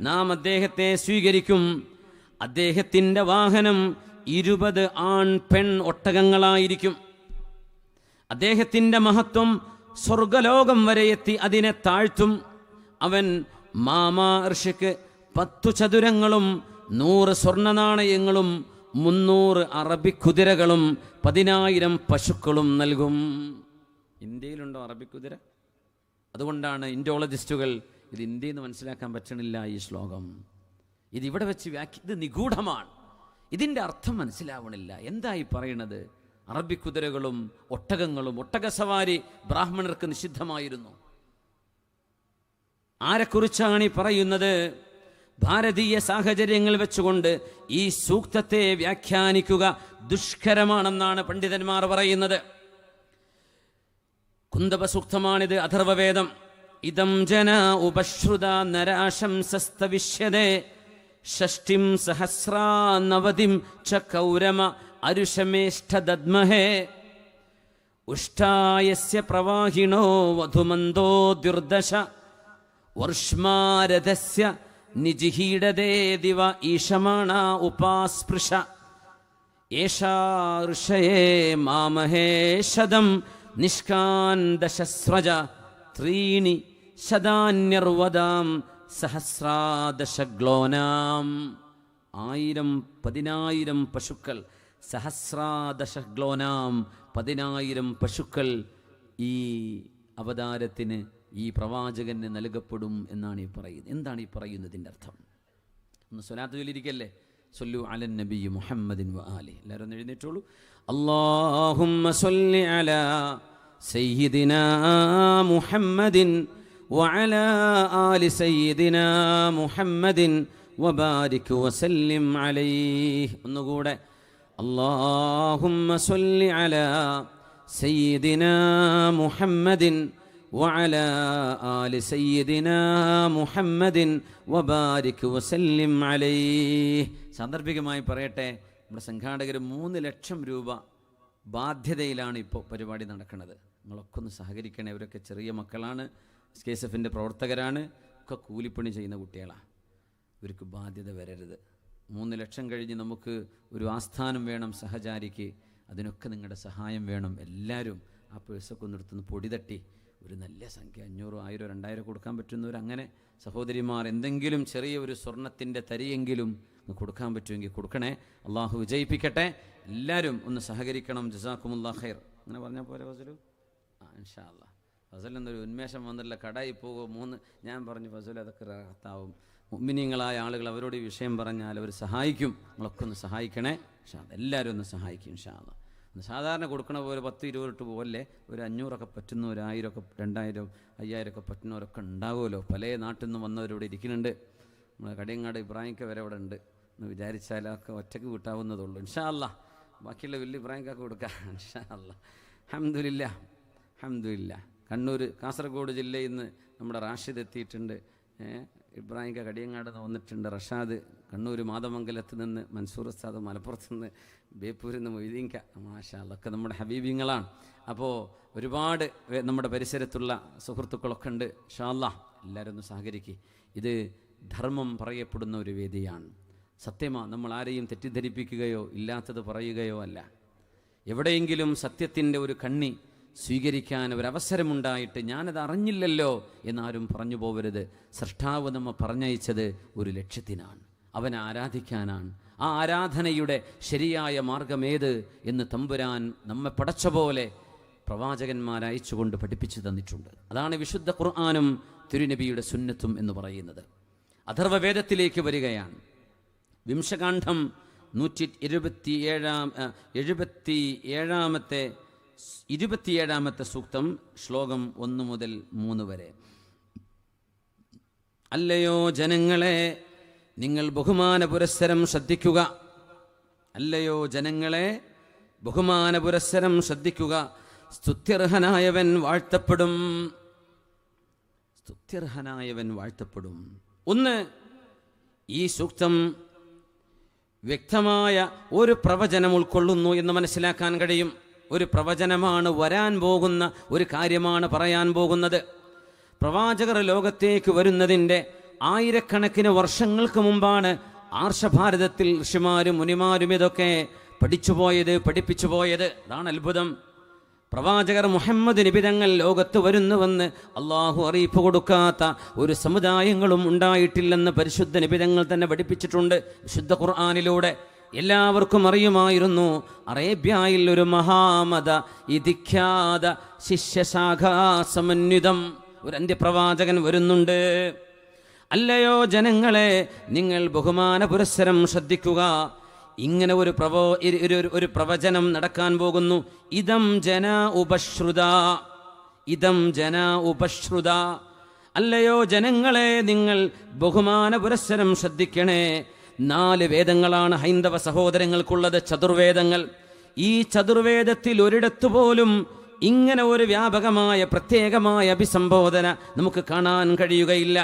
നാം അദ്ദേഹത്തെ സ്വീകരിക്കും. അദ്ദേഹത്തിൻ്റെ വാഹനം 20 ആൺ പെൺ ഒട്ടകങ്ങളായിരിക്കും. അദ്ദേഹത്തിൻ്റെ മഹത്വം സ്വർഗലോകം വരെ എത്തി അതിനെ താഴ്ത്തും. അവൻ മാമാർഷിക്ക് 10 ചതുരങ്ങളും 100 സ്വർണ്ണ നാണയങ്ങളും 300 അറബിക്കുതിരകളും 10,000 പശുക്കളും നൽകും. ഇന്ത്യയിലുണ്ടോ അറബിക്കുതിര? അതുകൊണ്ടാണ് ഇൻഡോളജിസ്റ്റുകൾ ഇത് ഇന്ത്യയിൽ നിന്ന് മനസ്സിലാക്കാൻ പറ്റണില്ല ഈ ശ്ലോകം. ഇതിവിടെ വെച്ച് ഇത് നിഗൂഢമാണ്, ഇതിൻ്റെ അർത്ഥം മനസ്സിലാവണില്ല. എന്തായി പറയണത്? അറബിക്കുതിരകളും ഒട്ടകങ്ങളും, ഒട്ടകസവാരി ബ്രാഹ്മണർക്ക് നിഷിദ്ധമായിരുന്നു. ആരെക്കുറിച്ചാണ് ഈ പറയുന്നത്? ഭാരതീയ സാഹചര്യങ്ങൾ വെച്ചുകൊണ്ട് ഈ സൂക്തത്തെ വ്യാഖ്യാനിക്കുക ദുഷ്കരമാണെന്നാണ് പണ്ഡിതന്മാർ പറയുന്നത്. കുന്തഭ സൂക്തമാണിത്, അഥർവവേദം. ഇദം ജന ഉപശ്രുത നരാശംസസ്തവിഷ്യതേ ഷഷ്ടിം സഹസ്രാനവതിം ച കൗരമ അരുഷമേഷ്ഠദദ്മഹേ ഉഷ്ടായസ്യ പ്രവാഹിണോ വധുമന്തോ ദുർദശ വർഷ്മാരഥസ്യ നിജിഹീടതേ ദിവ ഈശമാണ ഉപാസ്പൃശ ഏഷാ ഋഷയേ മാമഹേഷദം നിഷ്കാന്തശസ്രജ ത്രീണി ശതാന്യർവദാം സഹസ്രാദശഗ്ലോനാം. 1000 പശുക്കൾ, സഹസ്രാദശഗ്ലോനാം 10,000 പശുക്കൾ ഈ അവതാരത്തിന്, ഈ പ്രവാചകന് നൽകപ്പെടും എന്നാണ് ഈ പറയുന്നത്. എന്താണ് ഈ പറയുന്നതിൻ്റെ അർത്ഥം? ഒന്ന് സ്വലാത്ത് ചൊല്ലിയിരിക്കല്ലേ, സല്ലു അലൻ നബി മുഹമ്മദിൻ വ ആലി. എല്ലാവരും ഒന്ന് എഴുന്നേറ്റോളൂ. അല്ലാഹുമ്മ സല്ലി അലാ സയ്യിദിനാ മുഹമ്മദിൻ വഅലാ ആലി സയ്യിദിനാ മുഹമ്മദിൻ വബാരിക് വസല്ലിം അലൈഹി. ഒന്നുകൂടെ. അല്ലാഹുമ്മ സല്ലി അലാ സയ്യിദിനാ മുഹമ്മദിൻ വഅലാ ആലി സയ്യിദിനാ മുഹമ്മദിൻ വബാരിക് വസല്ലിം അലൈഹി. സാന്ദർഭികമായി പറയട്ടെ, നമ്മുടെ സംഘാടകർ 3 ലക്ഷം രൂപ ബാധ്യതയിലാണ് ഇപ്പോൾ പരിപാടി നടക്കുന്നത്. നിങ്ങളൊക്കെ ഒന്ന് സഹകരിക്കണേ. അവരൊക്കെ ചെറിയ മക്കളാണ്, SKSF-ൻ്റെ പ്രവർത്തകരാണ്, ഒക്കെ കൂലിപ്പണി ചെയ്യുന്ന കുട്ടികളാണ്. ഇവർക്ക് ബാധ്യത വരരുത്. 3 ലക്ഷം കഴിഞ്ഞ് നമുക്ക് ഒരു ആസ്ഥാനം വേണം സഹചാരിക്ക്. അതിനൊക്കെ നിങ്ങളുടെ സഹായം വേണം. എല്ലാവരും ആ പേഴ്സൊക്കെ ഒന്ന് എടുത്തുനിന്ന് പൊടി തട്ടി ഒരു നല്ല സംഖ്യ 500, 1000, 2000 കൊടുക്കാൻ പറ്റുന്നവർ, അങ്ങനെ സഹോദരിമാർ എന്തെങ്കിലും ചെറിയ ഒരു സ്വർണത്തിൻ്റെ തരിയെങ്കിലും കൊടുക്കാൻ പറ്റുമെങ്കിൽ കൊടുക്കണേ. അള്ളാഹു വിജയിപ്പിക്കട്ടെ. എല്ലാവരും ഒന്ന് സഹകരിക്കണം. ജസാക്കുമുല്ലാ ഖൈർ. അങ്ങനെ പറഞ്ഞാൽ പോലെ ഫസലു? ഇൻഷാ അല്ലാഹ്. ഫസൽ എന്നൊരു ഉന്മേഷം വന്നില്ല. കടയിൽ പോകുമോ ഞാൻ പറഞ്ഞു, ഫസൽ അതൊക്കെ റാഹത്താവും. മുഅ്മിനീങ്ങളായ ആളുകൾ അവരോട് ഈ വിഷയം പറഞ്ഞാൽ അവർ സഹായിക്കും. നിങ്ങളൊക്കെ ഒന്ന് സഹായിക്കണേ. എല്ലാവരും ഒന്ന് സഹായിക്കും ഇൻഷാ അല്ലാഹ്. സാധാരണ കൊടുക്കണ പോലെ 10-20 പോലെ ഒരു 500 പറ്റുന്ന, ഒരു 1000, 2000, 5000 പറ്റുന്നവരൊക്കെ ഉണ്ടാവുമല്ലോ. പല നാട്ടിൽ നിന്ന് വന്നവരിവിടെ ഇരിക്കുന്നുണ്ട്. നമ്മൾ കടിയങ്ങാട് ഇബ്രാഹിംക്ക വരെ ഇവിടെ ഉണ്ട്. എന്ന് വിചാരിച്ചാൽ ഒക്കെ ഒറ്റയ്ക്ക് കിട്ടാവുന്നതുള്ളൂ ഇൻഷാ അല്ലാഹ്. ബാക്കിയുള്ള വലിയ ഇബ്രാഹിംക്കൊക്കെ കൊടുക്കാം ഇൻഷാ അല്ലാഹ്. അൽഹംദുലില്ലാ, അൽഹംദുലില്ലാ. കണ്ണൂർ, കാസർഗോഡ് ജില്ലയിൽ നിന്ന് നമ്മുടെ റാഷിദ് എത്തിയിട്ടുണ്ട്. ഇബ്രാഹിംക്ക കടിയങ്ങാട് നിന്ന് വന്നിട്ടുണ്ട്. റഷാദ് കണ്ണൂർ മാതമംഗലത്ത് നിന്ന്, മൻസൂർ ഉസ്താദ് മലപ്പുറത്ത് നിന്ന്, ബേപ്പൂരിൽ നിന്ന് മൊയ്തീൻക. മാഷാ അല്ലാഹ്, ഒക്കെ നമ്മുടെ ഹബീബിങ്ങളാണ്. അപ്പോൾ ഒരുപാട് നമ്മുടെ പരിസരത്തുള്ള സുഹൃത്തുക്കളൊക്കെ ഉണ്ട്. ഇൻഷാ അല്ലാഹ് എല്ലാവരും ഒന്ന് സഹകരിക്കുക. ഇത് ധർമ്മം പറയപ്പെടുന്ന ഒരു വേദിയാണ്. സത്യമാണ്. നമ്മൾ ആരെയും തെറ്റിദ്ധരിപ്പിക്കുകയോ ഇല്ലാത്തത് പറയുകയോ അല്ല. എവിടെയെങ്കിലും സത്യത്തിൻ്റെ ഒരു കണ്ണി സ്വീകരിക്കാൻ ഒരവസരമുണ്ടായിട്ട് ഞാനത് അറിഞ്ഞില്ലല്ലോ എന്നാരും പറഞ്ഞു പോവരുത്. സൃഷ്ടാവ് നമ്മെ പറഞ്ഞയച്ചത് ഒരു ലക്ഷ്യത്തിനാണ്, അവനെ ആരാധിക്കാനാണ്. ആ ആരാധനയുടെ ശരിയായ മാർഗമേത് എന്ന് തമ്പുരാൻ നമ്മെ പടച്ച പോലെ പ്രവാചകന്മാരയച്ചുകൊണ്ട് പഠിപ്പിച്ചു തന്നിട്ടുണ്ട്. അതാണ് വിശുദ്ധ ഖുർആനും തിരുനബിയുടെ സുന്നത്തും എന്ന് പറയുന്നത്. അഥർവവേദത്തിലേക്ക് വരികയാണ്. വിംശകാന്ഡം 177-ാമത്തെ സൂക്തം, ശ്ലോകം 1 മുതൽ 3 വരെ. അല്ലയോ ജനങ്ങളെ, നിങ്ങൾ ബഹുമാന പുരസ്സരം ശ്രദ്ധിക്കുക. അല്ലയോ ജനങ്ങളെ, ബഹുമാന പുരസ്സരം ശ്രദ്ധിക്കുക. സ്തുത്യർഹനായവൻ വാഴ്ത്തപ്പെടും. സ്തുത്യർഹനായവൻ വാഴ്ത്തപ്പെടും. ഒന്ന്, ഈ സൂക്തം വ്യക്തമായ ഒരു പ്രവചനം ഉൾക്കൊള്ളുന്നു എന്ന് മനസ്സിലാക്കാൻ കഴിയും. ഒരു പ്രവചനമാണ്, വരാൻ പോകുന്ന ഒരു കാര്യമാണ് പറയാൻ പോകുന്നത്. പ്രവാചകർ ലോകത്തേക്ക് വരുന്നതിൻ്റെ ആയിരക്കണക്കിന് വർഷങ്ങൾക്ക് മുമ്പാണ് ആർഷഭാരതത്തിൽ ഋഷിമാരും മുനിമാരും ഇതൊക്കെ പഠിപ്പിച്ചു പോയത്. അതാണ് അത്ഭുതം. പ്രവാചകർ മുഹമ്മദ് നബി തങ്ങൾ ലോകത്ത് വരുന്നുവെന്ന് അള്ളാഹു അറിയിപ്പ് കൊടുക്കാത്ത ഒരു സമുദായങ്ങളും ഉണ്ടായിട്ടില്ലെന്ന് പരിശുദ്ധ നബി തങ്ങൾ തന്നെ പഠിപ്പിച്ചിട്ടുണ്ട് വിശുദ്ധ ഖുർആനിലൂടെ. എല്ലാവർക്കും അറിയുമായിരുന്നു, അറേബ്യയിൽ ഒരു മഹാമത ഇതിഖ്യാത ശിഷ്യശാഖാസമന്വിതം ഒരു അന്ത്യപ്രവാചകൻ വരുന്നുണ്ട്. അല്ലയോ ജനങ്ങളെ, നിങ്ങൾ ബഹുമാന പുരസ്സരം ശ്രദ്ധിക്കുക. ഇങ്ങനെ ഒരു പ്രവചനം നടക്കാൻ പോകുന്നു. ഇദം ജനാ ഉപശ്രുത. അല്ലയോ ജനങ്ങളെ, നിങ്ങൾ ബഹുമാന പുരസ്സരം ശ്രദ്ധിക്കണേ. 4 വേദങ്ങളാണ് ഹൈന്ദവ സഹോദരങ്ങൾക്കുള്ളത്, ചതുർവേദങ്ങൾ. ഈ ചതുർവേദത്തിൽ ഒരിടത്തുപോലും ഇങ്ങനെ ഒരു വ്യാപകമായ പ്രത്യേകമായ അഭിസംബോധന നമുക്ക് കാണാൻ കഴിയുകയില്ല.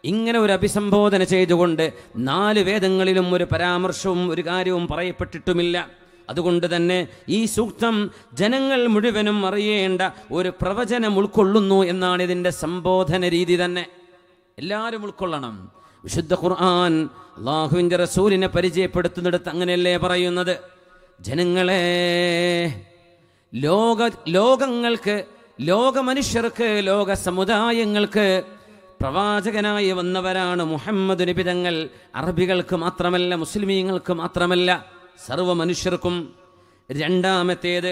ഇങ്ങനെ ഒരു അഭിസംബോധന ചെയ്തുകൊണ്ട് 4 വേദങ്ങളിലും ഒരു പരാമർശവും ഒരു കാര്യവും പറയപ്പെട്ടിട്ടുമില്ല. അതുകൊണ്ട് തന്നെ ഈ സൂക്തം ജനങ്ങൾ മുഴുവനും അറിയേണ്ട ഒരു പ്രവചനം ഉൾക്കൊള്ളുന്നു എന്നാണ് ഇതിൻ്റെ സംബോധന രീതി തന്നെ. എല്ലാവരും ഉൾക്കൊള്ളണം. വിശുദ്ധ ഖുർആൻ അല്ലാഹുവിൻ്റെ റസൂലിനെ പരിചയപ്പെടുത്തുന്നിടത്ത് അങ്ങനെയല്ലേ പറയുന്നത്? ജനങ്ങളെ, ലോകങ്ങൾക്ക്, ലോകമനുഷ്യർക്ക്, ലോക സമുദായങ്ങൾക്ക് പ്രവാചകനായി വന്നവരാണ് മുഹമ്മദ് നബി തങ്ങൾ. അറബികൾക്ക് മാത്രമല്ല, മുസ്ലിമീങ്ങൾക്ക് മാത്രമല്ല, സർവ്വ മനുഷ്യർക്കും. രണ്ടാമത്തേത്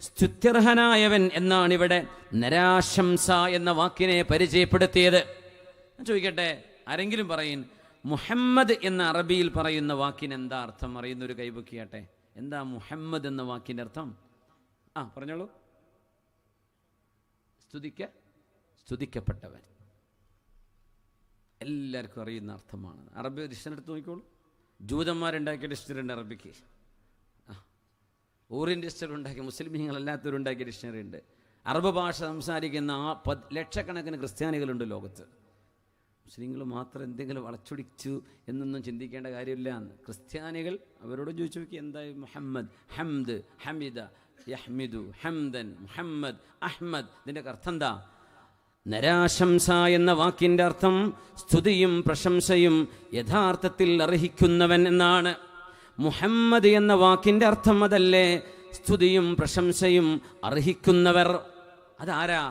സ്തുത്യർഹനായവൻ എന്നാണ് ഇവിടെ നരാശംസ എന്ന വാക്കിനെ പരിചയപ്പെടുത്തിയത്. ചോദിക്കട്ടെ, ആരെങ്കിലും പറയും മുഹമ്മദ് എന്ന അറബിയിൽ പറയുന്ന വാക്കിന് എന്താ അർത്ഥം? അറിയുന്നൊരു കൈപൊക്കിയാട്ടെ. എന്താ മുഹമ്മദ് എന്ന വാക്കിൻ്റെ അർത്ഥം? പറഞ്ഞോളൂ. സ്തുതിക്കപ്പെട്ടവൻ. എല്ലാവർക്കും അറിയുന്ന അർത്ഥമാണ്. അറബി ഡിക്ഷണറി എടുത്ത് നോക്കിക്കോളൂ. ജൂതന്മാരുണ്ടാക്കിയ ഡിക്ഷണറി ഉണ്ട് അറബിക്ക്. ഓറിയന്റിസ്റ്റുകൾ ഉണ്ടാക്കിയ, മുസ്ലിമീങ്ങളല്ലാത്തവരുണ്ടാക്കിയ ഡിക്ഷണറി ഉണ്ട്. അറബ് ഭാഷ സംസാരിക്കുന്ന ലക്ഷക്കണക്കിന് ക്രിസ്ത്യാനികളുണ്ട് ലോകത്ത്. മുസ്ലിങ്ങൾ മാത്രം എന്തെങ്കിലും വളച്ചൊടിച്ചു എന്നൊന്നും ചിന്തിക്കേണ്ട കാര്യമില്ല. ക്രിസ്ത്യാനികൾ അവരോട് ചോദിച്ചു നോക്കി, എന്തായി മുഹമ്മദ്, ഹംദ്, ഹമിദ, യഹ്മിദു, ഹംദൻ, മുഹമ്മദ്, അഹ്മദ്, ഇതിൻ്റെ അർത്ഥം എന്താ? നരാശംസ എന്ന വാക്കിൻ്റെ അർത്ഥം സ്തുതിയും പ്രശംസയും യഥാർത്ഥത്തിൽ അർഹിക്കുന്നവൻ എന്നാണ്. മുഹമ്മദ് എന്ന വാക്കിൻ്റെ അർത്ഥം അതല്ലേ? സ്തുതിയും പ്രശംസയും അർഹിക്കുന്നവർ. അതാരാ?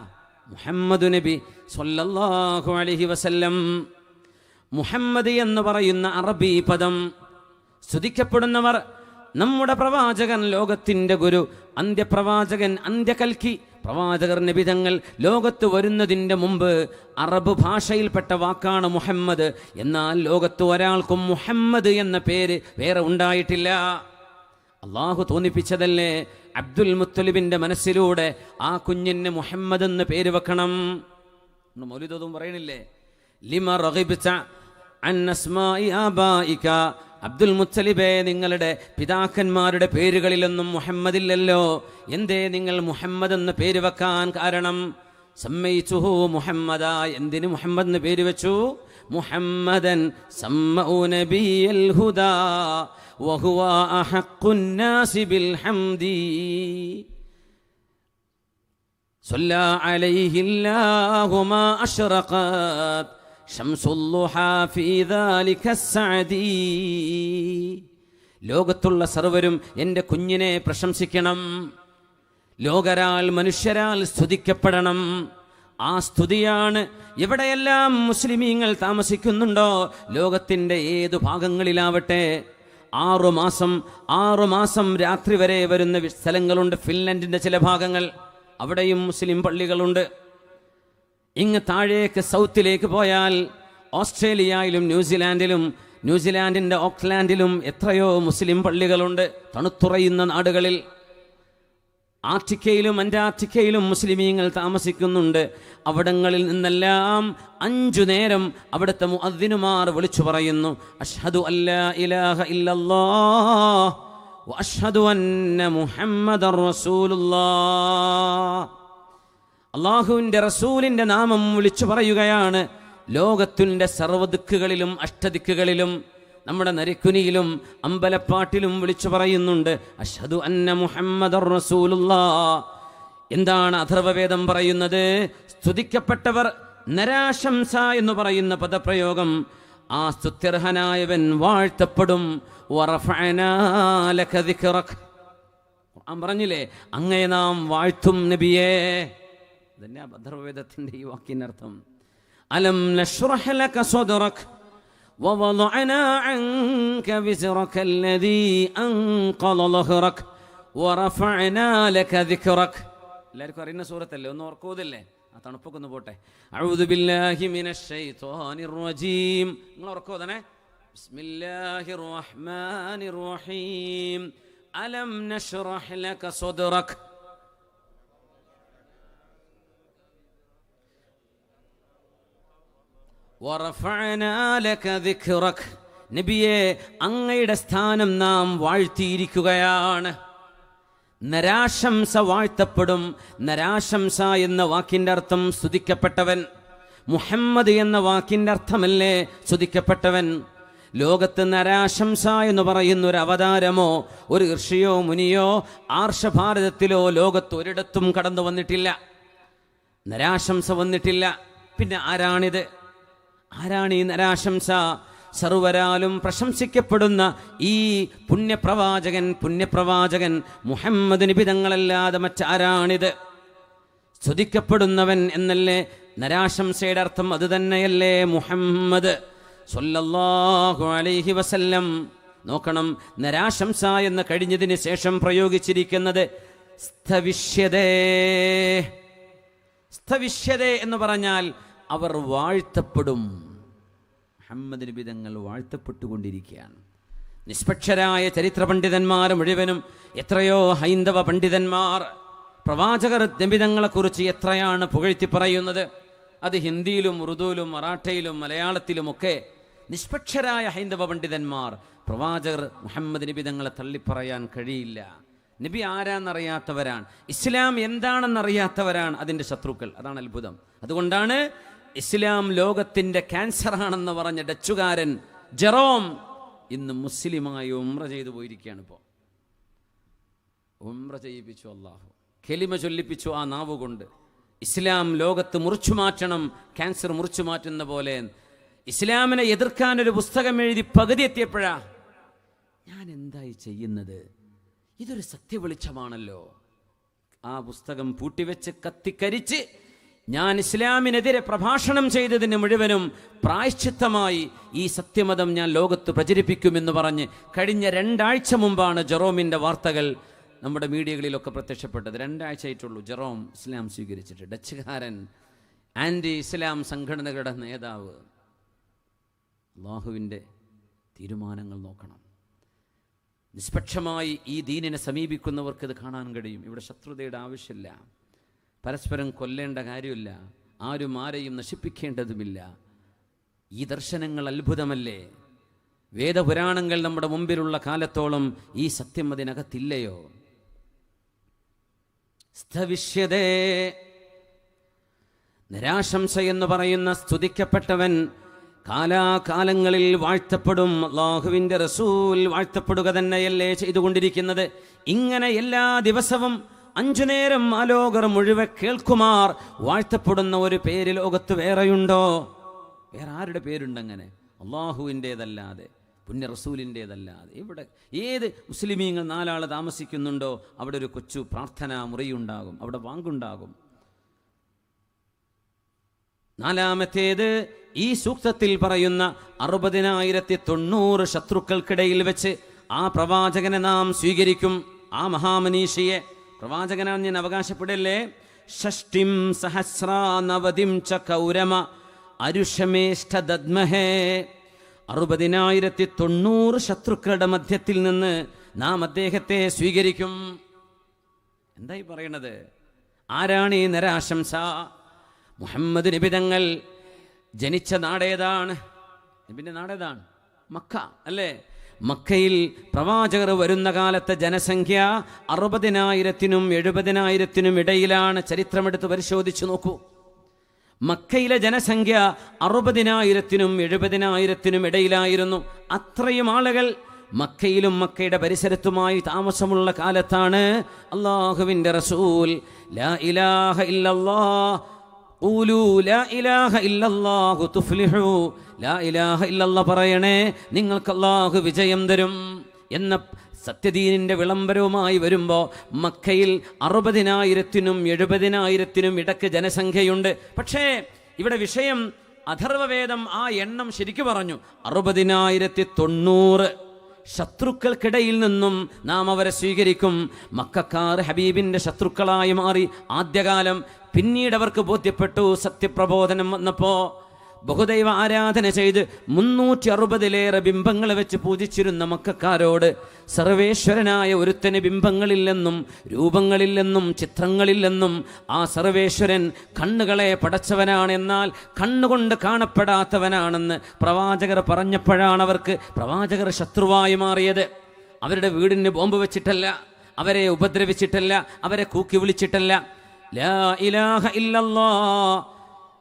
മുഹമ്മദ് നബി സ്വല്ലല്ലാഹു അലൈഹി വസല്ലം. മുഹമ്മദ് എന്ന് പറയുന്ന അറബി പദം, സ്തുതിക്കപ്പെടുന്നവർ, നമ്മുടെ പ്രവാചകൻ, ലോകത്തിൻ്റെ ഗുരു, അന്ത്യപ്രവാചകൻ, അന്ത്യകൽക്കി പ്രവാചകർ നബി തങ്ങൾ ലോകത്ത് വരുന്നതിൻ്റെ മുമ്പ് അറബ് ഭാഷയിൽപ്പെട്ട വാക്കാണ് മുഹമ്മദ്. എന്നാൽ ലോകത്ത് ഒരാൾക്കും മുഹമ്മദ് എന്ന പേര് വേറെ ഉണ്ടായിട്ടില്ല. അള്ളാഹു തോന്നിപ്പിച്ചതല്ലേ? അബ്ദുൽ മുത്തലിബിൻ്റെ മനസ്സിലൂടെ ആ കുഞ്ഞിന് മുഹമ്മദ് എന്ന് പേര് വെക്കണം. മൗലിദും പറയണില്ലേ, ലിമ റഗിബ്ത അൻ അസ്മാഇ ആബായിക. അബ്ദുൽ മുത്തലിബേ, നിങ്ങളുടെ പിതാക്കന്മാരുടെ പേരുകളിലൊന്നും മുഹമ്മദില്ലല്ലോ, എന്തേ നിങ്ങൾ മുഹമ്മദ് എന്ന് പേര് വെക്കാൻ കാരണം? സമ്മൈതുഹു മുഹമ്മദ. എന്തിന് മുഹമ്മദ് എന്ന് പേര് വെച്ചു? മുഹമ്മദൻ സമ്മഉ നബിയൽ ഹുദാ വഹുവ അഹഖുൻ നാസി ബിൽ ഹംദി സല്ലല്ലാ അലൈഹില്ലാഹു മാ അശ്റഖത് ശംസുല്ലുഹാ ഫീ ദാലിക സഅദി. ലോകത്തുള്ള സർവരും എൻ്റെ കുഞ്ഞിനെ പ്രശംസിക്കണം. ലോകരാൽ, മനുഷ്യരാൽ സ്തുതിക്കപ്പെടണം. ആ സ്തുതിയാണ് എവിടെയെല്ലാം മുസ്ലിമീങ്ങൾ താമസിക്കുന്നുണ്ടോ, ലോകത്തിൻ്റെ ഏതു ഭാഗങ്ങളിലാവട്ടെ, 6 മാസം രാത്രി വരെ വരുന്ന സ്ഥലങ്ങളുണ്ട്. ഫിൻലൻഡിൻ്റെ ചില ഭാഗങ്ങൾ, അവിടെയും മുസ്ലിം പള്ളികളുണ്ട്. ഇങ്ങ് താഴേക്ക് സൗത്തിലേക്ക് പോയാൽ ഓസ്ട്രേലിയയിലും ന്യൂസിലാൻഡിൻ്റെ ഓക്ലാൻഡിലും എത്രയോ മുസ്ലിം പള്ളികളുണ്ട്. തണുത്തുറയുന്ന നാടുകളിൽ, ആർട്ടിക്കയിലും അന്റാർട്ടിക്കയിലും മുസ്ലിമീങ്ങൾ താമസിക്കുന്നുണ്ട്. അവിടങ്ങളിൽ നിന്നെല്ലാം 5 നേരം അവിടുത്തെ മുഅദ്ദിനുമാർ വിളിച്ചു പറയുന്നു, അഷ്ഹദു അല്ലാ ഇലാഹ ഇല്ലല്ലാഹ് വ അഷ്ഹദു അന്ന മുഹമ്മദർ റസൂലുള്ളാഹ്. അള്ളാഹുവിൻ്റെ റസൂലിൻ്റെ നാമം വിളിച്ചു പറയുകയാണ്. ലോകത്തിൻ്റെ സർവ്വദിക്കുകളിലും അഷ്ടദിക്കുകളിലും, നമ്മുടെ നരിക്കുനിയിലും അമ്പലപ്പാട്ടിലും വിളിച്ചു പറയുന്നുണ്ട്, അഷ്ഹദു അന്ന മുഹമ്മദർ റസൂലുള്ളാഹ്. എന്താണ് അഥർവവേദം പറയുന്നത്? സ്തുതിക്കപ്പെട്ടവർ, നരാശംസ എന്ന് പറയുന്ന പദപ്രയോഗം ആ സ്തുത്യർഹനായവൻ വാഴ്ത്തപ്പെടും. വറഫഅനാ ലക ദിക്റക്, ഖുർആൻ പറഞ്ഞില്ലേ, അങ്ങയെ നാം വാഴ്ത്തും നബിയേ. ഇതന്നെ അഥർവവേദത്തിന്റെ ഈ വാക്കിനർത്ഥം. അലം നശ്റഹ് ലക സദ്റക് വവളഅനാ അൻക വിസ്റക അല്ലദീ അൻഖള ളഹ്റക് വറഫഅനാ ലക ദിക്റക്. എല്ലാവർക്കും അറിയുന്ന സൂറത്തല്ലേ, ഒന്ന് ഓർക്കൂതല്ലേ? ആ തണുപ്പൊക്കെ ഒന്ന് പോട്ടെ. അഊദു ബില്ലാഹി മിനശ് ശൈത്വാനിർ റജീം. നിങ്ങൾ ഓർക്കോതണേ. ബിസ്മില്ലാഹിർ റഹ്മാനിർ റഹീം. അലം നശ്റഹ് ലക സദ്റക് വറഫഅനാ ലക ദിക്റക്. നബിയെ, അങ്ങയുടെ സ്ഥാനം നാം വാഴ്ത്തിയിരിക്കുകയാണ്. നരാശംസ വാഴ്ത്തപ്പെടും. നരാശംസ എന്ന വാക്കിൻ്റെ അർത്ഥം സ്തുതിക്കപ്പെട്ടവൻ. മുഹമ്മദ് എന്ന വാക്കിൻ്റെ അർത്ഥമല്ലേ സ്തുതിക്കപ്പെട്ടവൻ? ലോകത്ത് നരാശംസ എന്ന് പറയുന്ന ഒരു അവതാരമോ ഒരു ഋഷിയോ മുനിയോ ആർഷഭാരതത്തിലോ ലോകത്ത് ഒരിടത്തും കടന്നു വന്നിട്ടില്ല. നരാശംസ വന്നിട്ടില്ല. പിന്നെ ആരാണിത്? ആരാണ് ഈ നരാശംസ? സർവരാലും പ്രശംസിക്കപ്പെടുന്ന ഈ പുണ്യപ്രവാചകൻ മുഹമ്മദ് നബി തങ്ങളല്ലാതെ മറ്റാരാണിത്? സ്തുതിക്കപ്പെടുന്നവൻ എന്നല്ലേ നരാശംസയുടെ അർത്ഥം? അത് തന്നെയല്ലേ മുഹമ്മദ് സ്വല്ലല്ലാഹു അലൈഹി വസല്ലം. നോക്കണം, നരാശംസ എന്ന് കഴിഞ്ഞതിന് ശേഷം പ്രയോഗിച്ചിരിക്കുന്നത് സ്ഥവിഷ്യതേ. സ്ഥവിഷ്യതേ എന്ന് പറഞ്ഞാൽ അവർ വാഴ്ത്തപ്പെടും. മുഹമ്മദ് നബി തങ്ങൾ വാഴ്ത്തപ്പെട്ടുകൊണ്ടിരിക്കുകയാണ്. നിഷ്പക്ഷരായ ചരിത്ര പണ്ഡിതന്മാർ മുഴുവനും, എത്രയോ ഹൈന്ദവ പണ്ഡിതന്മാർ പ്രവാചകർ നബി തങ്ങളെക്കുറിച്ച് എത്രയാണ് പുകഴ്ത്തി പറയുന്നത്. അത് ഹിന്ദിയിലും ഉറുദുവിലും മറാഠയിലും മലയാളത്തിലുമൊക്കെ നിഷ്പക്ഷരായ ഹൈന്ദവ പണ്ഡിതന്മാർ പ്രവാചകർ മുഹമ്മദ് നബി തങ്ങളെ തള്ളിപ്പറയാൻ കഴിയില്ല. നബി ആരാന്നറിയാത്തവരാണ്, ഇസ്ലാം എന്താണെന്നറിയാത്തവരാണ് അതിൻ്റെ ശത്രുക്കൾ. അതാണ് അത്ഭുതം. അതുകൊണ്ടാണ് ഇസ്ലാം ലോകത്തിൻ്റെ ക്യാൻസറാണെന്ന് പറഞ്ഞ ഡച്ചുകാരൻ ജെറോം ഇന്ന് മുസ്ലിമായി ഉംറ ചെയ്തു പോയിരിക്കുകയാണ്. ഇപ്പോൾ ഉംറ ചെയ്യിപ്പിച്ചു അള്ളാഹു, കെലിമ ചൊല്ലിപ്പിച്ചു ആ നാവ് കൊണ്ട്. ഇസ്ലാം ലോകത്ത് മുറിച്ചു മാറ്റണം, ക്യാൻസർ മുറിച്ചു മാറ്റുന്ന പോലെ. ഇസ്ലാമിനെ എതിർക്കാനൊരു പുസ്തകം എഴുതി പകുതി എത്തിയപ്പോഴാ ഞാൻ എന്തായി ചെയ്യുന്നത്? ഇതൊരു സത്യവെളിച്ചമാണല്ലോ. ആ പുസ്തകം പൂട്ടിവെച്ച് കത്തിക്കരിച്ച് ഞാൻ ഇസ്ലാമിനെതിരെ പ്രഭാഷണം ചെയ്തതിന് മുഴുവനും പ്രായശ്ചിത്തമായി ഈ സത്യമതം ഞാൻ ലോകത്ത് പ്രചരിപ്പിക്കുമെന്ന് പറഞ്ഞ് കഴിഞ്ഞ 2 ആഴ്ച മുമ്പാണ് ജെറോമിൻ്റെ വാർത്തകൾ നമ്മുടെ മീഡിയകളിലൊക്കെ പ്രത്യക്ഷപ്പെട്ടത്. 2 ആഴ്ചയായിട്ടുള്ളൂ ജെറോം ഇസ്ലാം സ്വീകരിച്ചിട്ട്. ഡച്ചുകാരൻ, ആൻറ്റി ഇസ്ലാം സംഘടനകളുടെ നേതാവ്. അള്ളാഹുവിൻ്റെ തീരുമാനങ്ങൾ നോക്കണം. നിഷ്പക്ഷമായി ഈ ദീനിനെ സമീപിക്കുന്നവർക്ക് ഇത് കാണാൻ കഴിയും. ഇവിടെ ശത്രുതയുടെ ആവശ്യമില്ല, പരസ്പരം കൊല്ലേണ്ട കാര്യമില്ല, ആരും ആരെയും നശിപ്പിക്കേണ്ടതുമില്ല. ഈ ദർശനങ്ങൾ അത്ഭുതമല്ലേ? വേദപുരാണങ്ങൾ നമ്മുടെ മുമ്പിലുള്ള കാലത്തോളം ഈ സത്യം അതിനകത്തില്ലയോ? സ്ഥവിഷ്യതേ, നിരാശംസ എന്ന് പറയുന്ന സ്തുതിക്കപ്പെട്ടവൻ കാലാകാലങ്ങളിൽ വാഴ്ത്തപ്പെടും. അല്ലാഹുവിൻ്റെ റസൂൽ വാഴ്ത്തപ്പെടുക തന്നെയല്ലേ ചെയ്തുകൊണ്ടിരിക്കുന്നത്. ഇങ്ങനെ എല്ലാ ദിവസവും 5 നേരം ആലോകർ മുഴുവൻ കേൾക്കുമാർ വാഴ്ത്തപ്പെടുന്ന ഒരു പേര് ലോകത്ത് വേറെയുണ്ടോ? വേറെ ആരുടെ പേരുണ്ടങ്ങനെ? അള്ളാഹുവിൻ്റേതല്ലാതെ, പുണ്യ റസൂലിൻ്റേതല്ലാതെ. ഇവിടെ ഏത് മുസ്ലിമീങ്ങൾ 4 ആൾ താമസിക്കുന്നുണ്ടോ അവിടെ ഒരു കൊച്ചു പ്രാർത്ഥനാ മുറിയുണ്ടാകും, അവിടെ വാങ്കുണ്ടാകും. 4-ാമത്തേത് ഈ സൂക്തത്തിൽ പറയുന്ന 60,090 ശത്രുക്കൾക്കിടയിൽ വെച്ച് ആ പ്രവാചകനെ നാം സ്വീകരിക്കും. ആ മഹാമനീഷിയെ പ്രവാചകനാണ് ഞാൻ അവകാശപ്പെടല്ലേ. ഷഷ്ടിം സഹസ്രാനവതിം ച കൗരമ അരുഷമേഷ്ടദദ്മഹേ. 60,090 ശത്രുക്കളുടെ മധ്യത്തിൽ നിന്ന് നാം അദ്ദേഹത്തെ സ്വീകരിക്കും. എന്തായി പറയണത്? ആരാണ് ഈ നരാശംസ? മുഹമ്മദ് നബി തങ്ങൾ ജനിച്ച നാടേതാണ്? നബിൻ്റെ നാടേതാണ്? മക്ക അല്ലേ? മക്കയിൽ പ്രവാചകർ വരുന്ന കാലത്തെ ജനസംഖ്യ 60,000-നും 70,000-നും ഇടയിലാണ്. ചരിത്രമെടുത്ത് പരിശോധിച്ചു നോക്കൂ. മക്കയിലെ ജനസംഖ്യ 60,000-നും 70,000-നും ഇടയിലായിരുന്നു. അത്രയും ആളുകൾ മക്കയിലും മക്കയുടെ പരിസരത്തുമായി താമസമുള്ള കാലത്താണ് അല്ലാഹുവിൻ്റെ റസൂൽ ലാ ഇലാഹ ഇല്ലല്ലാഹ് ഊലു ലാ ഇലാഹ ഇല്ലല്ലാഹു തുഫ്ലിഹു, ലാ ഇലാഹ ഇല്ലല്ലാഹ് പറയണേ, നിങ്ങൾക്ക് അല്ലാഹു വിജയം തരും എന്ന സത്യദീനിന്റെ വിളംബരവുമായി വരുമ്പോൾ മക്കയിൽ 60,000-നും 70,000-നും ഇടയ്ക്ക് ജനസംഖ്യയുണ്ട്. പക്ഷേ ഇവിടെ വിഷയം അഥർവവേദം ആ എണ്ണം ശരിക്കു പറഞ്ഞു. 60,090 ശത്രുക്കൾക്കിടയിൽ നിന്നും നാം അവരെ സ്വീകരിക്കും. മക്കക്കാർ ഹബീബിന്റെ ശത്രുക്കളായി മാറി ആദ്യകാലം. പിന്നീട് അവർക്ക് ബോധ്യപ്പെട്ടു, സത്യപ്രബോധനം വന്നപ്പോ ബഹുദൈവ ആരാധന ചെയ്ത് 360-ലേറെ ബിംബങ്ങളെ വെച്ച് പൂജിച്ചിരുന്ന മക്കക്കാരോട് സർവേശ്വരനായ ഒരുത്തന് ബിംബങ്ങളില്ലെന്നും രൂപങ്ങളില്ലെന്നും ചിത്രങ്ങളില്ലെന്നും ആ സർവേശ്വരൻ കണ്ണുകളെ പടച്ചവനാണ്, എന്നാൽ കണ്ണുകൊണ്ട് കാണപ്പെടാത്തവനാണെന്ന് പ്രവാചകർ പറഞ്ഞപ്പോഴാണ് അവർക്ക് പ്രവാചകർ ശത്രുവായി മാറിയത്. അവരുടെ വീടിന് ബോംബ് വെച്ചിട്ടല്ല, അവരെ ഉപദ്രവിച്ചിട്ടല്ല, അവരെ കൂക്കി വിളിച്ചിട്ടല്ല. ലാ ഇലാഹ ഇല്ലല്ലാഹ്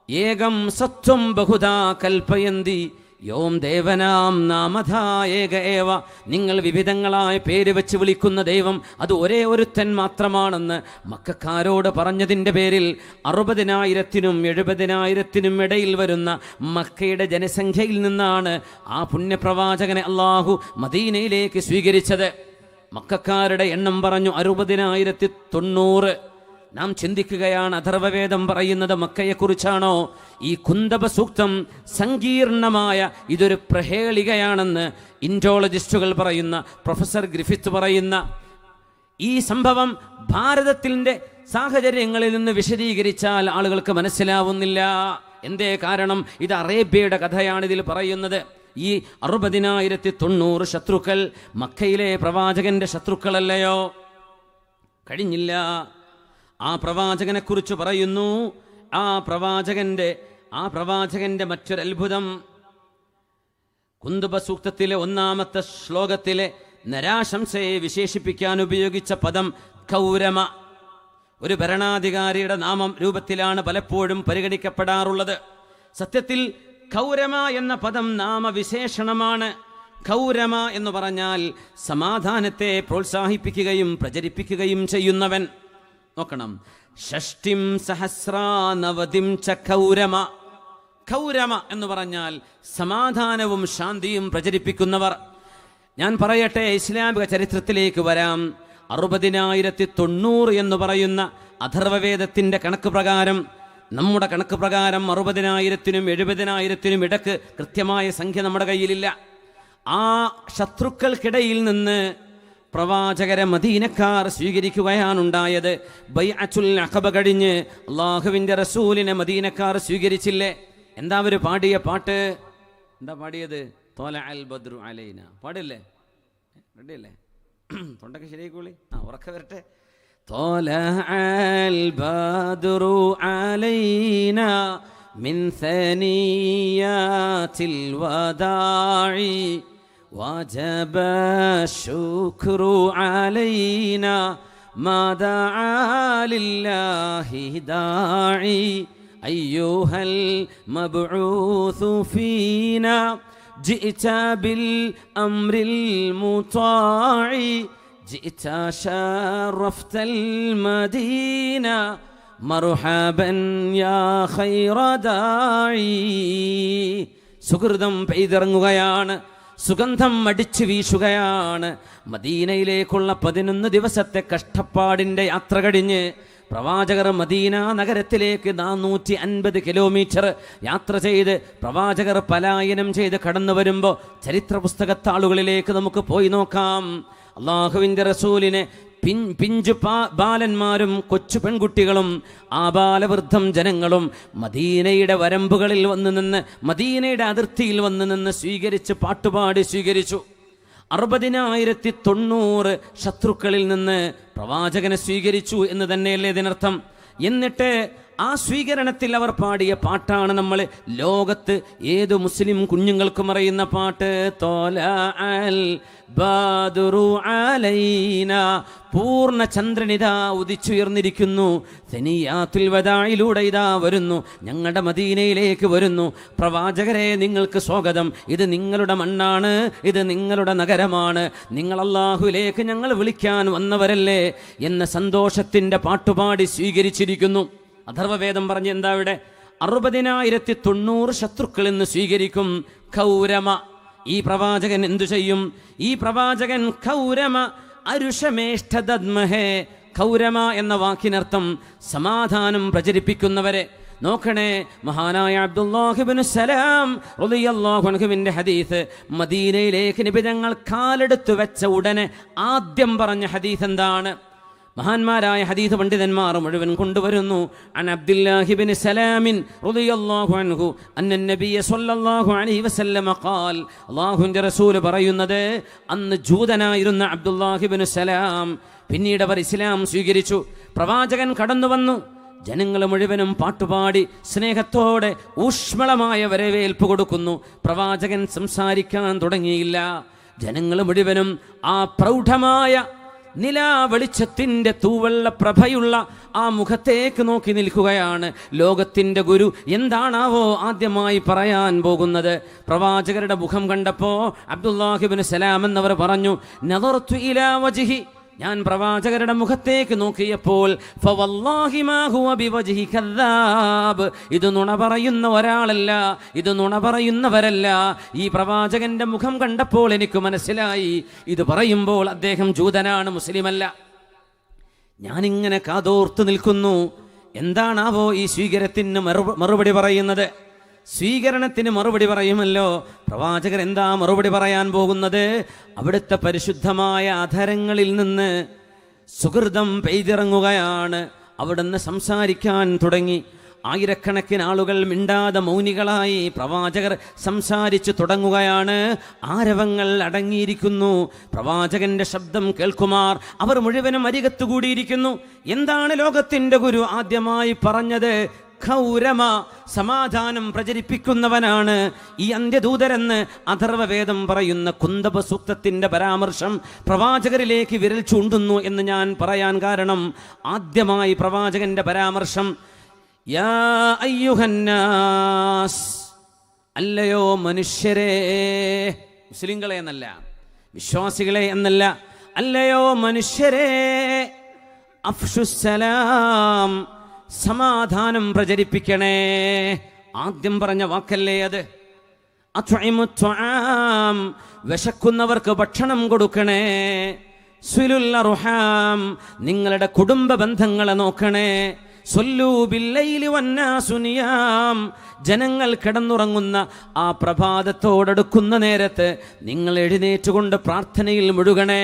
ഏകം സത്വം ബഹുധാ കൽപ്പയന്തി യോം ദേവനാം നാമധാ ഏക ഏവ. നിങ്ങൾ വിവിധങ്ങളായ പേര് വെച്ച് വിളിക്കുന്ന ദൈവം അത് ഒരേ ഒരുത്തൻ മാത്രമാണെന്ന് മക്കക്കാരോട് പറഞ്ഞതിൻ്റെ പേരിൽ 60,000-നും 70,000-നും ഇടയിൽ വരുന്ന മക്കയുടെ ജനസംഖ്യയിൽ നിന്നാണ് ആ പുണ്യപ്രവാചകനെ അള്ളാഹു മദീനയിലേക്ക് സ്വീകരിച്ചത്. മക്കക്കാരുടെ എണ്ണം പറഞ്ഞു 60,090. നാം ചിന്തിക്കുകയാണ്, അഥർവവേദം പറയുന്നത് മക്കയെക്കുറിച്ചാണോ? ഈ കുന്തബ സൂക്തം സങ്കീർണമായ ഇതൊരു പ്രഹേളികയാണെന്ന് ഇൻഡോളജിസ്റ്റുകൾ പറയുന്ന പ്രൊഫസർ ഗ്രിഫിത്ത് പറയുന്ന ഈ സംഭവം ഭാരതത്തിൻ്റെ സാഹചര്യങ്ങളിൽ നിന്ന് വിശദീകരിച്ചാൽ ആളുകൾക്ക് മനസ്സിലാവുന്നില്ല. എന്തേ കാരണം? ഇത് അറേബ്യയുടെ കഥയാണ് ഇതിൽ പറയുന്നത്. ഈ 60,090 ശത്രുക്കൾ മക്കയിലെ പ്രവാചകന്റെ ശത്രുക്കളല്ലയോ? കഴിഞ്ഞില്ല. ആ പ്രവാചകനെ കുറിച്ച് പറയുന്നു. ആ പ്രവാചകന്റെ മറ്റൊരത്ഭുതം കുന്തുബ സൂക്തത്തിലെ 1-ാമത്തെ ശ്ലോകത്തിലെ നരാശംസയെ വിശേഷിപ്പിക്കാൻ ഉപയോഗിച്ച പദം കൗരമ. ഒരു ഭരണാധികാരിയുടെ നാമം രൂപത്തിലാണ് പലപ്പോഴും പരിഗണിക്കപ്പെടാറുള്ളത്. സത്യത്തിൽ കൗരമ എന്ന പദം നാമവിശേഷണമാണ്. കൗരമ എന്ന് പറഞ്ഞാൽ സമാധാനത്തെ പ്രോത്സാഹിപ്പിക്കുകയും പ്രചരിപ്പിക്കുകയും ചെയ്യുന്നവൻ. നോക്കണം, ഷഷ്ടിം സഹസ്രാനവതിം ച കൗരമ. കൗരമ എന്ന് പറഞ്ഞാൽ സമാധാനവും ശാന്തിയും പ്രചരിപ്പിക്കുന്നവർ. ഞാൻ പറയട്ടെ, ഇസ്ലാമിക ചരിത്രത്തിലേക്ക് വരാം. 60,090 എന്ന് പറയുന്ന അഥർവവേദത്തിന്റെ കണക്ക് പ്രകാരം, നമ്മുടെ കണക്ക് പ്രകാരം 60,000-നും 70,000-നും ഇടക്ക് കൃത്യമായ സംഖ്യ നമ്മുടെ കയ്യിലില്ല. ആ ശത്രുക്കൾക്കിടയിൽ നിന്ന് പ്രവാചകരെ മദീനക്കാർ സ്വീകരിക്കുകയാണുണ്ടായത്. ബൈഅത്തുൽ അഖബ കഴിഞ്ഞ് അല്ലാഹുവിൻ്റെ റസൂലിനെ മദീനക്കാർ സ്വീകരിച്ചില്ലേ? എന്താ അവർ പാടിയ പാട്ട്? എന്താ പാടിയത്? ത്വലഅൽ ബദ്റു അലൈന. പാടില്ലേ? റെഡിയല്ലേ? തൊണ്ടൊക്കെ ശരിയായിക്കോളി, ഉറക്ക വരട്ടെ. ത്വലഅൽ ബദ്റു അലൈന മിൻ സനിയാതിൽ വദാഇ وجب الشكر علينا ما دعا لله داعي أيها المبعوث فينا جئت بالأمر المطاع جئت شرفت المدينة مرحبا يا خير داعي. സുഹൃതം പെയ്തിറങ്ങുകയാണ്, സുഗന്ധം അടിച്ചു വീശുകയാണ്. മദീനയിലേക്കുള്ള 11 ദിവസത്തെ കഷ്ടപ്പാടിൻ്റെ യാത്ര കഴിഞ്ഞ് പ്രവാചകർ മദീന നഗരത്തിലേക്ക് 450 കിലോമീറ്റർ യാത്ര ചെയ്ത് പ്രവാചകർ പലായനം ചെയ്ത് കടന്നു വരുമ്പോൾ ചരിത്ര പുസ്തകത്താളുകളിലേക്ക് നമുക്ക് പോയി നോക്കാം. അള്ളാഹുവിൻ്റെ റസൂലിനെ പിഞ്ചു ബാലന്മാരും കൊച്ചു പെൺകുട്ടികളും ആബാലവൃദ്ധം ജനങ്ങളും മദീനയുടെ വരമ്പുകളിൽ വന്നു നിന്ന്, മദീനയുടെ അതിർത്തിയിൽ വന്നു നിന്ന് സ്വീകരിച്ച് പാട്ടുപാടി സ്വീകരിച്ചു. 60,090 ശത്രുക്കളിൽ നിന്ന് പ്രവാചകനെ സ്വീകരിച്ചു എന്ന് തന്നെയല്ലേ ഇതിനർത്ഥം? എന്നിട്ട് ആ സ്വീകരണത്തിൽ അവർ പാടിയ പാട്ടാണ് നമ്മൾ ലോകത്ത് ഏത് മുസ്ലിം കുഞ്ഞുങ്ങൾക്കും അറിയുന്ന പാട്ട്. ത്വലഅൽ ബദ്റു അലൈന. പൂർണ്ണ ചന്ദ്രനിതാ ഉദിച്ചുയർന്നിരിക്കുന്നു. സനിയാത്തുൽ വദാഇലൂടെ ഇതാ വരുന്നു, ഞങ്ങളുടെ മദീനയിലേക്ക് വരുന്നു. പ്രവാചകരെ, നിങ്ങൾക്ക് സ്വാഗതം. ഇത് നിങ്ങളുടെ മണ്ണാണ്, ഇത് നിങ്ങളുടെ നഗരമാണ്. നിങ്ങൾ അല്ലാഹുവിലേക്ക് ഞങ്ങൾ വിളിക്കാൻ വന്നവരല്ലേ എന്ന സന്തോഷത്തിൻ്റെ പാട്ടുപാടി സ്വീകരിച്ചിരിക്കുന്നു. അഥർവവേദം പറഞ്ഞ് എന്താ ഇവിടെ? 60,900 ശത്രുക്കളിൽ നിന്ന് സ്വീകരിക്കും. ഖൗരമ, ഈ പ്രവാചകൻ എന്തു ചെയ്യും? ഈ പ്രവാചകൻ ഖൗരമ അരുഷമേഷ്ഠദദ്മഹേ, ഖൗരമ എന്ന വാക്കിനർത്ഥം സമാധാനം പ്രചരിപ്പിക്കുന്നവരെ. നോക്കണേ, മഹാനായ അബ്ദുല്ലാഹി ഇബ്നു സലാം റളിയല്ലാഹു അൻഹുവിന്റെ ഹദീസ്, മദീനയിലേക്ക് നബി തങ്ങൾ കാലെടുത്തു വെച്ച ഉടനെ ആദ്യം പറഞ്ഞ ഹദീസ് എന്താണ്? മഹാന്മാരായ ഹദീസ് പണ്ഡിതന്മാർ മുഴുവൻ കൊണ്ടുവരുന്നു. അൻ അബ്ദുല്ലാഹി ഇബ്നു സലാമിൻ റളിയല്ലാഹു അൻഹു അന്ന നബിയ സ്വല്ലല്ലാഹു അലൈഹി വസല്ലം ഖാൽ, അല്ലാഹുവിന്റെ റസൂൽ പറയുന്നത്, അന്ന് ജൂതനായിരുന്ന അബ്ദുല്ലാഹി ഇബ്നു സലാം പിന്നീട് അവർ ഇസ്ലാം സ്വീകരിച്ചു. പ്രവാചകൻ കടന്നു വന്നു. ജനങ്ങൾ മുഴുവനും പാട്ടുപാടി സ്നേഹത്തോടെ ഊഷ്മളമായ വരവേൽപ്പ് കൊടുക്കുന്നു. പ്രവാചകൻ സംസാരിക്കാൻ തുടങ്ങിയില്ല. ജനങ്ങൾ മുഴുവനും ആ പ്രൗഢമായ നിലാവെളിച്ചത്തിന്റെ തൂവെള്ള പ്രഭയുള്ള ആ മുഖത്തേക്ക് നോക്കി നിൽക്കുകയാണ്. ലോകത്തിന്റെ ഗുരു എന്താണാവോ ആദ്യമായി പറയാൻ പോകുന്നത്? പ്രവാചകരുടെ മുഖം കണ്ടപ്പോ അബ്ദുല്ലാഹി ഇബ്നു സലാം എന്നവർ പറഞ്ഞു, നദർതു ഇലാ വജ്ഹി, ഞാൻ പ്രവാചകരുടെ മുഖത്തേക്ക് നോക്കിയപ്പോൾ ഫവല്ലാഹി മാ ഹുവ ബിവജ്ഹി കദ്ദാബ്, ഇത് നുണ പറയുന്ന ഒരാളല്ല, ഇത് നുണ പറയുന്നവരല്ല. ഈ പ്രവാചകന്റെ മുഖം കണ്ടപ്പോൾ എനിക്ക് മനസ്സിലായി, ഇത് പറയുമ്പോൾ അദ്ദേഹം ജൂതനാണ്, മുസ്ലിമല്ല. ഞാനിങ്ങനെ കാതോർത്ത് നിൽക്കുന്നു, എന്താണാവോ ഈ സ്വീകരണത്തിന് മറുപടി പറയുന്നത്? സ്വീകരണത്തിന് മറുപടി പറയുമല്ലോ. പ്രവാചകർ എന്താ മറുപടി പറയാൻ പോകുന്നത്? അവിടുത്തെ പരിശുദ്ധമായ അധരങ്ങളിൽ നിന്ന് സുഹൃതം പെയ്തിറങ്ങുകയാണ്. അവിടുന്ന് സംസാരിക്കാൻ തുടങ്ങി. ആയിരക്കണക്കിന് ആളുകൾ മിണ്ടാതെ മൗനികളായി. പ്രവാചകർ സംസാരിച്ചു തുടങ്ങുകയാണ്. ആരവങ്ങൾ അടങ്ങിയിരിക്കുന്നു. പ്രവാചകന്റെ ശബ്ദം കേൾക്കുമാർ അവർ മുഴുവനും അരികത്തുകൂടിയിരിക്കുന്നു. എന്താണ് ലോകത്തിന്റെ ഗുരു ആദ്യമായി പറഞ്ഞത്? ഖൗരമ, സമാധാനം പ്രചരിപ്പിക്കുന്നവനാണ് ഈ അന്ത്യദൂതരെന്ന് അഥർവവേദം പറയുന്ന കുന്തബ സൂക്തത്തിന്റെ പരാമർശം പ്രവാചകരിലേക്ക് വിരൽ ചൂണ്ടുന്നു എന്ന് ഞാൻ പറയാൻ കാരണം, ആദ്യമായി പ്രവാചകന്റെ പരാമർശം യാ അയ്യുഹന്നാസ്, അല്ലയോ മനുഷ്യരെ, മുസ്ലിങ്ങളെ എന്നല്ല, വിശ്വാസികളെ എന്നല്ല, അല്ലയോ മനുഷ്യരെ, അഫ്ഷുസ്സലാം, സമാധാനം പ്രചരിപ്പിക്കണേ. ആദ്യം പറഞ്ഞ വാക്കല്ലേ അത്? അത്ഇമുത്ത്വആം, വിശക്കുന്നവർക്ക് ഭക്ഷണം കൊടുക്കണേ. സ്വിലുൽ അർഹാം, നിങ്ങളുടെ കുടുംബ ബന്ധങ്ങളെ നോക്കണേ. സ്വല്ലൂ ബില്ലൈലി വന്നാസു നിയാം, ജനങ്ങൾ കിടന്നുറങ്ങുന്ന ആ പ്രഭാതത്തോടടുക്കുന്ന നേരത്ത് നിങ്ങൾ എഴുന്നേറ്റുകൊണ്ട് പ്രാർത്ഥനയിൽ മുഴുകണേ.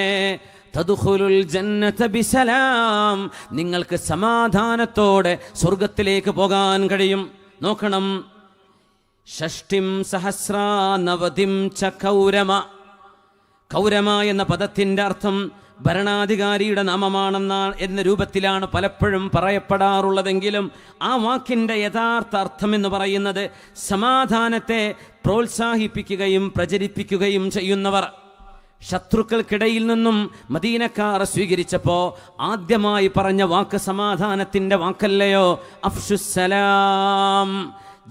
തദ്ഖുലുൽ ജന്നത ബിസലാം, നിങ്ങൾക്ക് സമാധാനത്തോടെ സ്വർഗത്തിലേക്ക് പോകാൻ കഴിയും. നോക്കണം, ഷഷ്ടിം സഹസ്രാനവതിം ച കൗരമ. കൗരമ എന്ന പദത്തിന്റെ അർത്ഥം ഭരണാധികാരിയുടെ എന്ന രൂപത്തിലാണ് പലപ്പോഴും പറയപ്പെടാറുള്ളതെങ്കിലും ആ വാക്കിന്റെ യഥാർത്ഥ അർത്ഥം എന്ന് പറയുന്നത് സമാധാനത്തെ പ്രോത്സാഹിപ്പിക്കുകയും പ്രചരിപ്പിക്കുകയും ചെയ്യുന്നവർ. ശത്രുക്കൾക്കിടയിൽ നിന്നും മദീനക്കാർ സ്വീകരിച്ചപ്പോ ആദ്യമായി പറഞ്ഞ വാക്ക് സമാധാനത്തിന്റെ വാക്കല്ലയോ? അഫ്ഷുസ്സലാം,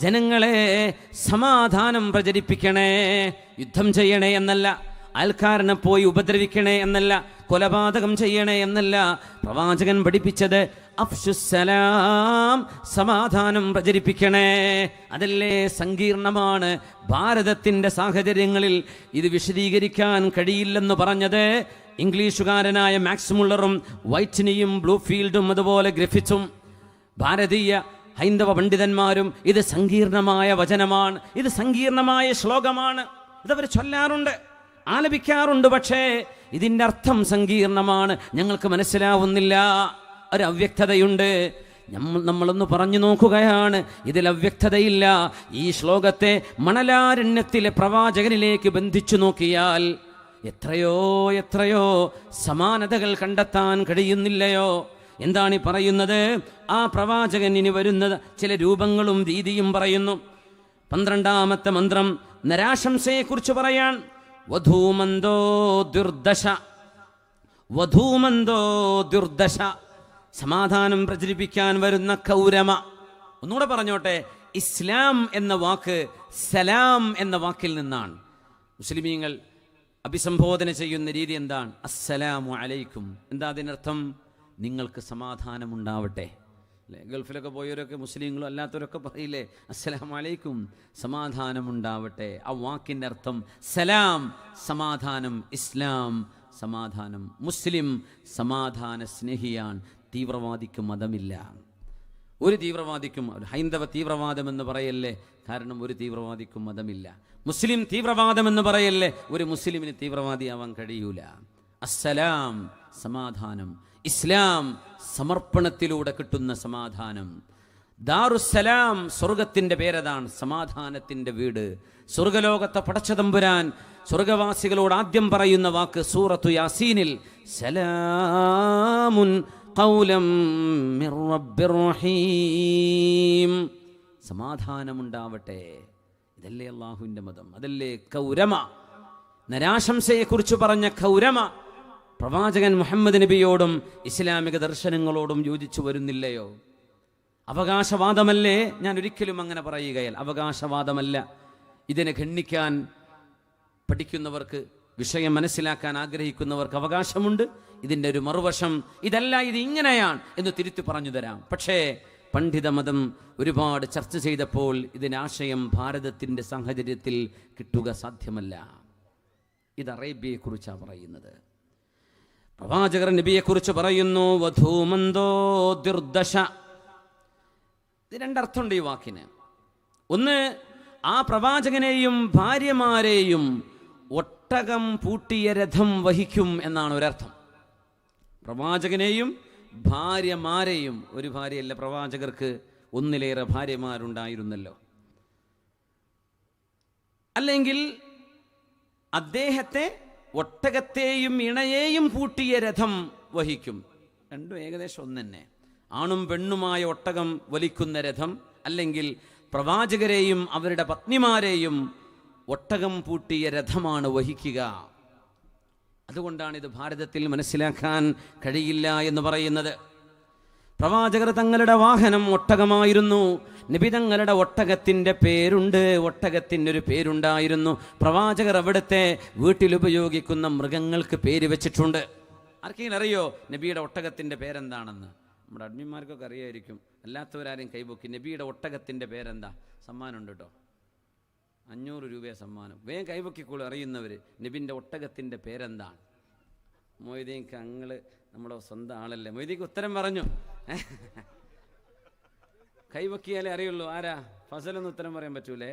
ജനങ്ങളെ സമാധാനം പ്രചരിപ്പിക്കണേ. യുദ്ധം ചെയ്യണേ എന്നല്ല, അയൽക്കാരനെ പോയി ഉപദ്രവിക്കണേ എന്നല്ല, കൊലപാതകം ചെയ്യണേ എന്നല്ല. പ്രവാചകൻ പഠിപ്പിച്ചത് അഫ്ഷുസ്സലാം, സമാധാനം പ്രചരിപ്പിക്കണേ. അതല്ലേ സങ്കീർണമാണ്. ഭാരതത്തിന്റെ സാഹചര്യങ്ങളിൽ ഇത് വിശദീകരിക്കാൻ കഴിയില്ലെന്ന് പറഞ്ഞത് ഇംഗ്ലീഷുകാരനായ മാക്സ് മുള്ളറും വൈറ്റ്നിയും ബ്ലൂഫീൽഡും അതുപോലെ ഗ്രിഫിത്തും ഭാരതീയ ഹൈന്ദവ പണ്ഡിതന്മാരും ഇത് സങ്കീർണമായ വചനമാണ്, ഇത് സങ്കീർണമായ ശ്ലോകമാണ്, ഇതവർ ചൊല്ലാറുണ്ട്, ആലപിക്കാറുണ്ട്. പക്ഷേ ഇതിൻ്റെ അർത്ഥം സങ്കീർണമാണ്, ഞങ്ങൾക്ക് മനസ്സിലാവുന്നില്ല. ഒരു അവ്യക്തതയുണ്ട്. നമ്മളൊന്ന് പറഞ്ഞു നോക്കുകയാണ്, ഇതിൽ അവ്യക്തതയില്ല. ഈ ശ്ലോകത്തെ മണലാരണ്യത്തിലെ പ്രവാചകനിലേക്ക് ബന്ധിച്ചു നോക്കിയാൽ എത്രയോ എത്രയോ സമാനതകൾ കണ്ടെത്താൻ കഴിയുന്നില്ലയോ? എന്താണ് ഈ പറയുന്നത്? ആ പ്രവാചകൻ ഇനി വരുന്നത് ചില രൂപങ്ങളും രീതിയും പറയുന്നു. 12ാമത്തെ മന്ത്രം നരാശംസയെക്കുറിച്ച് പറയാൻ, വധൂമന്തോ ദുർദശ, വധൂമന്തോ ദുർദശ, സമാധാനം പ്രചരിപ്പിക്കാൻ വരുന്ന കൗരമ. ഒന്നുകൂടെ പറഞ്ഞോട്ടെ, ഇസ്ലാം എന്ന വാക്ക് സലാം എന്ന വാക്കിൽ നിന്നാണ്. മുസ്ലിമീങ്ങൾ അഭിസംബോധന ചെയ്യുന്ന രീതി എന്താണ്? അസ്സലാമു അലൈക്കും. എന്താ അതിനർത്ഥം? നിങ്ങൾക്ക് സമാധാനം ഉണ്ടാവട്ടെ. അല്ലേ? ഗൾഫിലൊക്കെ പോയവരൊക്കെ മുസ്ലിങ്ങളും അല്ലാത്തവരൊക്കെ പറയില്ലേ അസ്സലാമു അലൈക്കും, സമാധാനമുണ്ടാവട്ടെ. ആ വാക്കിൻ്റെ അർത്ഥം സലാം, സമാധാനം. ഇസ്ലാം സമാധാനം, മുസ്ലിം സമാധാന സ്നേഹിയാണ്. തീവ്രവാദിക്ക് മതമില്ല. ഒരു തീവ്രവാദിക്കും, ഹൈന്ദവ തീവ്രവാദം എന്ന് പറയല്ലേ, കാരണം ഒരു തീവ്രവാദിക്കും മതമില്ല. മുസ്ലിം തീവ്രവാദം എന്ന് പറയല്ലേ, ഒരു മുസ്ലിമിന് തീവ്രവാദിയാവാൻ കഴിയൂല. അസ്സലാം സമാധാനം, ഇസ്ലാം സമർപ്പണത്തിലൂടെ കിട്ടുന്ന സമാധാനം. ദാറുസ്സലാം സ്വർഗത്തിന്റെ പേരതാണ്, സമാധാനത്തിന്റെ വീട്. സ്വർഗലോകത്തെ പടച്ചതമ്പുരാൻ സ്വർഗവാസികളോട് ആദ്യം പറയുന്ന വാക്ക് സൂറത്തു യാസീനിൽ സലാമുൻ ഖൗലം മിർ റബ്ബിർ റഹീം, സമാധാനമുണ്ടാവട്ടെ. ഇതല്ലേ അള്ളാഹുവിൻ്റെ മതം, അതല്ലേ കൗരമ. നരാശംസയെക്കുറിച്ച് പറഞ്ഞ കൗരമ പ്രവാചകൻ മുഹമ്മദ് നബിയോടും ഇസ്ലാമിക ദർശനങ്ങളോടും യോജിച്ചു വരുന്നില്ലയോ? അവകാശവാദമല്ലേ? ഞാൻ ഒരിക്കലും അങ്ങനെ പറയുകയല്ല, അവകാശവാദമല്ല. ഇതിനെ ഖണ്ഡിക്കാൻ പഠിക്കുന്നവർക്ക്, വിഷയം മനസ്സിലാക്കാൻ ആഗ്രഹിക്കുന്നവർക്ക് അവകാശമുണ്ട്. ഇതിൻ്റെ ഒരു മറുവശം ഇതല്ല, ഇത് ഇങ്ങനെയാണ് എന്ന് തിരുത്തി പറഞ്ഞു തരാം. പക്ഷേ പണ്ഡിതമതം ഒരുപാട് ചർച്ച ചെയ്തപ്പോൾ ഇതിനാശയം ഭാരതത്തിൻ്റെ സാഹചര്യത്തിൽ കിട്ടുക സാധ്യമല്ല. ഇത് അറേബ്യയെക്കുറിച്ചാണ് പറയുന്നത്. പ്രവാചകർ നബിയെക്കുറിച്ച് പറയുന്നു വധൂമന്തോ ദുർദശ. ഇത് രണ്ടർത്ഥമുണ്ട് ഈ വാക്കിന്. ഒന്ന്, ആ പ്രവാചകനെയും ഭാര്യമാരെയും ഒട്ടകം പൂട്ടിയ രഥം വഹിക്കും എന്നാണ് ഒരർത്ഥം. പ്രവാചകനെയും ഭാര്യമാരെയും, ഒരു ഭാര്യയല്ല പ്രവാചകർക്ക്, ഒന്നിലേറെ ഭാര്യമാരുണ്ടായിരുന്നല്ലോ. അല്ലെങ്കിൽ അദ്ദേഹത്തെ ഒട്ടകത്തെയും ഇണയെയും പൂട്ടിയ രഥം വഹിക്കും. രണ്ടും ഏകദേശം ഒന്ന് തന്നെ. ആണും പെണ്ണുമായ ഒട്ടകം വലിക്കുന്ന രഥം, അല്ലെങ്കിൽ പ്രവാചകരെയും അവരുടെ പത്നിമാരെയും ഒട്ടകം പൂട്ടിയ രഥമാണ് വഹിക്കുക. അതുകൊണ്ടാണ് ഇത് ഭാരതത്തിൽ മനസ്സിലാക്കാൻ കഴിയില്ല എന്ന് പറയുന്നത്. പ്രവാചകർ തങ്ങളുടെ വാഹനം ഒട്ടകമായിരുന്നു. നബി തങ്ങളുടെ ഒട്ടകത്തിൻ്റെ പേരുണ്ട്, ഒട്ടകത്തിനൊരു പേരുണ്ടായിരുന്നു. പ്രവാചകർ അവിടുത്തെ വീട്ടിലുപയോഗിക്കുന്ന മൃഗങ്ങൾക്ക് പേര് വെച്ചിട്ടുണ്ട്. ആർക്കെങ്കിലും അറിയോ നബിയുടെ ഒട്ടകത്തിൻ്റെ പേരെന്താണെന്ന്? നമ്മുടെ അഡ്മിന്മാർക്കൊക്കെ അറിയായിരിക്കും, അല്ലാത്തവരാരും കൈപൊക്കി. നബിയുടെ ഒട്ടകത്തിൻ്റെ പേരെന്താ? സമ്മാനമുണ്ട് കേട്ടോ, 500 രൂപയെ സമ്മാനം. വേഗം കൈപൊക്കിക്കോളൂ അറിയുന്നവർ. നബിൻ്റെ ഒട്ടകത്തിൻ്റെ പേരെന്താണ്? മൊയ്തീൻക്ക്, അങ്ങള് നമ്മുടെ സ്വന്തം ആളല്ലേ. മൊയ്തീക്ക് ഉത്തരം പറഞ്ഞു. കൈപൊക്കിയാലേ അറിയുള്ളൂ. ആരാ? ഫസലൊന്നും ഉത്തരം പറയാൻ പറ്റൂലേ?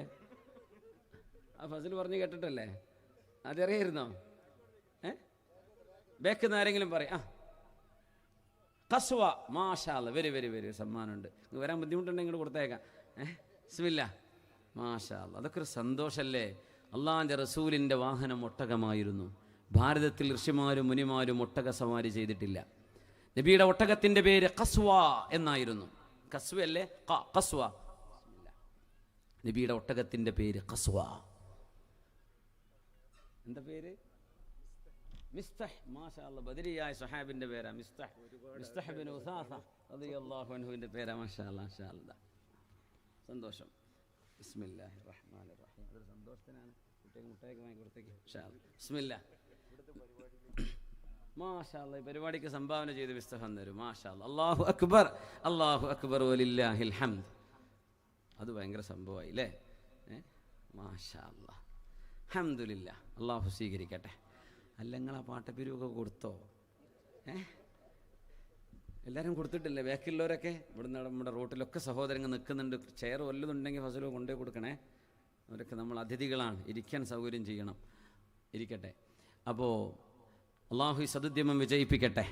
ആ ഫസൽ പറഞ്ഞു കേട്ടിട്ടല്ലേ? അതറിയായിരുന്നോ? ബേക്കുന്ന ആരെങ്കിലും പറയാം. കസ്വ, മാഷാ അല്ലാ, വെരി വെരി വെരി, സമ്മാനമുണ്ട്. വരാൻ ബുദ്ധിമുട്ടുണ്ടെങ്കിൽ കൊടുത്തേക്കാം. ബിസ്മില്ലാ, മാഷാ അല്ലാ. അതൊക്കെ ഒരു സന്തോഷമല്ലേ? അള്ളാഹിൻ്റെ റസൂലിൻ്റെ വാഹനം ഒട്ടകമായിരുന്നു. ഭാരതത്തിൽ ഋഷിമാരും മുനിമാരും ഒട്ടക സവാരി ചെയ്തിട്ടില്ല. നബിയുടെ ഒട്ടകത്തിൻ്റെ പേര് കസ്വ എന്നായിരുന്നു. കസ്വ അല്ലേ? കസ്വ. നബിയുടെ ഒട്ടകത്തിൻ്റെ പേര് കസ്വ. എന്താ പേര്? മിസ്തഹ്. മാഷാ അല്ലാ, ബദരിയായ സ്വഹാബിൻ്റെ പേരാ മിസ്തഹ്. മിസ്തഹ് ബിൻ ഉസാസ റളിയല്ലാഹു അൻഹുവിൻ്റെ പേരാ. മാഷാ അല്ലാ, മാഷാ അല്ലാ, സന്തോഷം. ബിസ്മില്ലാഹിർ റഹ്മാനിർ റഹീം. അതൊരു സന്തോഷത്തിനാണ്. കുട്ടികൾക്ക് മുട്ടായൊക്കെ വാങ്ങി കൊടുത്തേക്ക്. ബിസ്മില്ലാ. മാഷാ അല്ലാ, ഈ പരിപാടിക്ക് സംഭാവന ചെയ്ത് വിസ്തഹം തരും. മാഷാ അല്ലാ, അല്ലാഹു അക്ബർ, അല്ലാഹു അക്ബർ വലില്ലാഹിൽ ഹംദ്. അത് ഭയങ്കര സംഭവമായി അല്ലേ? മാഷാ അല്ലാ, ഹംദുലില്ലാ. അല്ലാഹു സ്വീകരിക്കട്ടെ. അല്ല, നിങ്ങൾ ആ പാട്ടപ്പിരിവൊക്കെ കൊടുത്തോ? എല്ലാവരും കൊടുത്തിട്ടില്ലേ? ബാക്കിയുള്ളവരൊക്കെ ഇവിടുന്ന് നമ്മുടെ റോട്ടിലൊക്കെ സഹോദരങ്ങൾ നിൽക്കുന്നുണ്ട്. ചെയർ വല്ലതുണ്ടെങ്കിൽ ഫസലോ കൊണ്ടേ കൊടുക്കണേ. അവരൊക്കെ നമ്മൾ അതിഥികളാണ്, ഇരിക്കാൻ സൗകര്യം ചെയ്യണം. ഇരിക്കട്ടെ. അപ്പോൾ അള്ളാഹു ഈ സദുദ്യമം വിജയിപ്പിക്കട്ടെ.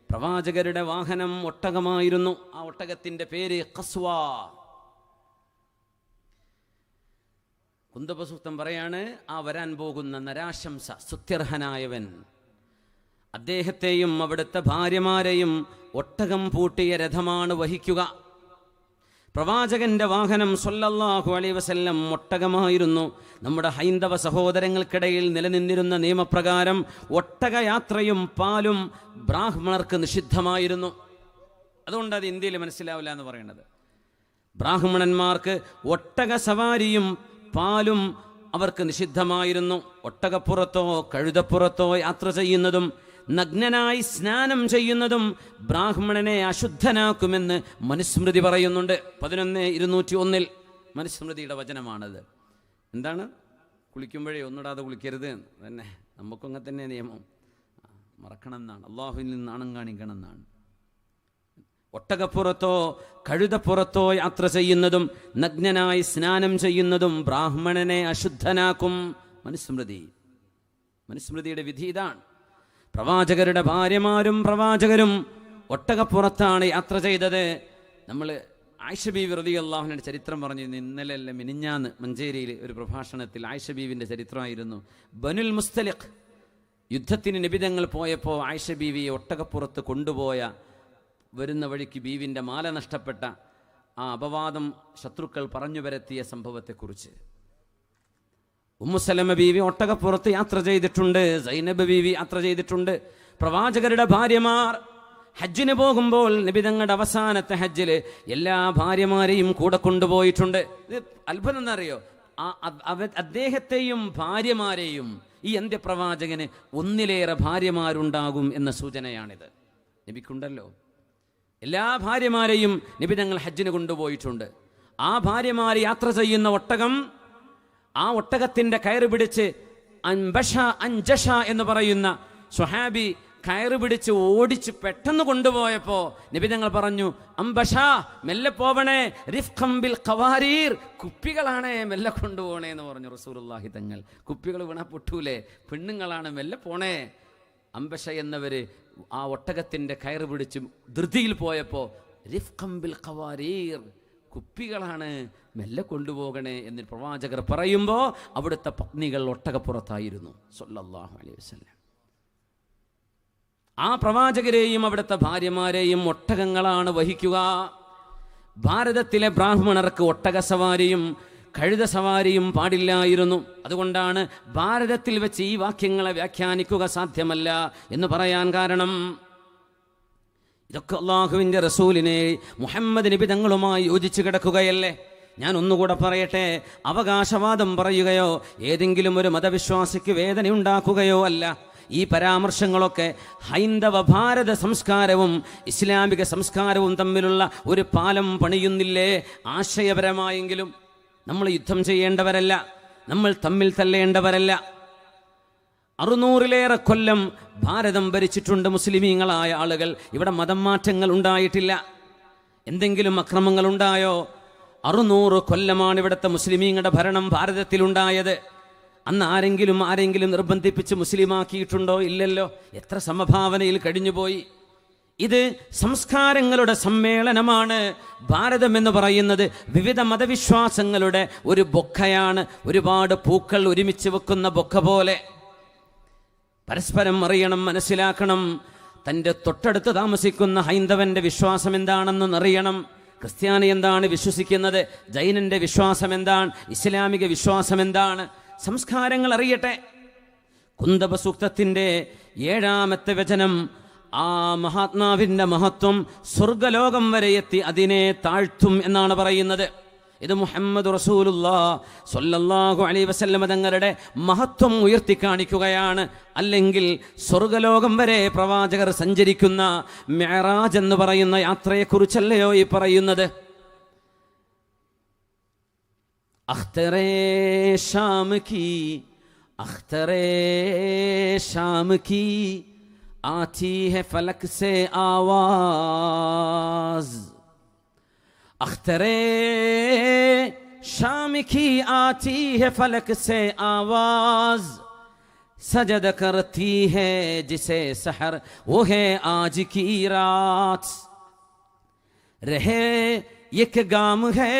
പ്രവാചകരുടെ വാഹനം ഒട്ടകമായിരുന്നു. ആ ഒട്ടകത്തിൻ്റെ പേര് ഖസ്വ. കുന്തപസൂക്തം പറയാണ്, ആ വരാൻ പോകുന്ന നരാശംസ, സ്തുത്യർഹനായവൻ, അദ്ദേഹത്തെയും അവിടുത്തെ ഭാര്യമാരെയും ഒട്ടകം പൂട്ടിയ രഥമാണ് വഹിക്കുക. പ്രവാചകന്റെ വാഹനം സ്വല്ലല്ലാഹു അലൈഹി വസല്ലം ഒട്ടകമായിരുന്നു. നമ്മുടെ ഹൈന്ദവ സഹോദരങ്ങൾക്കിടയിൽ നിലനിന്നിരുന്ന നിയമപ്രകാരം ഒട്ടകയാത്രയും പാലും ബ്രാഹ്മണർക്ക് നിഷിദ്ധമായിരുന്നു. അതുകൊണ്ട് അത് ഇന്ത്യയിൽ മനസ്സിലാവില്ല എന്ന് പറയുന്നത്. ബ്രാഹ്മണന്മാർക്ക് ഒട്ടക സവാരിയും പാലും അവർക്ക് നിഷിദ്ധമായിരുന്നു. ഒട്ടകപ്പുറത്തോ കഴുതപ്പുറത്തോ യാത്ര ചെയ്യുന്നതും നഗ്നനായി സ്നാനം ചെയ്യുന്നതും ബ്രാഹ്മണനെ അശുദ്ധനാക്കുമെന്ന് മനുസ്മൃതി പറയുന്നുണ്ട്. 11:201 മനുസ്മൃതിയുടെ വചനമാണത്. എന്താണ്? കുളിക്കുമ്പോഴേ ഒന്നിടാതെ കുളിക്കരുത് തന്നെ. നമുക്കും അങ്ങനെ തന്നെ നിയമം. മറക്കണം എന്നാണ്, അള്ളാഹുവിൽ നിന്ന് നാണം കാണിക്കണം എന്നാണ്. ഒട്ടകപ്പുറത്തോ കഴുതപ്പുറത്തോ യാത്ര ചെയ്യുന്നതും നഗ്നനായി സ്നാനം ചെയ്യുന്നതും ബ്രാഹ്മണനെ അശുദ്ധനാക്കും. മനുസ്മൃതിയുടെ വിധി ഇതാണ്. പ്രവാചകരുടെ ഭാര്യമാരും പ്രവാചകരും ഒട്ടകപ്പുറത്താണ് യാത്ര ചെയ്തത്. നമ്മൾ ആയിഷ ബീവി റളിയല്ലാഹു അൻഹയുടെ ചരിത്രം പറഞ്ഞിരുന്നു. ഇന്നലെ മിനിഞ്ഞാന്ന് മഞ്ചേരിയിൽ ഒരു പ്രഭാഷണത്തിൽ ആയിഷ ബീവിൻ്റെ ചരിത്രമായിരുന്നു. ബനുൽ മുസ്തലിഖ് യുദ്ധത്തിന് നബിതങ്ങൾ പോയപ്പോൾ ആയിഷ ബീവിയെ ഒട്ടകപ്പുറത്ത് കൊണ്ടുപോയ വരുന്ന വഴിക്ക് ബീവിൻ്റെ മാല നഷ്ടപ്പെട്ട ആ അപവാദം ശത്രുക്കൾ പറഞ്ഞു വരത്തിയ സംഭവത്തെക്കുറിച്ച്. ഉമ്മു സലമ ബീവി ഒട്ടകപ്പുറത്ത് യാത്ര ചെയ്തിട്ടുണ്ട്. സൈനബ് ബീവി യാത്ര ചെയ്തിട്ടുണ്ട്. പ്രവാചകരുടെ ഭാര്യമാർ ഹജ്ജിന് പോകുമ്പോൾ നബിതങ്ങളുടെ അവസാനത്തെ ഹജ്ജില് എല്ലാ ഭാര്യമാരെയും കൂടെ കൊണ്ടുപോയിട്ടുണ്ട്. ഇത് അത്ഭുതം എന്നറിയോ? അദ്ദേഹത്തെയും ഭാര്യമാരെയും ഈ അന്ത്യപ്രവാചകന് ഒന്നിലേറെ ഭാര്യമാരുണ്ടാകും എന്ന സൂചനയാണിത്. നബിക്കുണ്ടല്ലോ, എല്ലാ ഭാര്യമാരെയും നബിതങ്ങൾ ഹജ്ജിന് കൊണ്ടുപോയിട്ടുണ്ട്. ആ ഭാര്യമാർ യാത്ര ചെയ്യുന്ന ഒട്ടകം, ആ ഒട്ടകത്തിന്റെ കയറ് പിടിച്ച് അൻജഷ എന്ന് പറയുന്ന സ്വഹാബി കയറ് പിടിച്ച് ഓടിച്ച് പെട്ടെന്ന് കൊണ്ടുപോയപ്പോ നബിതങ്ങൾ പറഞ്ഞു, അംബഷ മെല്ലെ പോവണേ, റിഫ്ഖം ബിൽ ഖവാരീർ, കുപ്പികളാണേ മെല്ലെ കൊണ്ടുപോകണേ എന്ന് പറഞ്ഞു റസൂലുള്ളാഹി തങ്ങൾ. കുപ്പികൾ വീണാ പൊട്ടൂലേ, പെണ്ണുങ്ങളാണ് മെല്ലെ പോണേ. അംബഷ എന്നവര് ആ ഒട്ടകത്തിന്റെ കയറ് പിടിച്ച് ധൃതിയിൽ പോയപ്പോ റിഫ്ഖം ബിൽ ഖവാരീർ, കുപ്പികളാണ് മെല്ലെ കൊണ്ടുപോകണേ എന്ന് പ്രവാചകർ പറയുമ്പോൾ അവിടുത്തെ പത്നികൾ ഒട്ടകപ്പുറത്തായിരുന്നു സ്വല്ലല്ലാഹു അലൈഹി വസല്ലം. ആ പ്രവാചകരെയും അവിടുത്തെ ഭാര്യമാരെയും ഒട്ടകങ്ങളാണ് വഹിക്കുക. ഭാരതത്തിലെ ബ്രാഹ്മണർക്ക് ഒട്ടക സവാരിയും കഴുത സവാരിയും പാടില്ലായിരുന്നു. അതുകൊണ്ടാണ് ഭാരതത്തിൽ വെച്ച് ഈ വാക്യങ്ങളെ വ്യാഖ്യാനിക്കുക സാധ്യമല്ല എന്ന് പറയാൻ കാരണം. ഇതൊക്കെ അള്ളാഹുവിൻ്റെ റസൂലിനെ മുഹമ്മദ് നബി തങ്ങളുമായി യോജിച്ച് കിടക്കുകയല്ലേ. ഞാൻ ഒന്നുകൂടെ പറയട്ടെ, അവകാശവാദം പറയുകയോ ഏതെങ്കിലും ഒരു മതവിശ്വാസിക്ക് വേദന ഉണ്ടാക്കുകയോ അല്ല. ഈ പരാമർശങ്ങളൊക്കെ ഹൈന്ദവ ഭാരത സംസ്കാരവും ഇസ്ലാമിക സംസ്കാരവും തമ്മിലുള്ള ഒരു പാലം പണിയുന്നില്ലേ? ആശയപരമായെങ്കിലും നമ്മൾ യുദ്ധം ചെയ്യേണ്ടവരല്ല, നമ്മൾ തമ്മിൽ തല്ലേണ്ടവരല്ല. 600-ലേറെ കൊല്ലം ഭാരതം ഭരിച്ചിട്ടുണ്ട് മുസ്ലിമീങ്ങളായ ആളുകൾ. ഇവിടെ മതം മാറ്റങ്ങൾ ഉണ്ടായിട്ടില്ല. എന്തെങ്കിലും അക്രമങ്ങൾ ഉണ്ടായോ? 600 കൊല്ലമാണ് ഇവിടുത്തെ മുസ്ലിമീങ്ങളുടെ ഭരണം ഭാരതത്തിലുണ്ടായത്. അന്ന് ആരെങ്കിലും നിർബന്ധിപ്പിച്ച് മുസ്ലിമാക്കിയിട്ടുണ്ടോ? ഇല്ലല്ലോ. എത്ര സമഭാവനയിൽ കഴിഞ്ഞുപോയി. ഇത് സംസ്കാരങ്ങളുടെ സമ്മേളനമാണ്. ഭാരതം എന്ന് പറയുന്നത് വിവിധ മതവിശ്വാസങ്ങളുടെ ഒരു ബൊക്കയാണ്. ഒരുപാട് പൂക്കൾ ഒരുമിച്ച് വെക്കുന്ന ബൊക്ക പോലെ. പരസ്പരം അറിയണം, മനസ്സിലാക്കണം. തൻ്റെ തൊട്ടടുത്ത് താമസിക്കുന്ന ഹൈന്ദവന്റെ വിശ്വാസം എന്താണെന്നറിയണം. ക്രിസ്ത്യാനി എന്താണ് വിശ്വസിക്കുന്നത്, ജൈനന്റെ വിശ്വാസം എന്താണ്, ഇസ്ലാമിക വിശ്വാസം എന്താണ്, സംസ്കാരങ്ങൾ അറിയട്ടെ. കുന്തബ സൂക്തത്തിൻ്റെ 7-ാമത്തെ വചനം, ആ മഹാത്മാവിൻ്റെ മഹത്വം സ്വർഗലോകം വരെ എത്തി അതിനെ താഴ്ത്തും എന്നാണ് പറയുന്നത്. ഇത് മുഹമ്മദ് റസൂലുള്ളാഹി സ്വല്ലല്ലാഹു അലൈഹി വസല്ലം തങ്ങളുടെ മഹത്വം ഉയർത്തി കാണിക്കുകയാണ്. അല്ലെങ്കിൽ സ്വർഗലോകം വരെ പ്രവാചകർ സഞ്ചരിക്കുന്ന മിഅ്റാജ് എന്ന് പറയുന്ന യാത്രയെക്കുറിച്ചല്ലയോ ഈ പറയുന്നത്? അഖ്തറേ शाम की आती है फलक से आवाज, अख्तरे शाम की आती है फलक से आवाज, सजद करती है जिसे सहर वो है आज की रात, रहे एक गाम है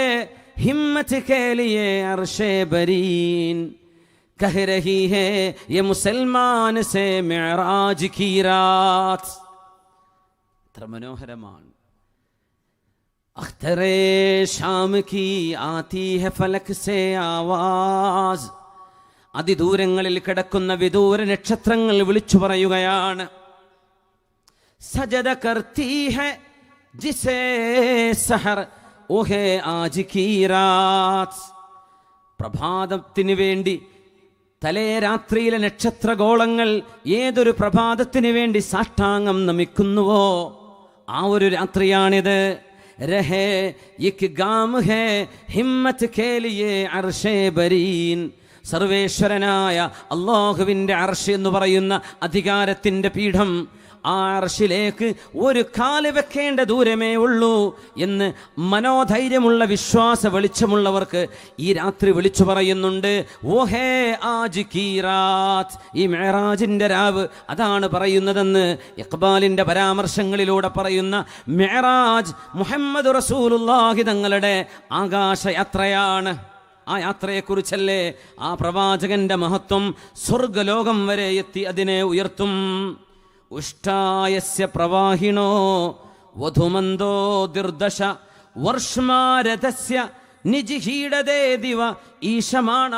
हिम्मत के लिए अर्शे बरीन, कह रही है ये मुसलमान से मिअराज की रात. എത്ര മനോഹരമാണ്. അഖ്തറേ ഷാം കി ആതി ഹെ ഫലക് സേ ആവാസ്, അതിദൂരങ്ങളിൽ കിടക്കുന്ന വിദൂര നക്ഷത്രങ്ങൾ വിളിച്ചു പറയുകയാണ്. സജദ കർത്തി ഹെ ജിസേ സഹർ ഓ ഹേ ആജ് കീ രാത്, പ്രഭാതത്തിന് വേണ്ടി തലേ രാത്രിയിലെ നക്ഷത്രഗോളങ്ങൾ ഏതൊരു പ്രഭാതത്തിന് വേണ്ടി സാഷ്ടാംഗം നമിക്കുന്നുവോ ആ ഒരു രാത്രിയാണിത്. രഹേ ഇക് ഗാം ഹേ ഹിമ്മത്ത് കേലിയേ അർശേ ബരീൻ. സർവേശ്വരനായ അല്ലാഹുവിൻ്റെ അർശ് എന്ന് പറയുന്ന അധികാരത്തിൻ്റെ പീഠം, ആ അർശിലേക്ക് ഒരു കാല് വെക്കേണ്ട ദൂരമേ ഉള്ളൂ എന്ന് മനോധൈര്യമുള്ള വിശ്വാസ വെളിച്ചമുള്ളവർക്ക് ഈ രാത്രി വിളിച്ചു പറയുന്നുണ്ട്. ഓഹേ ആജ് കീ രാത്, ഈ മെഹറാജിൻ്റെ രാവ് അതാണ് പറയുന്നതെന്ന് ഇഖ്ബാലിൻ്റെ പരാമർശങ്ങളിലൂടെ പറയുന്ന മെഹറാജ് മുഹമ്മദ് റസൂലുള്ളാഹി തങ്ങളുടെ ആകാശയാത്രയാണ്. ആ യാത്രയെക്കുറിച്ചല്ലേ ആ പ്രവാചകന്റെ മഹത്വം സ്വർഗലോകം വരെ എത്തി അതിനെ ഉയർത്തും. ഉഷ്ടായസ്യ പ്രവാഹിണോ വധുമന്തോ ദുർദശ വർഷ്മാരഥസ്യ നിജിഹീടതേ ദിവ ഈശമാണ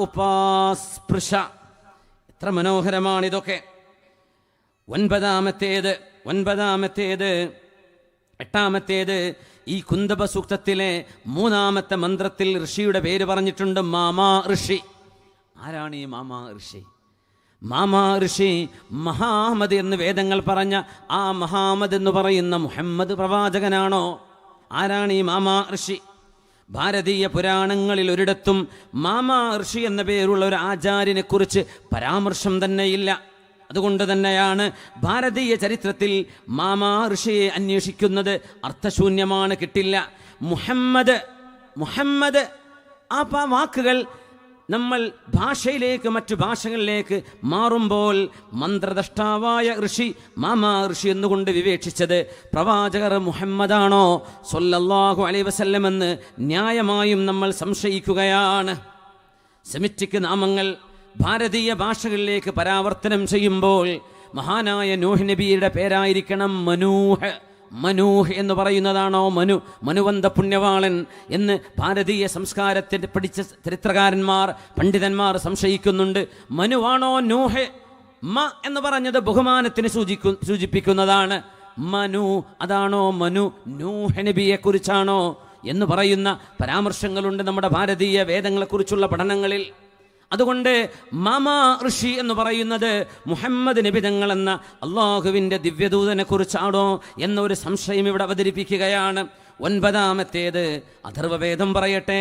ഉപാസ്പൃശ. എത്ര മനോഹരമാണിതൊക്കെ. എട്ടാമത്തേത് ഈ കുന്തബ സൂക്തത്തിലെ 3-ാമത്തെ മന്ത്രത്തിൽ ഋഷിയുടെ പേര് പറഞ്ഞിട്ടുണ്ട്, മാമാ ഋഷി. ആരാണ് ഈ മാമാ ഋഷി? മാമാ ഋഷി മഹാമദ് എന്ന് വേദങ്ങൾ പറഞ്ഞ ആ മഹാമദ് എന്ന് പറയുന്ന മുഹമ്മദ് പ്രവാചകനാണോ? ആരാണ് ഈ മാമാ ഋഷി? ഭാരതീയ പുരാണങ്ങളിൽ ഒരിടത്തും മാമാ ഋഷി എന്ന പേരുള്ള ഒരു ആചാര്യനെ കുറിച്ച് പരാമർശം തന്നെയില്ല. അതുകൊണ്ട് തന്നെയാണ് ഭാരതീയ ചരിത്രത്തിൽ മാമാ ഋഷിയെ അന്വേഷിക്കുന്നത് അർത്ഥശൂന്യമാണ്, കിട്ടില്ല. മുഹമ്മദ് ആ വാക്കുകൾ നമ്മൾ ഭാഷയിലേക്ക് മറ്റു ഭാഷകളിലേക്ക് മാറുമ്പോൾ മന്ത്രദഷ്ടാവായ ഋഷി മാമാ ഋഷി എന്നുകൊണ്ട് വിവേക്ഷിച്ചത് പ്രവാചകർ മുഹമ്മദാണോ സ്വല്ലല്ലാഹു അലൈഹി വസല്ലം എന്ന് ന്യായമായും നമ്മൾ സംശയിക്കുകയാണ്. സെമിറ്റിക് നാമങ്ങൾ ഭാരതീയ ഭാഷകളിലേക്ക് പരാവർത്തനം ചെയ്യുമ്പോൾ മഹാനായ നൂഹ് നബിയുടെ പേരായിരിക്കണം മനൂഹ് എന്ന് പറയുന്നതാണോ മനുവന്ത പുണ്യവാളൻ എന്ന് ഭാരതീയ സംസ്കാരത്തിൽ പഠിച്ച ചരിത്രകാരന്മാർ പണ്ഡിതന്മാർ സംശയിക്കുന്നുണ്ട്. മനുവാണോ നൂഹ്? എന്ന് പറഞ്ഞത് ബഹുമാനത്തിന് സൂചിപ്പിക്കുന്നതാണ്. അതാണോ നൂഹ് നബിയെ കുറിച്ചാണോ എന്ന് പറയുന്ന പരാമർശങ്ങളുണ്ട് നമ്മുടെ ഭാരതീയ വേദങ്ങളെക്കുറിച്ചുള്ള പഠനങ്ങളിൽ. അതുകൊണ്ട് മാമാ ഋഷി എന്ന് പറയുന്നത് മുഹമ്മദ് നബി തങ്ങൾ എന്ന അള്ളാഹുവിൻ്റെ ദിവ്യദൂതനെ കുറിച്ചാണോ എന്നൊരു സംശയം ഇവിടെ അവതരിപ്പിക്കുകയാണ്. 9-ാമത്തേത് അഥർവവേദം പറയട്ടെ,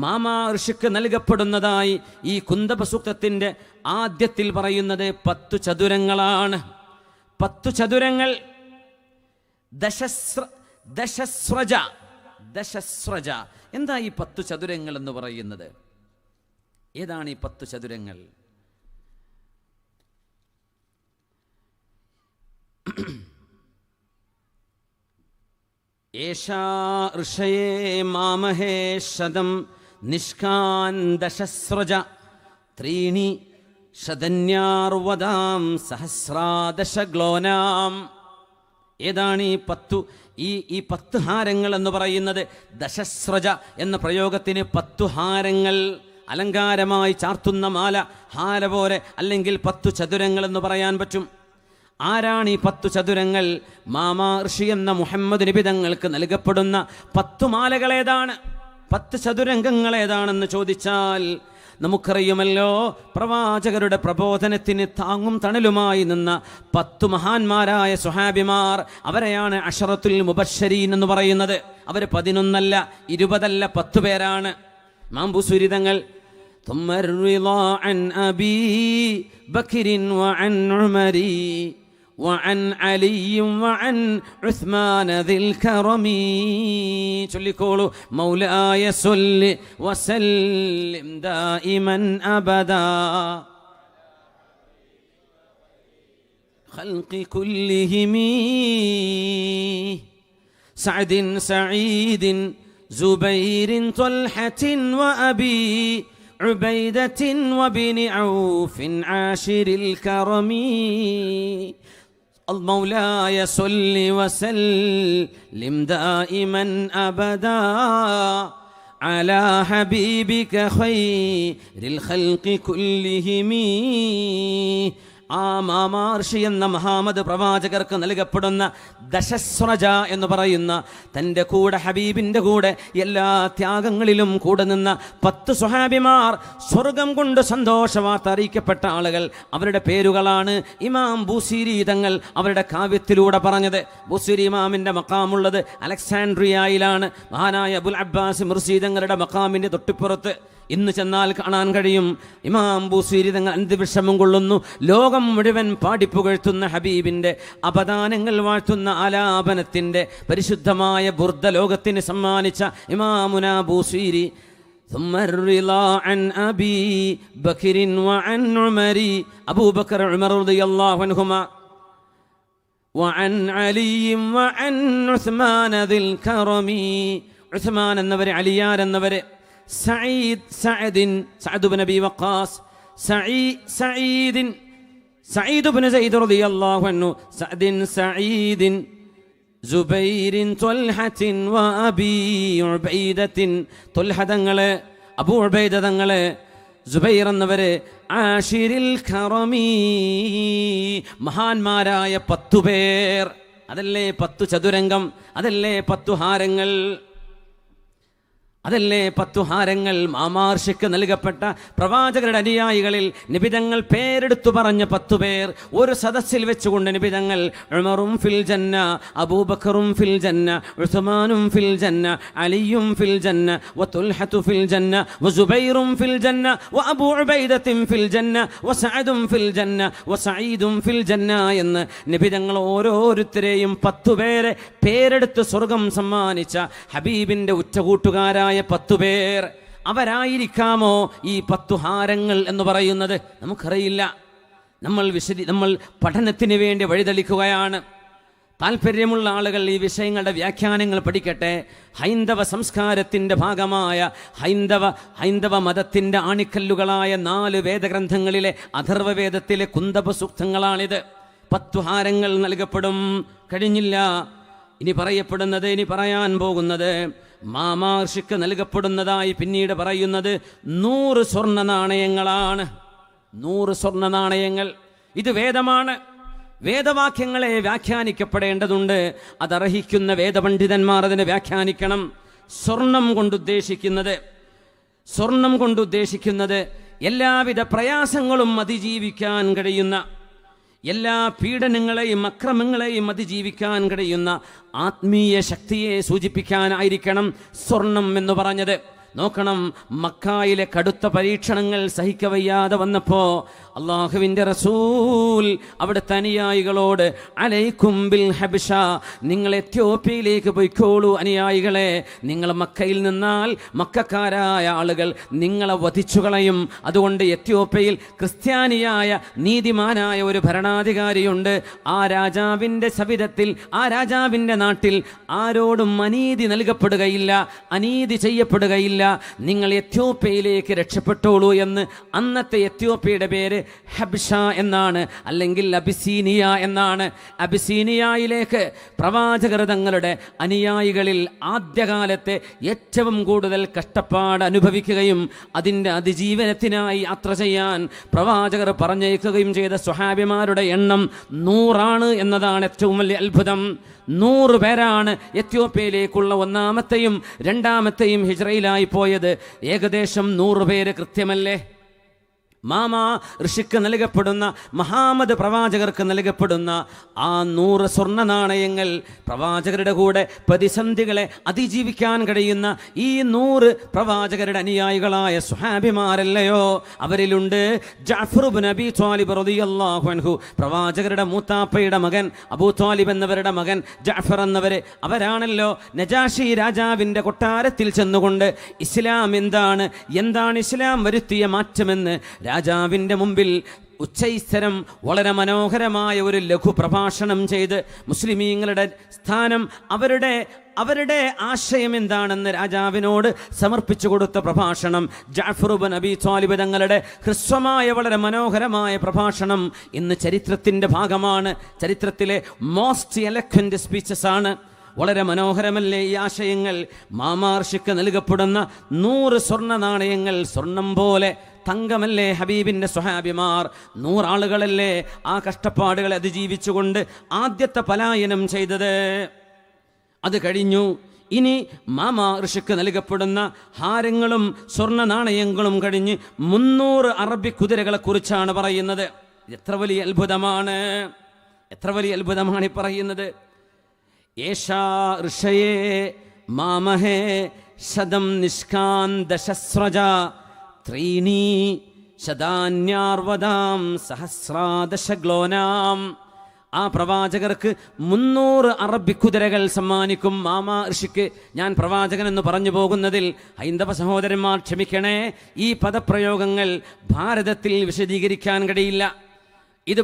മാമാ ഋഷിക്ക് നൽകപ്പെടുന്നതായി ഈ കുന്തബ സൂക്തത്തിൻ്റെ ആദ്യത്തിൽ പറയുന്നത് 10 ചതുരങ്ങളാണ്. 10 ചതുരങ്ങൾ. ദശസ്രജ. എന്താ ഈ 10 ചതുരങ്ങൾ എന്ന് പറയുന്നത്? ഏതാണ് ഈ 10 ചതുരങ്ങൾ? ഏഷാ ഋഷയേ മാമഹേ ശതം നിഷ്കാൻ ദശസ്രജ ത്രീണി ശതന്യാർവദാം സഹസ്രാദശഗ്ലോനാം. ഏതാണ് ഈ 10 ഹാരങ്ങൾ എന്ന് പറയുന്നത്? ദശസ്രജ എന്ന പ്രയോഗത്തിന് 10 ഹാരങ്ങൾ, അലങ്കാരമായി ചാർത്തുന്ന മാല, ഹാര പോലെ, അല്ലെങ്കിൽ 10 ചതുരങ്ങൾ എന്ന് പറയാൻ പറ്റും. ആരാണ് ഈ 10 ചതുരങ്ങൾ? മാമാ ഋഷി എന്ന മുഹമ്മദ് നബി തങ്ങൾക്ക് നൽകപ്പെടുന്ന 10 മാലകൾ ഏതാണ്? 10 ചതുരംഗങ്ങൾ ഏതാണെന്ന് ചോദിച്ചാൽ നമുക്കറിയുമല്ലോ, പ്രവാചകരുടെ പ്രബോധനത്തിന് താങ്ങും തണലുമായി നിന്ന 10 മഹാന്മാരായ സുഹാബിമാർ, അവരെയാണ് അശറത്തുൽ മുബശ്ശരീൻ എന്ന് പറയുന്നത്. അവർ 11 അല്ല, 20 അല്ല, 10 പേരാണ്. മാമ്പുസുരിതങ്ങൾ ثم الرضا عن أبي بكر وعن عمر وعن علي وعن عثمان ذي الكرم. ചൊല്ലിക്കോളൂ, മൗലായ സല്ലി വസല്ലിം ദായിമൻ അബദാ ഖൽഖി കുല്ലിഹിം സഅദിൻ സഈദിൻ زبير طلحة وأبي عبيدة وبن عوف عاشر الكرم. المولاي صل وسلم دائما أبدا على حبيبك خير الخلق كلهم ആ മാമാർഷി എന്ന മുഹമ്മദ് പ്രവാചകർക്ക് നൽകപ്പെടുന്ന ദശസ്രജ എന്ന് പറയുന്ന തൻ്റെ കൂടെ ഹബീബിൻ്റെ കൂടെ എല്ലാ ത്യാഗങ്ങളിലും കൂടെ നിന്ന 10 സ്വഹാബിമാർ, സ്വർഗം കൊണ്ട് സന്തോഷവാർത്ത അറിയിക്കപ്പെട്ട ആളുകൾ. അവരുടെ പേരുകളാണ് ഇമാം ബൂസീരി തങ്ങൾ അവരുടെ കാവ്യത്തിലൂടെ പറഞ്ഞത്. ബൂസീരി ഇമാമിൻ്റെ മഖാമുള്ളത് അലക്സാൻഡ്രിയയിലാണ്. മഹാനായ അബുൽ അബ്ബാസ് മിർസി തങ്ങളുടെ മഖാമിൻ്റെ തൊട്ടിപ്പുറത്ത്. ഇന്ന് ചെന്നാൽ കാണാൻ കഴിയും. ഇമാം ബൂസീരി തങ്ങൾ അന്ത്യവിഷമം കൊള്ളുന്നു. ലോകം മുഴുവൻ പാടിപ്പുകഴ്ത്തുന്ന ഹബീബിൻ്റെ അപദാനങ്ങൾ വാഴ്ത്തുന്ന ആലാപനത്തിൻ്റെ പരിശുദ്ധമായ ബുർദ ലോകത്തിന് സമ്മാനിച്ച ഇമാമുന ബൂസീരി. ثم الرضا عن أبي بكر وعن عمر أبو بكر عمر رضي الله عنهما وعن علي وعن عثمان ذي الكرم. عثمان النبر عليان النبر سعد بن أبي وقاص سعيد بن زيد رضي الله عنه سعيد زبير طلحة وأبي عبيدة. طلحة തങ്ങളെ, അബൂ ഉബൈദ തങ്ങളെ, സുബൈർ എന്നവരെ ആഷിരിൽ കറമി, മഹാന്മാരായ 10 പേർ. അതല്ലേ 10 ചതുരംഗം, അതല്ലേ 10 ഹാരങ്ങൾ, അതല്ലേ 10 ഹാരങ്ങൾ. മാമാർഷിക്ക് നൽകപ്പെട്ട പ്രവാചകരുടെ അനുയായികളിൽ നിബിതങ്ങൾ പേരെടുത്തു പറഞ്ഞ 10 പേർ ഒരു സദസ്സിൽ വെച്ചുകൊണ്ട് നിബിതങ്ങൾ ഉമറും ഫിൽ ജന്ന, അബൂബക്കറും ഫിൽ ജന്ന, ഉസ്മാനും ഫിൽ ജന്ന, അലിയും ഫിൽ ജന്ന, വതുൽഹതു ഫിൽ ജന്ന, വസുബൈറും ഫിൽ ജന്ന, വഅബൂ ഉബൈദത്തും ഫിൽ ജന്ന, വസഅദും ഫിൽ ജന്ന, വസഈദും ഫിൽ ജന്ന എന്ന് നിബിതങ്ങൾ ഓരോരുത്തരെയും 10 പേരെ പേരെടുത്ത് സ്വർഗം സമ്മാനിച്ച ഹബീബിൻ്റെ ഉച്ചകൂട്ടുകാരായ 10 പേർ. അവരായിരിക്കാമോ ഈ 10 ഹാരങ്ങൾ എന്ന് പറയുന്നത്? നമുക്കറിയില്ല. നമ്മൾ പഠനത്തിന് വേണ്ടി വഴിതെളിക്കുകയാണ്. താല്പര്യമുള്ള ആളുകൾ ഈ വിഷയങ്ങളുടെ വ്യാഖ്യാനങ്ങൾ പഠിക്കട്ടെ. ഹൈന്ദവ സംസ്കാരത്തിൻ്റെ ഭാഗമായ ഹൈന്ദവ മതത്തിൻ്റെ ആണിക്കല്ലുകളായ 4 വേദഗ്രന്ഥങ്ങളിലെ അഥർവവേദത്തിലെ കുന്തപ സൂക്തങ്ങളാണിത്. 10 ഹാരങ്ങൾ നൽകപ്പെടും. കഴിഞ്ഞില്ല. ഇനി പറയാൻ പോകുന്നത് മാമാർഷിക്ക് നൽകപ്പെടുന്നതായി പിന്നീട് പറയുന്നത് 100 സ്വർണ്ണ നാണയങ്ങളാണ്. 100 സ്വർണ്ണ നാണയങ്ങൾ. ഇത് വേദമാണ്. വേദവാക്യങ്ങളെ വ്യാഖ്യാനിക്കപ്പെടേണ്ടതുണ്ട്. അതർഹിക്കുന്ന വേദപണ്ഡിതന്മാർ അതിനെ വ്യാഖ്യാനിക്കണം. സ്വർണം കൊണ്ടുദ്ദേശിക്കുന്നത് എല്ലാവിധ പ്രയാസങ്ങളും അതിജീവിക്കാൻ കഴിയുന്ന, എല്ലാ പീഡനങ്ങളെയും അക്രമങ്ങളെയും അതിജീവിക്കാൻ കഴിയുന്ന ആത്മീയ ശക്തിയെ സൂചിപ്പിക്കാനായിരിക്കണം സ്വർണം എന്ന് പറഞ്ഞത്. നോക്കണം, മക്കായിലെ കടുത്ത പരീക്ഷണങ്ങൾ സഹിക്കവയ്യാതെ വന്നപ്പോൾ അള്ളാഹുവിൻ്റെ റസൂൽ അവിടുത്തെ അനുയായികളോട് അലൈക്കും ബിൽ ഹബശ, നിങ്ങൾ എത്യോപ്യയിലേക്ക് പോയിക്കോളൂ അനുയായികളെ. നിങ്ങൾ മക്കയിൽ നിന്നാൽ മക്കക്കാരായ ആളുകൾ നിങ്ങളെ വധിച്ചു കളയും. അതുകൊണ്ട് എത്യോപ്യയിൽ ക്രിസ്ത്യാനിയായ നീതിമാനായ ഒരു ഭരണാധികാരിയുണ്ട്. ആ രാജാവിൻ്റെ സവിധത്തിൽ, ആ രാജാവിൻ്റെ നാട്ടിൽ ആരോടും അനീതി നൽകപ്പെടുകയില്ല, അനീതി ചെയ്യപ്പെടുകയില്ല. നിങ്ങൾ എത്യോപ്യയിലേക്ക് രക്ഷപ്പെട്ടോളൂ എന്ന്. അന്നത്തെ എത്യോപ്യയുടെ പേര് ഹബ്ഷ എന്നാണ്, അല്ലെങ്കിൽ അബിസീനിയ എന്നാണ്. അബിസീനിയയിലേക്ക് പ്രവാചകർ തങ്ങളുടെ അനുയായികളിൽ ആദ്യകാലത്തെ ഏറ്റവും കൂടുതൽ കഷ്ടപ്പാട് അനുഭവിക്കുകയും അതിൻ്റെ അതിജീവനത്തിനായി യാത്ര ചെയ്യാൻ പ്രവാചകർ പറഞ്ഞയക്കുകയും ചെയ്ത സ്വഹാബിമാരുടെ എണ്ണം 100 എന്നതാണ് ഏറ്റവും വലിയ അത്ഭുതം. 100 പേരാണ് എത്യോപ്യയിലേക്കുള്ള ഒന്നാമത്തെയും രണ്ടാമത്തെയും ഹിജ്റയിലായി പോയത്. ഏകദേശം 100 പേര് കൃത്യമല്ലേ? മാമാ ഋഷിക്ക് നൽകപ്പെടുന്ന, മുഹമ്മദ് പ്രവാചകർക്ക് നൽകപ്പെടുന്ന ആ 100 സ്വർണ്ണ നാണയങ്ങൾ പ്രവാചകരുടെ കൂടെ പ്രതിസന്ധികളെ അതിജീവിക്കാൻ കഴിയുന്ന ഈ 100 പ്രവാചകരുടെ അനുയായികളായ സ്വഹാബിമാരല്ലയോ? അവരിലുണ്ട് ജഅഫർ ഇബ്നു അബീ ത്വാലിബ് റളിയല്ലാഹു അൻഹു, പ്രവാചകരുടെ മൂത്താപ്പയുടെ മകൻ അബൂ ത്വാലിബ് എന്നവരുടെ മകൻ ജഅഫർ എന്നവര്. അവരാണല്ലോ നജാഷി രാജാവിൻ്റെ കൊട്ടാരത്തിൽ ചെന്നുകൊണ്ട് ഇസ്ലാം എന്താണ് ഇസ്ലാം വരുത്തിയ മാറ്റമെന്ന് രാജാവിൻ്റെ മുമ്പിൽ ഉച്ചൈസ്തരം വളരെ മനോഹരമായ ഒരു ലഘു പ്രഭാഷണം ചെയ്ത് മുസ്ലിമീങ്ങളുടെ സ്ഥാനം, അവരുടെ ആശയം എന്താണെന്ന് രാജാവിനോട് സമർപ്പിച്ചു കൊടുത്ത പ്രഭാഷണം ജഅഫർ ഇബ്നു അബീ ത്വാലിബ് തങ്ങളുടെ ഹ്രസ്വമായ വളരെ മനോഹരമായ പ്രഭാഷണം ഇന്ന് ചരിത്രത്തിൻ്റെ ഭാഗമാണ്. ചരിത്രത്തിലെ മോസ്റ്റ് എലക്വൻ്റ് സ്പീച്ചസ് ആണ്. വളരെ മനോഹരമല്ലേ ഈ ആശയങ്ങൾ? മാമാർഷിക്ക് നൽകപ്പെടുന്ന 100 സ്വർണ്ണ നാണയങ്ങൾ സ്വർണം പോലെ തങ്കമല്ലേ ഹബീബിന്റെ സ്വഹാബിമാർ. 100 ആളുകളല്ലേ ആ കഷ്ടപ്പാടുകളെ അതിജീവിച്ചുകൊണ്ട് ആദ്യത്തെ പലായനം ചെയ്തത്. അത് കഴിഞ്ഞു. ഇനി മാമാ ഋഷിക്ക് നൽകപ്പെടുന്ന ഹാരങ്ങളും സ്വർണ്ണ നാണയങ്ങളും കഴിഞ്ഞ് 300 അറബി കുതിരകളെ കുറിച്ചാണ് പറയുന്നത്. എത്ര വലിയ അത്ഭുതമാണ്, എത്ര വലിയ അത്ഭുതമാണ് ഈ പറയുന്നത്. ഏഷാ ഋഷയേ മാമഹേ ശതം നിഷ്കാന്തശസ്രജ ത്രീണി ശതാന്യാർവദാം സഹസ്രാദശഗ്ലോനാം. ആ പ്രവാചകർക്ക് 300 അറബി കുതിരകൾ സമ്മാനിക്കും. മാമാ ഋഷിക്ക് ഞാൻ പ്രവാചകൻ എന്ന് പറഞ്ഞു പോകുന്നതിൽ ഹൈന്ദവ സഹോദരന്മാർ ക്ഷമിക്കണേ, ഈ പദപ്രയോഗങ്ങൾ ഭാരതത്തിൽ വിശദീകരിക്കാൻ കഴിയില്ല. ഇത്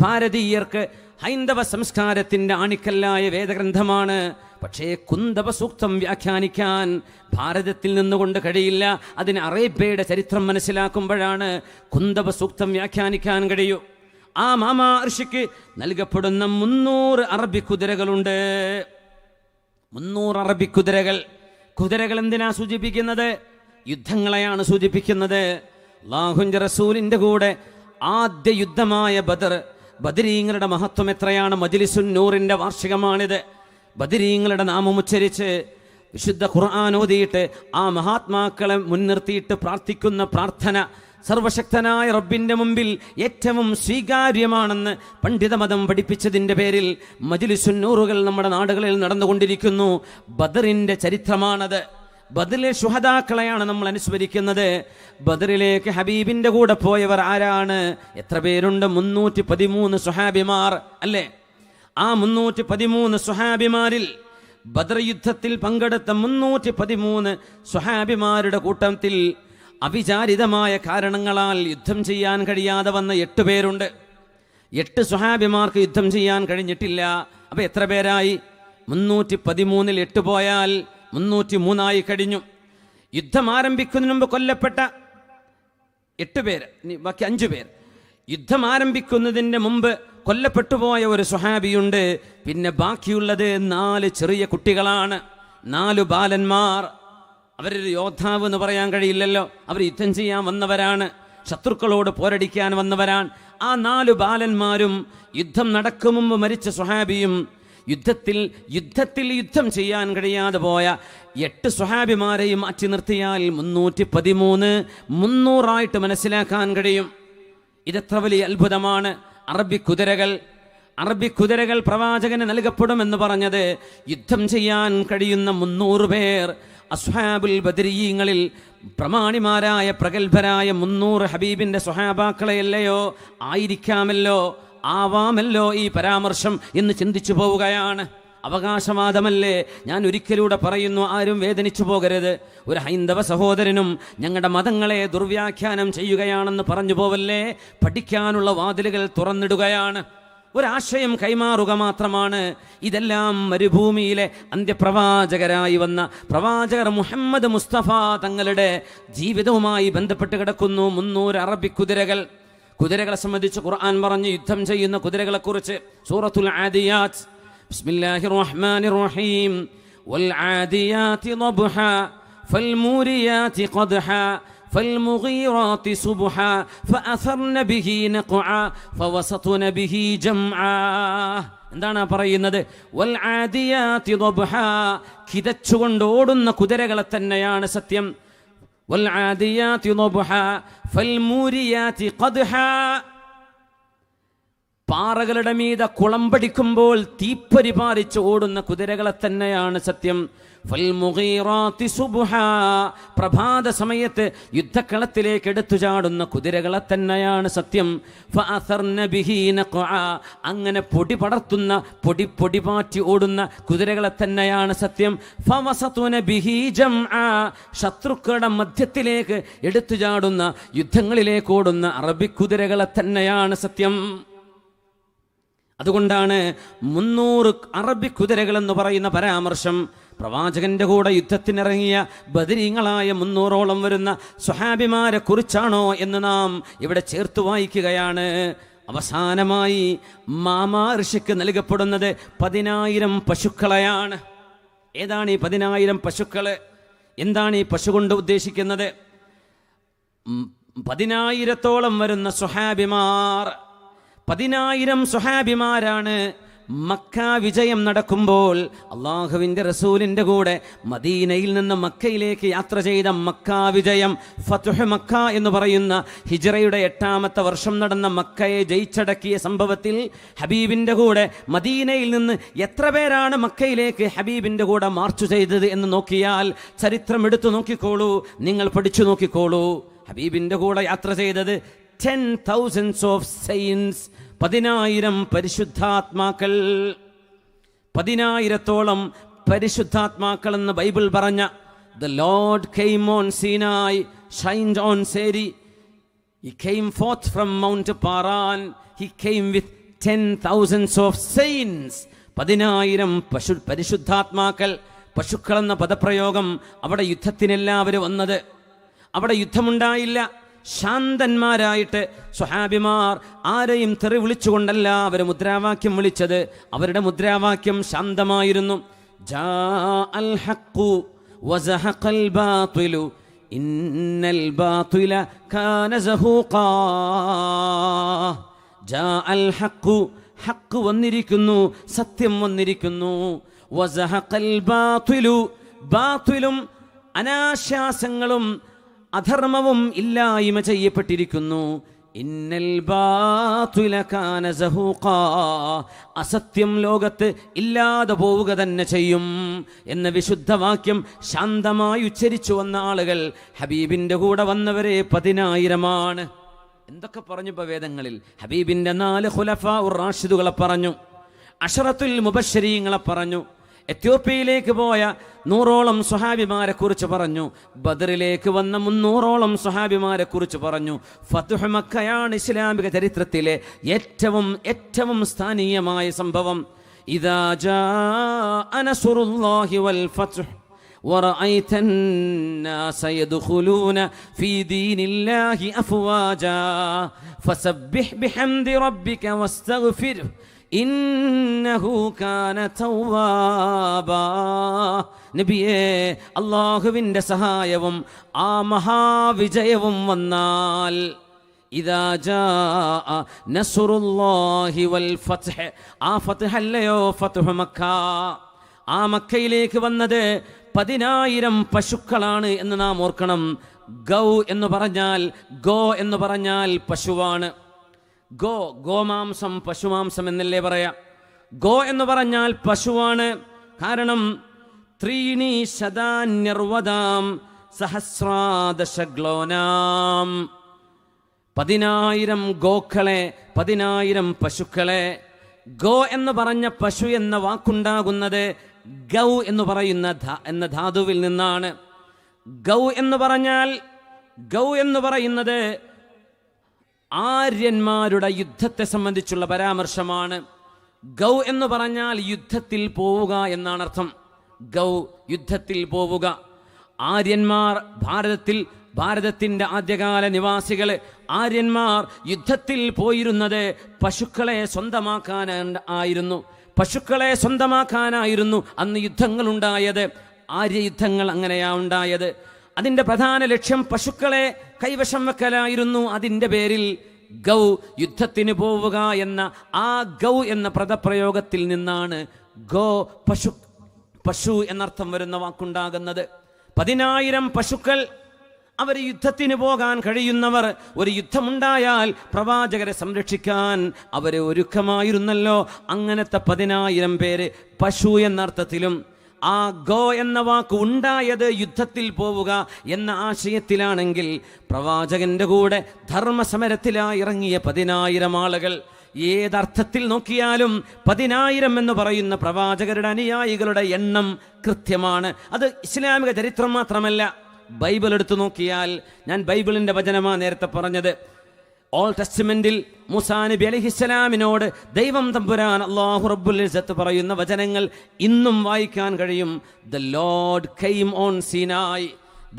ഭാരതീയർക്ക് ഹൈന്ദവ സംസ്കാരത്തിൻ്റെ ആണിക്കല്ലായ വേദഗ്രന്ഥമാണ്. പക്ഷേ കുന്തവ സൂക്തം വ്യാഖ്യാനിക്കാൻ ഭാരതത്തിൽ നിന്നുകൊണ്ട് കഴിയില്ല. അതിന് അറേബ്യയുടെ ചരിത്രം മനസ്സിലാക്കുമ്പോഴാണ് കുന്തവ സൂക്തം വ്യാഖ്യാനിക്കാൻ കഴിയൂ. ആ മാമാ ഋഷിക്ക് നൽകപ്പെടുന്ന 300 അറബി കുതിരകളുണ്ട്. 300 അറബി കുതിരകൾ എന്തിനാ സൂചിപ്പിക്കുന്നത്? യുദ്ധങ്ങളെയാണ് സൂചിപ്പിക്കുന്നത്. അല്ലാഹുവിൻ്റെ റസൂലിൻ്റെ കൂടെ ആദ്യ യുദ്ധമായ ബദരീങ്ങളുടെ മഹത്വം എത്രയാണ്. മജ്ലിസുൻ നൂറിൻ്റെ വാർഷികമാണിത്. ബദരീങ്ങളുടെ നാമം ഉച്ചരിച്ച് വിശുദ്ധ ഖുർആൻ ഓതിയിട്ട് ആ മഹാത്മാക്കളെ മുൻനിർത്തിയിട്ട് പ്രാർത്ഥിക്കുന്ന പ്രാർത്ഥന സർവശക്തനായ റബ്ബിൻ്റെ മുമ്പിൽ ഏറ്റവും സ്വീകാര്യമാണെന്ന് പണ്ഡിതമതം പഠിപ്പിച്ചതിൻ്റെ പേരിൽ മജ്ലിസുൻ നൂറുകൾ നമ്മുടെ നാടുകളിൽ നടന്നുകൊണ്ടിരിക്കുന്നു. ബദറിൻ്റെ ചരിത്രമാണത്. ബദറിലെ ശുഹദാക്കളെയാണ് നമ്മൾ അനുസ്മരിക്കുന്നത്. ബദറിലേക്ക് ഹബീബിൻ്റെ കൂടെ പോയവർ ആരാണ്? എത്ര പേരുണ്ട്? 313 സ്വഹാബിമാർ അല്ലേ? ആ 313 സ്വഹാബിമാരിൽ ബദർ യുദ്ധത്തിൽ പങ്കെടുത്ത 313 സ്വഹാബിമാരുടെ കൂട്ടത്തിൽ അവിചാരിതമായ കാരണങ്ങളാൽ യുദ്ധം ചെയ്യാൻ കഴിയാതെ വന്ന 8 പേരുണ്ട്. 8 സ്വഹാബിമാർക്ക് യുദ്ധം ചെയ്യാൻ കഴിഞ്ഞിട്ടില്ല. അപ്പോൾ എത്ര പേരായി? 313-ൽ 8 പോയാൽ 303 കഴിഞ്ഞു. യുദ്ധം ആരംഭിക്കുന്നതിന് മുമ്പ് കൊല്ലപ്പെട്ട 8 പേര്, ബാക്കി 5 പേർ. യുദ്ധം ആരംഭിക്കുന്നതിൻ്റെ മുമ്പ് കൊല്ലപ്പെട്ടുപോയ ഒരു സ്വഹാബിയുണ്ട്. പിന്നെ ബാക്കിയുള്ളത് 4 ചെറിയ കുട്ടികളാണ്, 4 ബാലന്മാർ. അവരൊരു യോദ്ധാവ് എന്ന് പറയാൻ കഴിയില്ലല്ലോ. അവർ യുദ്ധം ചെയ്യാൻ വന്നവരാണ്, ശത്രുക്കളോട് പോരടിക്കാൻ വന്നവരാണ്. ആ 4 ബാലന്മാരും യുദ്ധം നടക്കും മുമ്പ് മരിച്ച സ്വഹാബിയും യുദ്ധത്തിൽ യുദ്ധം ചെയ്യാൻ കഴിയാതെ പോയ 8 സ്വഹാബിമാരെയും മാറ്റി നിർത്തിയാൽ 313 300 മനസ്സിലാക്കാൻ കഴിയും. ഇതെത്ര വലിയ അത്ഭുതമാണ്. അറബി കുതിരകൾ പ്രവാചകന് നൽകപ്പെടുമെന്ന് പറഞ്ഞത് യുദ്ധം ചെയ്യാൻ കഴിയുന്ന 300 പേർ. അസ്ഹാബുൽ ബദരീങ്ങളിൽ പ്രമാണിമാരായ പ്രഗത്ഭരായ 300 ഹബീബിൻ്റെ സ്വഹാബാക്കളെയല്ലയോ? ആവാമല്ലോ ഈ പരാമർശം എന്ന് ചിന്തിച്ചു പോവുകയാണ്. അവകാശവാദമല്ലേ? ഞാൻ ഒരിക്കലൂടെ പറയുന്നു, ആരും വേദനിച്ചു പോകരുത്. ഒരു ഹൈന്ദവ സഹോദരനും ഞങ്ങളുടെ മതങ്ങളെ ദുർവ്യാഖ്യാനം ചെയ്യുകയാണെന്ന് പറഞ്ഞു പോവല്ലേ. പഠിക്കാനുള്ള വാതിലുകൾ തുറന്നിടുകയാണ്, ഒരാശയം കൈമാറുക മാത്രമാണ്. ഇതെല്ലാം മരുഭൂമിയിലെ അന്ത്യപ്രവാചകരായി വന്ന പ്രവാചകർ മുഹമ്മദ് മുസ്തഫ തങ്ങളുടെ ജീവിതവുമായി ബന്ധപ്പെട്ട് കിടക്കുന്നു. 300 അറബി കുതിരകളെ സംബന്ധിച്ച് ഖുർആൻ പറഞ്ഞു യുദ്ധം ചെയ്യുന്ന കുതിരകളെ കുറിച്ച്. സൂറത്തുൽ ആദിയാത്ത്, ബിസ്മില്ലാഹിർ റഹ്മാനിർ റഹീം. വൽ ആദിയാതി ളബ്ഹാ ഫൽമൂരിയാതി ഖദ്ഹാ فالمغيرات صبحا فأثرن به نقعا فوسطن به جمعا. എന്താണ് പറയുന്നത്? വൽ ആദിയാതി ളബ്ഹാ, കിതച്ചുകൊണ്ട് ഓടുന്ന കുതിരകളെ തന്നെയാണ് സത്യം. വൽ ആദിയാതി ളബ്ഹാ ഫൽമൂരിയാതി ഖദ്ഹാ, പാറകളുടെ മീതെ കുളമ്പടിക്കുമ്പോൾ തീപ്പൊരി പാറിച്ച് ഓടുന്ന കുതിരകളെ തന്നെയാണ് സത്യം. ഫൽമുഗീറാത്തി സുബ്ഹാ, പ്രഭാത സമയത്ത് യുദ്ധക്കളത്തിലേക്ക് എടുത്തു ചാടുന്ന കുതിരകളെ തന്നെയാണ് സത്യം. ഫഅഥർന ബിഹി നഖഅ, അങ്ങനെ പൊടി പടർത്തുന്ന പൊടി പാറ്റി ഓടുന്ന കുതിരകളെ തന്നെയാണ് സത്യം. ഫവസതുന ബിഹി ജംഅ, ശത്രുക്കളുടെ മധ്യത്തിലേക്ക് എടുത്തു ചാടുന്ന യുദ്ധങ്ങളിലേക്ക് ഓടുന്ന അറബി കുതിരകളെ തന്നെയാണ് സത്യം. അതുകൊണ്ടാണ് 300 അറബി കുതിരകൾ എന്ന് പറയുന്ന പരാമർശം പ്രവാചകന്റെ കൂടെ യുദ്ധത്തിനിറങ്ങിയ ബദരീങ്ങളായ 300ഓളം വരുന്ന സ്വഹാബിമാരെ കുറിച്ചാണോ എന്ന് നാം ഇവിടെ ചേർത്ത് വായിക്കുകയാണ്. അവസാനമായി മാമാ ഋഷിക്ക് നൽകപ്പെടുന്നത് 10,000 പശുക്കളെയാണ്. ഏതാണ് ഈ 10,000 പശുക്കള്? എന്താണ് ഈ പശു കൊണ്ട് ഉദ്ദേശിക്കുന്നത്? 10,000-ഓളം വരുന്ന സ്വഹാബിമാർ, 10,000 സ്വഹാബിമാരാണ് മക്ക വിജയം നടക്കുമ്പോൾ അള്ളാഹുവിൻ്റെ റസൂലിൻ്റെ കൂടെ മദീനയിൽ നിന്ന് മക്കയിലേക്ക് യാത്ര ചെയ്ത മക്ക വിജയം, ഫത്ഹ് മക്ക എന്ന് പറയുന്ന ഹിജ്റയുടെ 8-ാമത്തെ വർഷം നടന്ന മക്കയെ ജയിച്ചടക്കിയ സംഭവത്തിൽ ഹബീബിൻ്റെ കൂടെ മദീനയിൽ നിന്ന് എത്ര പേരാണ് മക്കയിലേക്ക് ഹബീബിൻ്റെ കൂടെ മാർച്ച് ചെയ്തത് എന്ന് നോക്കിയാൽ, ചരിത്രം എടുത്തു നോക്കിക്കോളൂ, നിങ്ങൾ പഠിച്ചു നോക്കിക്കോളൂ. ഹബീബിൻ്റെ കൂടെ യാത്ര ചെയ്തത് 10,000 ഓഫ് സെയിൻസ്, 10,000 പരിശുദ്ധാത്മാക്കൾ, 10,000-ഓളം പരിശുദ്ധാത്മാക്കൾ എന്ന് ബൈബിൾ പറഞ്ഞ The Lord came on Sinai, shined on Seri. He came forth from Mount Paran. He came with 10,000 of saints. 10,000 പരിശുദ്ധാത്മാക്കൾ. പശുക്കൾ എന്ന പദപ്രയോഗം അവിടെ യുദ്ധത്തിനെല്ലാവരും വന്നത്. അവിടെ യുദ്ധമുണ്ടായില്ല. ശാന്തന്മാരായിട്ട് സ്വഹാബിമാർ ആരെയും തെറി വിളിച്ചുകൊണ്ടല്ല അവർ മുദ്രാവാക്യം വിളിച്ചത്. അവരുടെ മുദ്രാവാക്യം ശാന്തമായിരുന്നു. ജാ അൽ ഹഖു വസഹഖൽ ബാതിലു ഇന്നൽ ബാതില കാന സഹൂഖാ. ജാ അൽ ഹഖു, ഹഖ് വന്നിരിക്കുന്നു, സത്യം വന്നിരിക്കുന്നു. വസഹഖൽ ബാതിലു, ബാതിലും അനാശാസങ്ങളും അധർമ്മവും ഇല്ലായ്മ ചെയ്യപ്പെട്ടിരിക്കുന്നു. ഇന്നൽ ബാതില കാന സഹൂഖാ, അസത്യം ലോകത്ത് ഇല്ലാതെ പോവുക തന്നെ ചെയ്യും എന്ന വിശുദ്ധവാക്യം ശാന്തമായി ഉച്ചരിച്ചു വന്ന ആളുകൾ ഹബീബിൻ്റെ കൂടെ വന്നവരെ 10,000-ആണ്. എന്തൊക്കെ പറഞ്ഞു ഇപ്പോൾ വേദങ്ങളിൽ? ഹബീബിൻ്റെ 4 ഖുലഫാ ഉർ റാഷിദുകളെ പറഞ്ഞു, അശറത്തുൽ മുബശ്ശരീങ്ങളെ പറഞ്ഞു, എത്യോപ്യയിലേക്ക് പോയ 100-ഓളം സ്വഹാബിമാരെ കുറിച്ച് പറഞ്ഞു, ബദറിലേക്ക് വന്ന 300-ഓളം സ്വഹാബിമാരെ കുറിച്ച് പറഞ്ഞു. ഫത്ഹ് മക്കയാണ് ഇസ്ലാമിക ചരിത്രത്തിലെ ഏറ്റവും സ്ഥാനീയമായ സംഭവം. ഇദാ ജാഅ നസ്റുല്ലാഹി വൽ ഫത്ഹ് ورأيت الناس يدخلون في دين الله أفواجا فسبح بحمد ربك واستغفره ഇന്നഹു കാന തവ്വാബാ. നബിയേ, അല്ലാഹുവിൻ്റെ സഹായവും ആ മഹാവിജയവും വന്നാൽ, ഇദാ ജാഅ നസ്റുല്ലാഹി വൽ ഫത്ഹ്, ആ ഫത്ഹ് അല്ലയോ ഫത്ഹ് മക്ക. ആ മക്കയിലേക്ക് വന്നത് 10,000 പശുക്കളാണ് എന്ന് നാം ഓർക്കണം. ഗൗ എന്ന് പറഞ്ഞാൽ, ഗോ എന്ന് പറഞ്ഞാൽ പശുവാണ്. ഗോമാംസം, പശുമാംസം എന്നല്ലേ പറയാ. ഗോ എന്ന് പറഞ്ഞാൽ പശുവാണ്. കാരണം 3 ശതാന്യർവദാം സഹസ്രാദശഗ്ലോനാം, 10,000 ഗോക്കളെ, 10,000 പശുക്കളെ. ഗോ എന്ന് പറഞ്ഞ പശു എന്ന വാക്കുണ്ടാകുന്നത് ഗൗ എന്ന് പറയുന്ന എന്ന ധാതുവിൽ നിന്നാണ്. ഗൗ എന്ന് പറയുന്നത് ആര്യന്മാരുടെ യുദ്ധത്തെ സംബന്ധിച്ചുള്ള പരാമർശമാണ്. ഗൗ എന്ന് പറഞ്ഞാൽ യുദ്ധത്തിൽ പോവുക എന്നാണ് അർത്ഥം. ഗൗ, യുദ്ധത്തിൽ പോവുക. ആര്യന്മാർ ഭാരതത്തിൻ്റെ ആദ്യകാല നിവാസികൾ, ആര്യന്മാർ യുദ്ധത്തിൽ പോയിരുന്നത് പശുക്കളെ സ്വന്തമാക്കാനായിരുന്നു അന്ന് യുദ്ധങ്ങളുണ്ടായത്. ആര്യയുദ്ധങ്ങൾ അങ്ങനെയാണ് ഉണ്ടായത്. അതിൻ്റെ പ്രധാന ലക്ഷ്യം പശുക്കളെ കൈവശം വെക്കലായിരുന്നു. അതിൻ്റെ പേരിൽ ഗൗ, യുദ്ധത്തിന് പോവുക എന്ന ആ ഗൗ എന്ന പദപ്രയോഗത്തിൽ നിന്നാണ് ഗോ, പശു എന്നർത്ഥം വരുന്ന വാക്കുണ്ടാകുന്നത്. 10,000 പശുക്കൾ, അവർ യുദ്ധത്തിന് പോകാൻ കഴിയുന്നവർ. ഒരു യുദ്ധമുണ്ടായാൽ പ്രവാചകരെ സംരക്ഷിക്കാൻ അവരെ ഒരുക്കമായിരുന്നല്ലോ. അങ്ങനത്തെ 10,000 പേര് പശു എന്നർത്ഥത്തിലും. ആ ഗോ എന്ന വാക്ക് ഉണ്ടായത് യുദ്ധത്തിൽ പോവുക എന്ന ആശയത്തിലാണെങ്കിൽ, പ്രവാചകന്റെ കൂടെ ധർമ്മസമരത്തിലായി ഇറങ്ങിയ 10,000 ആളുകൾ, ഏതർത്ഥത്തിൽ നോക്കിയാലും 10,000 എന്ന് പറയുന്ന പ്രവാചകരുടെ അനുയായികളുടെ എണ്ണം കൃത്യമാണ്. അത് ഇസ്ലാമിക ചരിത്രം മാത്രമല്ല, ബൈബിൾ എടുത്തു നോക്കിയാൽ, ഞാൻ ബൈബിളിൻ്റെ വചനമാണ് നേരത്തെ പറഞ്ഞത്. ഓൾഡ് ടെസ്റ്റ്മെന്റിൽ മൂസാ നബി അലൈഹിസ്സലാമിനോട് ദൈവം തമ്പുരാൻ അല്ലാഹു റബ്ബുൽ ഇസ്സത്ത് പറയുന്ന വചനങ്ങൾ ഇന്നും വായിക്കാൻ കഴിയും. The Lord came on Sinai,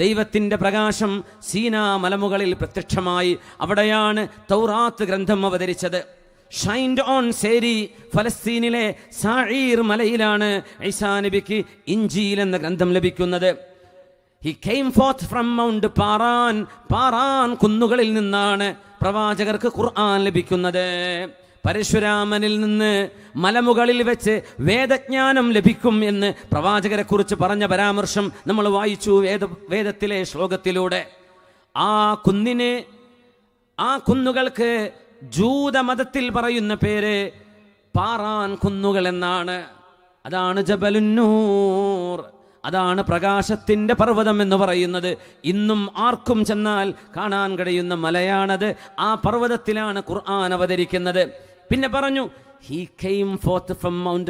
ദൈവത്തിൻ്റെ പ്രകാശം സീനാ മലമുകളിൽ പ്രത്യക്ഷമായി. അവിടെയാണ് തൗറാത്ത് ഗ്രന്ഥം അവതരിച്ചത്. ഷൈൻഡ് ഓൺ സേരി, ഫലസ്തീനിലെ സാഈർ മലയിലാണ് ഈസാ നബിക്ക് ഇഞ്ചീൽ എന്ന ഗ്രന്ഥം ലഭിക്കുന്നത്. He came forth from Mount Paran. Paran കുന്നുകളിൽ നിന്നാണ് പ്രവാചകർക്ക് ഖുർആൻ ലഭിക്കുന്നത്. പരശുരാമനിൽ നിന്ന് മലമുകളിൽ വെച്ച് വേദജ്ഞാനം ലഭിക്കും എന്ന് പ്രവാചകരെ കുറിച്ച് പറഞ്ഞ പരാമർശം നമ്മൾ വായിച്ചു വേദത്തിലെ ശ്ലോകത്തിലൂടെ. ആ കുന്നുകൾക്ക് ജൂതമതത്തിൽ പറയുന്ന പേര് പാറാൻ കുന്നുകൾ എന്നാണ്. അതാണ് ജബലുന്നൂർ, അതാണ് പ്രകാശത്തിന്റെ പർവ്വതം എന്ന് പറയുന്നത്. ഇന്നും ആർക്കും ചെന്നാൽ കാണാൻ കഴിയുന്ന മലയാണത്. ആ പർവ്വതത്തിലാണ് ഖുർആൻ അവതരിക്കുന്നത്. പിന്നെ പറഞ്ഞു, he came forth from Mount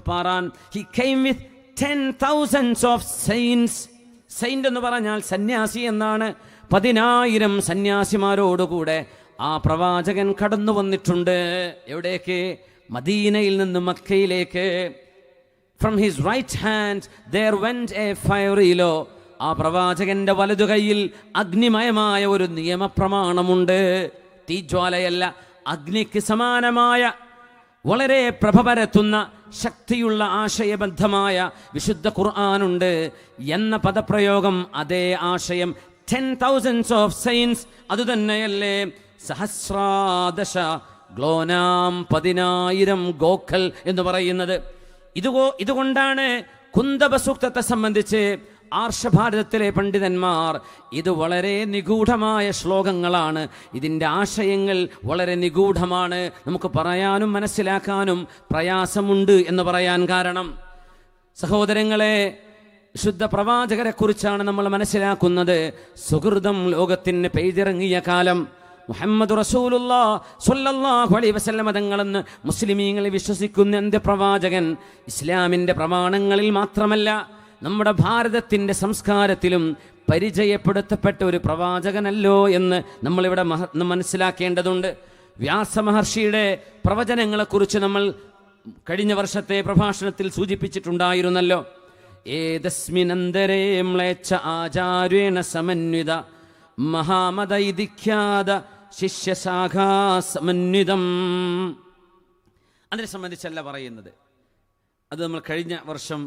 Paran. He came with 10,000 of saints. Saint എന്ന് പറഞ്ഞാൽ സന്യാസി എന്നാണ്. 10,000 സന്യാസിമാരോടുകൂടെ ആ പ്രവാചകൻ കടന്നു വന്നിട്ടുണ്ട്. എവിടേക്ക്? മദീനയിൽ നിന്ന് മക്കയിലേക്ക്. From his right hand there went a fiery law. ആ പ്രവാചകന്റെ വലതുകൈയിൽ അഗ്നിമയമായ ഒരു നിയമപ്രമാണമുണ്ട്. തീജ്വാലയല്ല, അഗ്നിക്ക് സമാനമായ വളരെ പ്രഭ പരത്തുന്ന ശക്തിയുള്ള ആശയബദ്ധമായ വിശുദ്ധ ഖുർആനുണ്ട് എന്ന പദപ്രയോഗം, അതേ ആശയം 10,000 of saints അതുതന്നെയല്ലേ സഹസ്രാദശ ഗ്ലോനാം 10,000 ഗോക്കൾ എന്ന് പറയുന്നത്. ഇതുകൊണ്ടാണ് കുന്തബ സൂക്തത്തെ സംബന്ധിച്ച് ആർഷഭാരതത്തിലെ പണ്ഡിതന്മാർ ഇത് വളരെ നിഗൂഢമായ ശ്ലോകങ്ങളാണ്, ഇതിൻ്റെ ആശയങ്ങൾ വളരെ നിഗൂഢമാണ്, നമുക്ക് പറയാനും മനസ്സിലാക്കാനും പ്രയാസമുണ്ട് എന്ന് പറയാൻ കാരണം, സഹോദരങ്ങളെ, ശുദ്ധ പ്രവാചകരെ കുറിച്ചാണ് നമ്മൾ മനസ്സിലാക്കുന്നത്. സുഹൃതം ലോകത്തിന് പെയ്തിറങ്ങിയ കാലം മുഹമ്മദ് റസൂലുള്ളാഹി സ്വല്ലല്ലാഹു അലൈഹി വസല്ലം തങ്ങളെന്ന് മുസ്ലിമീങ്ങളെ വിശ്വസിക്കുന്ന അന്ത്യപ്രവാചകൻ ഇസ്ലാമിൻ്റെ പ്രമാണങ്ങളിൽ മാത്രമല്ല നമ്മുടെ ഭാരതത്തിൻ്റെ സംസ്കാരത്തിലും പരിചയപ്പെടുത്തപ്പെട്ട ഒരു പ്രവാചകനല്ലോ എന്ന് നമ്മളിവിടെ മനസ്സിലാക്കേണ്ടതുണ്ട്. വ്യാസമഹർഷിയുടെ പ്രവചനങ്ങളെക്കുറിച്ച് നമ്മൾ കഴിഞ്ഞ വർഷത്തെ പ്രഭാഷണത്തിൽ സൂചിപ്പിച്ചിട്ടുണ്ടായിരുന്നല്ലോ. ഏതസ്മിനന്തരേ മ്ലേച്ഛ ആചാര്യേണ സമന്വിത മഹാമദൈദിഖ്യാത ശിഷ്യശാഖാ സമന്വിതം. അതിനെ സംബന്ധിച്ചല്ല പറയുന്നത്, അത് നമ്മൾ കഴിഞ്ഞ വർഷം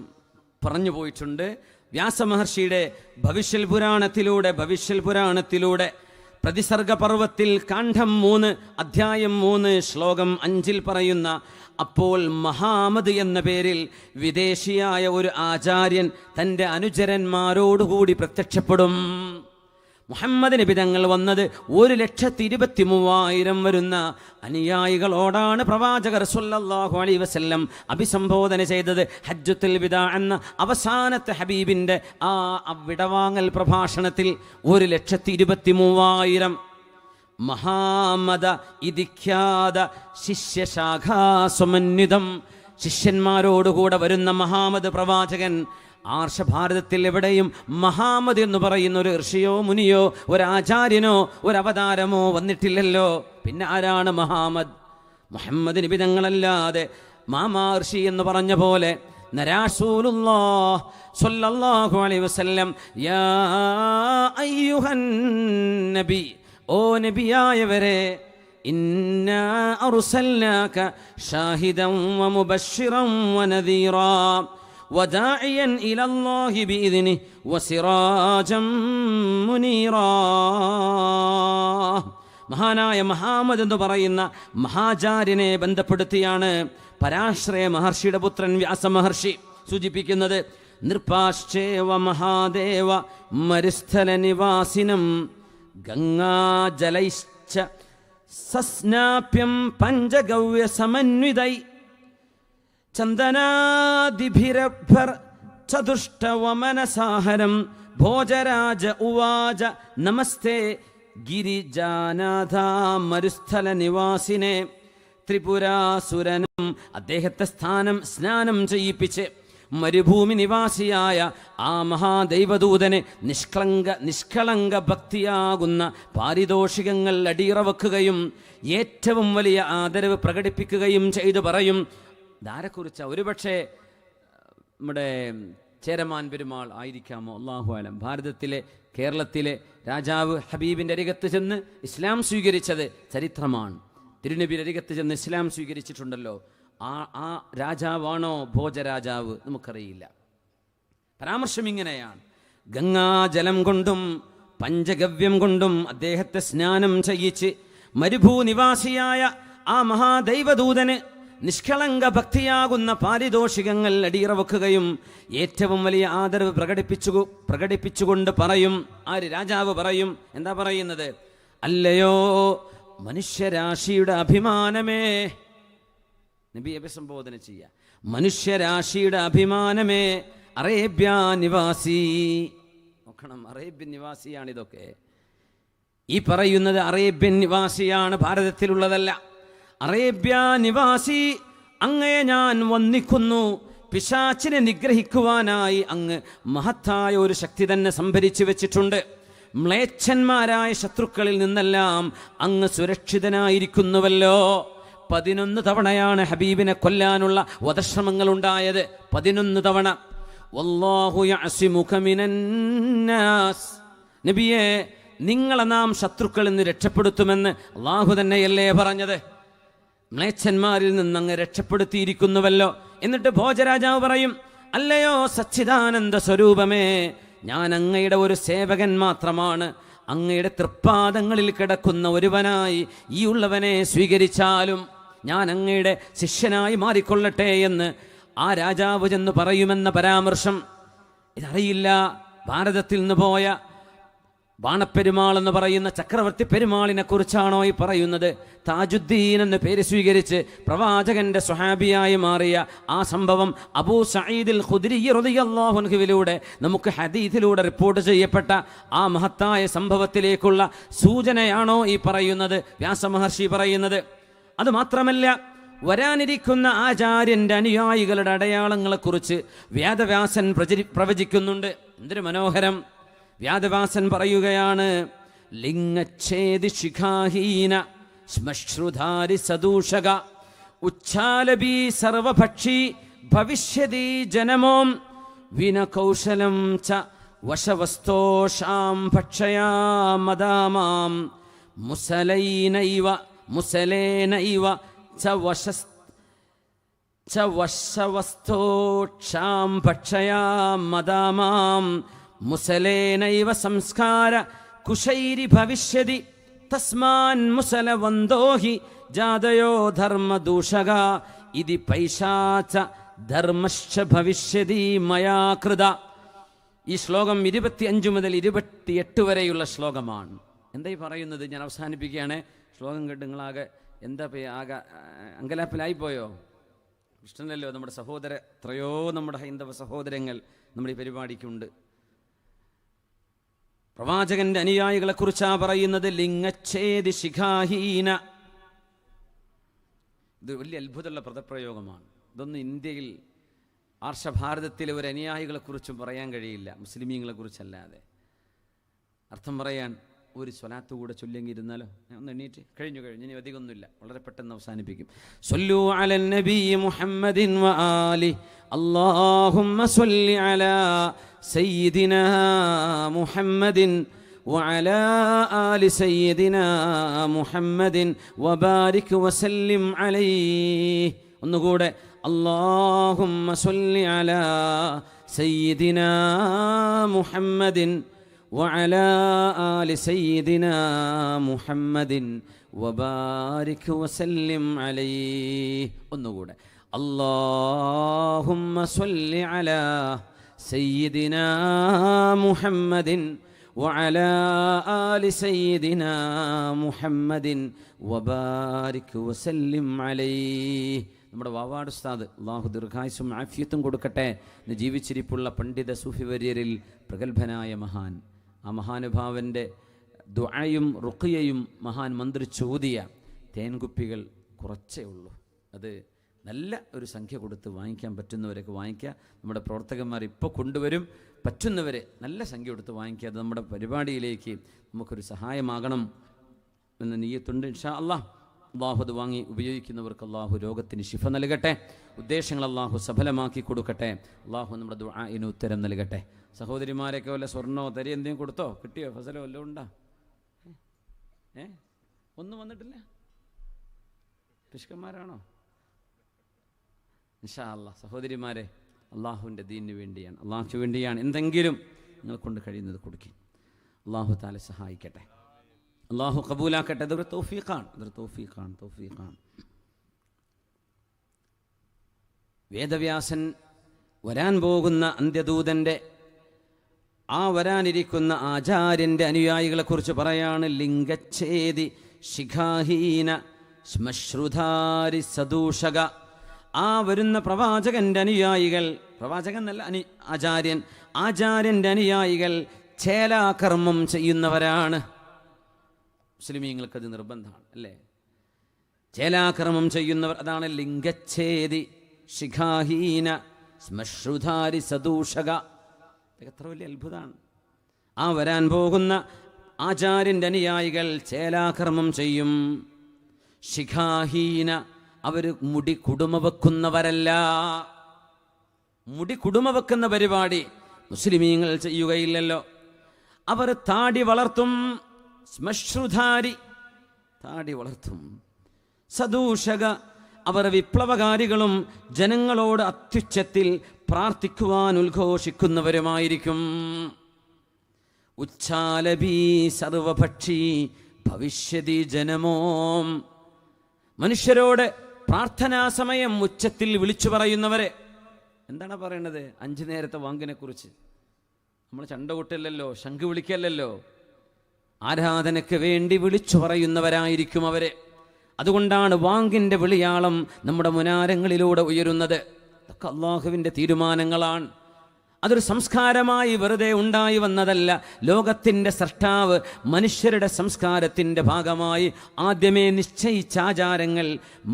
പറഞ്ഞു പോയിട്ടുണ്ട്. വ്യാസമഹർഷിയുടെ ഭവിഷ്യൽ പുരാണത്തിലൂടെ പ്രതിസർഗ പർവ്വത്തിൽ കാണ്ഡം 3 അധ്യായം 3 ശ്ലോകം 5 പറയുന്ന, അപ്പോൾ മഹാമദ് എന്ന പേരിൽ വിദേശിയായ ഒരു ആചാര്യൻ തൻ്റെ അനുചരന്മാരോടുകൂടി പ്രത്യക്ഷപ്പെടും. മുഹമ്മദ് നബി തങ്ങൾ വന്നത് 1,23,000 വരുന്ന അനുയായികളോടാണ് പ്രവാചകർ സ്വല്ലല്ലാഹു അലൈഹി വസല്ലം അഭിസംബോധന ചെയ്തത്. ഹജ്ജത്തുൽ വിദാ എന്ന അവസാനത്തെ ഹബീബിൻ്റെ ആ വിടവാങ്ങൽ പ്രഭാഷണത്തിൽ 1,23,000 മഹാമദ ഇതിഖ്യാത ശിഷ്യശാഖാസുമന്വിതം, ശിഷ്യന്മാരോടുകൂടെ വരുന്ന മഹാമദ് പ്രവാചകൻ. ആർഷഭാരതത്തിൽ എവിടെയും മഹാമദ് എന്ന് പറയുന്ന ഒരു ഋഷിയോ മുനിയോ ഒരു ആചാര്യനോ ഒരു അവതാരമോ വന്നിട്ടില്ലല്ലോ. പിന്നെ ആരാണ് മഹാമദ്? മുഹമ്മദ് നബി തങ്ങളല്ലാതെ മാമാർഷി എന്ന് പറഞ്ഞ പോലെ റസൂലുള്ളാഹി സ്വല്ലല്ലാഹു അലൈഹി വസല്ലം, യാ അയ്യുഹൻ നബി, ഓ നബിയായവരെ, ഇന്നാ അർസൽനാക ഷാഹിദൻ വമുബശ്ശിറൻ വനദീറാ വദാഇയൻ ഇലല്ലാഹി ബിഇദ്നിഹി വസിറാജൻ മുനീറാ. മഹാനായ മുഹമ്മദ് എന്ന് പറയുന്ന മഹാചാര്യനെ ബന്ധപ്പെടുത്തിയാണ് പരാശ്രയ മഹർഷിയുടെ പുത്രൻ വ്യാസമഹർഷി സൂചിപ്പിക്കുന്നത്. നൃപാശ്ചേവ മഹാദേവ മരുസ്ഥല നിവാസിനം ഗംഗാജലൈശ്ച സസ്നാപ്യം പഞ്ചഗവ്യ സമന്വിതൈ ചന്ദനാദിഭിരഭർ ചതുഷ്ടവമനസാഹരം ഭോജരാജ ഉവാച നമസ്തേ ഗിരിജാനാഥ മരുസ്ഥല നിവാസിനെ. ത്രിപുരാസുരനും അദ്ദേഹത്തെ സ്നാനം ചെയ്യിപ്പിച്ച് മരുഭൂമി നിവാസിയായ ആ മഹാദൈവദൂതനെ നിഷ്കളങ്ക ഭക്തിയാകുന്ന പാരിതോഷികങ്ങൾ അടിയറവെക്കുകയും ഏറ്റവും വലിയ ആദരവ് പ്രകടിപ്പിക്കുകയും ചെയ്തു പറയും. ധാരെക്കുറിച്ച ഒരുപക്ഷെ നമ്മുടെ ചേരമാൻ പെരുമാൾ ആയിരിക്കാമോ, അല്ലാഹു അലം. ഭാരതത്തിലെ കേരളത്തിലെ രാജാവ് ഹബീബിൻ്റെ അരികത്ത് ചെന്ന് ഇസ്ലാം സ്വീകരിച്ചത് ചരിത്രമാണ്. തിരുനബിയുടെ അരികത്ത് ചെന്ന് ഇസ്ലാം സ്വീകരിച്ചിട്ടുണ്ടല്ലോ. ആ രാജാവാണോ ഭോജരാജാവ്? നമുക്കറിയില്ല. പരാമർശം ഇങ്ങനെയാണ്. ഗംഗാജലം കൊണ്ടും പഞ്ചഗവ്യം കൊണ്ടും അദ്ദേഹത്തെ സ്നാനം ചെയ്യിച്ച് മരുഭൂനിവാസിയായ ആ മഹാദൈവദൂതന് നിഷ്കളങ്ക ഭക്തിയാകുന്ന പാരിതോഷികങ്ങൾ അടിയറവെക്കുകയും ഏറ്റവും വലിയ ആദരവ് പ്രകടിപ്പിച്ചുകൊണ്ട് പറയും. ആര്? രാജാവ് പറയും. എന്താ പറയുന്നത്? അല്ലയോ മനുഷ്യരാശിയുടെ അഭിമാനമേ. നബി അഭിസംബോധന ചെയ്യുക. മനുഷ്യരാശിയുടെ അഭിമാനമേ, അറേബ്യ നിവാസി. നോക്കണം, അറേബ്യൻ നിവാസിയാണിതൊക്കെ. ഈ പറയുന്നത് അറേബ്യൻ നിവാസിയാണ്, ഭാരതത്തിലുള്ളതല്ല. അറേബ്യ നിവാസി, അങ്ങയെ ഞാൻ വന്ദിക്കുന്നു. പിശാചിനെ നിഗ്രഹിക്കുവാനായി അങ്ങ് മഹത്തായ ഒരു ശക്തി തന്നെ സംഭരിച്ചു വെച്ചിട്ടുണ്ട്. മ്ലേച്ഛന്മാരായ ശത്രുക്കളിൽ നിന്നെല്ലാം അങ്ങ് സുരക്ഷിതനായിരിക്കുന്നുവല്ലോ. 11 തവണയാണ് ഹബീബിനെ കൊല്ലാനുള്ള വധശ്രമങ്ങൾ ഉണ്ടായത്. 11 തവണ. വല്ലാഹു യഅസിമുക മിനന്നാസ്. നബിയെ, നിങ്ങളെ നാം ശത്രുക്കളിൽ നിന്ന് രക്ഷപ്പെടുത്തുമെന്ന് അള്ളാഹു തന്നെയല്ലേ പറഞ്ഞത്? മ്ലേച്ഛന്മാരിൽ നിന്ന് അങ്ങ് രക്ഷപ്പെടുത്തിയിരിക്കുന്നുവല്ലോ. എന്നിട്ട് ഭോജരാജാവ് പറയും, അല്ലയോ സച്ചിദാനന്ദ സ്വരൂപമേ, ഞാൻ അങ്ങയുടെ ഒരു സേവകൻ മാത്രമാണ്. അങ്ങയുടെ തൃപ്പാദങ്ങളിൽ കിടക്കുന്ന ഒരുവനായി ഈ ഉള്ളവനെ സ്വീകരിച്ചാലും ഞാൻ അങ്ങയുടെ ശിഷ്യനായി മാറിക്കൊള്ളട്ടെ എന്ന് ആ രാജാവ് ചെന്ന് പറയുമെന്ന പരാമർശം. ഇതറിയില്ല. ഭാരതത്തിൽ നിന്ന് പോയ ബാണപ്പെരുമാൾ എന്ന് പറയുന്ന ചക്രവർത്തി പെരുമാളിനെ കുറിച്ചാണോ ഈ പറയുന്നത്? താജുദ്ദീൻ എന്ന പേര് സ്വീകരിച്ച് പ്രവാചകന്റെ സ്വഹാബിയായി മാറിയ ആ സംഭവം അബൂ സഈദുൽ ഖുദ്രി റളിയല്ലാഹു അൻഹുവിലൂടെ നമുക്ക് ഹദീസിലൂടെ റിപ്പോർട്ട് ചെയ്യപ്പെട്ട ആ മഹത്തായ സംഭവത്തിലേക്കുള്ള സൂചനയാണോ ഈ പറയുന്നത്, വ്യാസമഹർഷി പറയുന്നത്? അതുമാത്രമല്ല, വരാനിരിക്കുന്ന ആചാര്യന്റെ അനുയായികളുടെ അടയാളങ്ങളെക്കുറിച്ച് വ്യാദവ്യാസൻ പ്രവചിക്കുന്നുണ്ട്. എന്തൊരു മനോഹരം! വ്യാദവ്യാസൻ പറയുകയാണ്, ലിംഗച്ഛേദി ശിഖാഹീന ശ്മശ്രുധാരി സദൂഷക ഉച്ഛാലബി സർവഭക്ഷി ഭവിഷ്യതി ജനമോം വിനകൗശലം ച വശവസ്തോഷാം ഭക്ഷയാമദാമാം മുസലേനൈവ ച വശവസ്തോക്ഷാം ഭക്ഷയാമദാമാം മുസലേനൈവ സംസ്കാര കുശൈരി ഭവിഷ്യതി തസ്മാൻ മുസലവന്തോഹി ജാതയോ ധർമ്മദൂഷക ഇതി പൈശാച ധർമ്മശ്ച ഭവിഷ്യതി മയാ കൃത. ഈ ശ്ലോകം 25 മുതൽ 28 വരെയുള്ള ശ്ലോകമാണ്. എന്തായി പറയുന്നത്? ഞാൻ അവസാനിപ്പിക്കുകയാണ്. ശ്ലോകം കേട്ട് നിങ്ങളാകെ എന്താ ആകെ അങ്കലാപ്പിലായിപ്പോയോ? ഇഷ്ടമല്ലല്ലോ. നമ്മുടെ എത്രയോ നമ്മുടെ ഹൈന്ദവ സഹോദരങ്ങൾ നമ്മുടെ ഈ പരിപാടിക്കുണ്ട്. പ്രവാചകന്റെ അനുയായികളെ കുറിച്ചാ പറയുന്നത്. ലിംഗച്ഛേദി ശിഖാഹീന. ഇത് വലിയ അത്ഭുതമുള്ള പദപ്രയോഗമാണ്. ഇതൊന്നും ഇന്ത്യയിൽ ആർഷഭാരതത്തിലെ ഒരു അനുയായികളെ കുറിച്ചും പറയാൻ കഴിയില്ല, മുസ്ലിമീങ്ങളെ കുറിച്ചല്ലാതെ. അർത്ഥം പറയാൻ ഒരു സ്വലാത്ത് കൂടെ ചൊല്ലിയിരുന്നാലോ? ഒന്ന് എണ്ണീറ്റ്. കഴിഞ്ഞു. ഇനി അധികമൊന്നുമില്ല, വളരെ പെട്ടെന്ന് അവസാനിപ്പിക്കും. സ്വല്ലു അലൻ നബി മുഹമ്മദിൻ വ ആലി അല്ലാഹുമ്മ സ്വല്ലി അലാ സയ്യിദിനാ മുഹമ്മദിൻ വഅലാ ആലി സയ്യിദിനാ മുഹമ്മദിൻ വബാരിക് വസല്ലിം അലൈഹി. ഒന്നുകൂടെ. അല്ലാഹുമ്മ സ്വല്ലി അലാ സയ്യിദിനാ മുഹമ്മദിൻ വഅലാ ആലി സയ്യിദിനാ മുഹമ്മദിൻ വബാരിക് വസല്ലിം അലൈഹി. ഒന്നുകൂടെ. അല്ലാഹുമ്മ സ്വല്ലി അലാ സയ്യിദിനാ മുഹമ്മദിൻ വഅലാ ആലി സയ്യിദിനാ മുഹമ്മദിൻ വബാരിക് വസല്ലിം അലൈഹി. നമ്മുടെ വാവാട് ഉസ്താദ് അല്ലാഹു ദീർഘായുസ്സും ആഫിയത്തും കൊടുക്കട്ടെ. ഇന്ന് ജീവിച്ചിരിപ്പുള്ള പണ്ഡിത സൂഫി വര്യരിൽ പ്രഗത്ഭനായ മഹാൻ, ആ മഹാനുഭാവൻ്റെ ദുആയും റുഖിയയും മഹാൻ മന്ത്രിച്ചോദിയ തേൻകുപ്പികൾ കുറച്ചേ ഉള്ളൂ. അത് നല്ല ഒരു സംഖ്യ കൊടുത്ത് വാങ്ങിക്കാൻ പറ്റുന്നവരൊക്കെ വാങ്ങിക്കുക. നമ്മുടെ പ്രവർത്തകന്മാർ ഇപ്പോൾ കൊണ്ടുവരും. പറ്റുന്നവരെ നല്ല സംഖ്യ കൊടുത്ത് വാങ്ങിക്കുക. അത് നമ്മുടെ പരിപാടിയിലേക്ക് നമുക്കൊരു സഹായമാകണം എന്ന നിയ്യത്തുണ്ട്. ഇൻഷാ അല്ലാഹ്. അള്ളാഹു അത് വാങ്ങി ഉപയോഗിക്കുന്നവർക്ക് അള്ളാഹു രോഗത്തിന് ശിഫ നൽകട്ടെ. ഉദ്ദേശങ്ങൾ അള്ളാഹു സഫലമാക്കി കൊടുക്കട്ടെ. അള്ളാഹു നമ്മുടെ ദുആഇന് ഉത്തരം നൽകട്ടെ. സഹോദരിമാരൊക്കെ വല്ല സ്വർണ്ണോ തരി എന്തെങ്കിലും കൊടുത്തോ? കിട്ടിയോ? ഫസലോ വല്ലതും ഉണ്ടോ? ഒന്നും വന്നിട്ടില്ല. പിശുക്കന്മാരാണോ? ഇൻഷാ അല്ലാഹ്. സഹോദരിമാരെ, അള്ളാഹുവിൻ്റെ ദീനിന് വേണ്ടിയാണ്, അള്ളാഹുക്ക് വേണ്ടിയാണ്. എന്തെങ്കിലും നിങ്ങളെ കൊണ്ട് കഴിയുന്നത് കൊടുക്കും. അള്ളാഹു താല സഹായിക്കട്ടെ, അള്ളാഹു കബൂലാക്കട്ടെ. അതൊരു തൗഫീഖാണ്. വേദവ്യാസൻ വരാൻ പോകുന്ന അന്ത്യദൂതൻ്റെ, ആ വരാനിരിക്കുന്ന ആചാര്യൻ്റെ അനുയായികളെക്കുറിച്ച് പറയാണ്. ലിംഗച്ഛേദി ശിഖാഹീന ശ്മശ്രുധാരി സദൂഷക. ആ വരുന്ന പ്രവാചകൻ്റെ അനുയായികൾ, പ്രവാചകൻ എന്നല്ല, ആചാര്യൻ്റെ അനുയായികൾ ചേലാകർമ്മം ചെയ്യുന്നവരാണ്. മുസ്ലിമീങ്ങൾക്കത് നിർബന്ധമാണ് അല്ലേ? ചേലാകർമ്മം ചെയ്യുന്നവർ, അതാണ് ലിംഗച്ഛേദി ശിഖാഹീന ശ്മശ്രുധാരി സദൂഷക. എത്ര വലിയ അത്ഭുതമാണ്! ആ വരാൻ പോകുന്ന ആചാര്യൻ്റെ അനുയായികൾ ചേലാകർമ്മം ചെയ്യും. ശിഖാഹീന, അവർ മുടി കുടുമ വെക്കുന്നവരല്ല. മുടി കുടുമ വെക്കുന്ന പരിപാടി മുസ്ലിമീങ്ങൾ ചെയ്യുകയില്ലല്ലോ. അവർ താടി വളർത്തും. ശ്മശ്രുധാരി, താടി വളർത്തും. സദൂഷക, അവർ വിപ്ലവകാരികളും ജനങ്ങളോട് അത്യുച്ചത്തിൽ പ്രാർത്ഥിക്കുവാൻ ഉദ്ഘോഷിക്കുന്നവരുമായിരിക്കും. ഉച്ചാലബി സർവഭക്ഷി ഭവിഷ്യതി ജനമോം. മനുഷ്യരോട് പ്രാർത്ഥനാ സമയം ഉച്ചത്തിൽ വിളിച്ചു പറയുന്നവരെ. എന്താണ് പറയണത്? 5 നേരത്തെ വാങ്കിനെ കുറിച്ച്. നമ്മൾ ചണ്ട കൊട്ടല്ലല്ലോ, ശംഖ് വിളിക്കല്ലല്ലോ, ആരാധനയ്ക്ക് വേണ്ടി വിളിച്ചു പറയുന്നവരായിരിക്കും അവരെ. അതുകൊണ്ടാണ് വാങ്കിൻ്റെ വിളിയാളം നമ്മുടെ മുനാരങ്ങളിലൂടെ ഉയരുന്നത്. അതൊക്കെ അള്ളാഹുവിൻ്റെ തീരുമാനങ്ങളാണ്. അതൊരു സംസ്കാരമായി വെറുതെ ഉണ്ടായി വന്നതല്ല. ലോകത്തിൻ്റെ സൃഷ്ടാവ് മനുഷ്യരുടെ സംസ്കാരത്തിൻ്റെ ഭാഗമായി ആദ്യമേ നിശ്ചയിച്ച ആചാരങ്ങൾ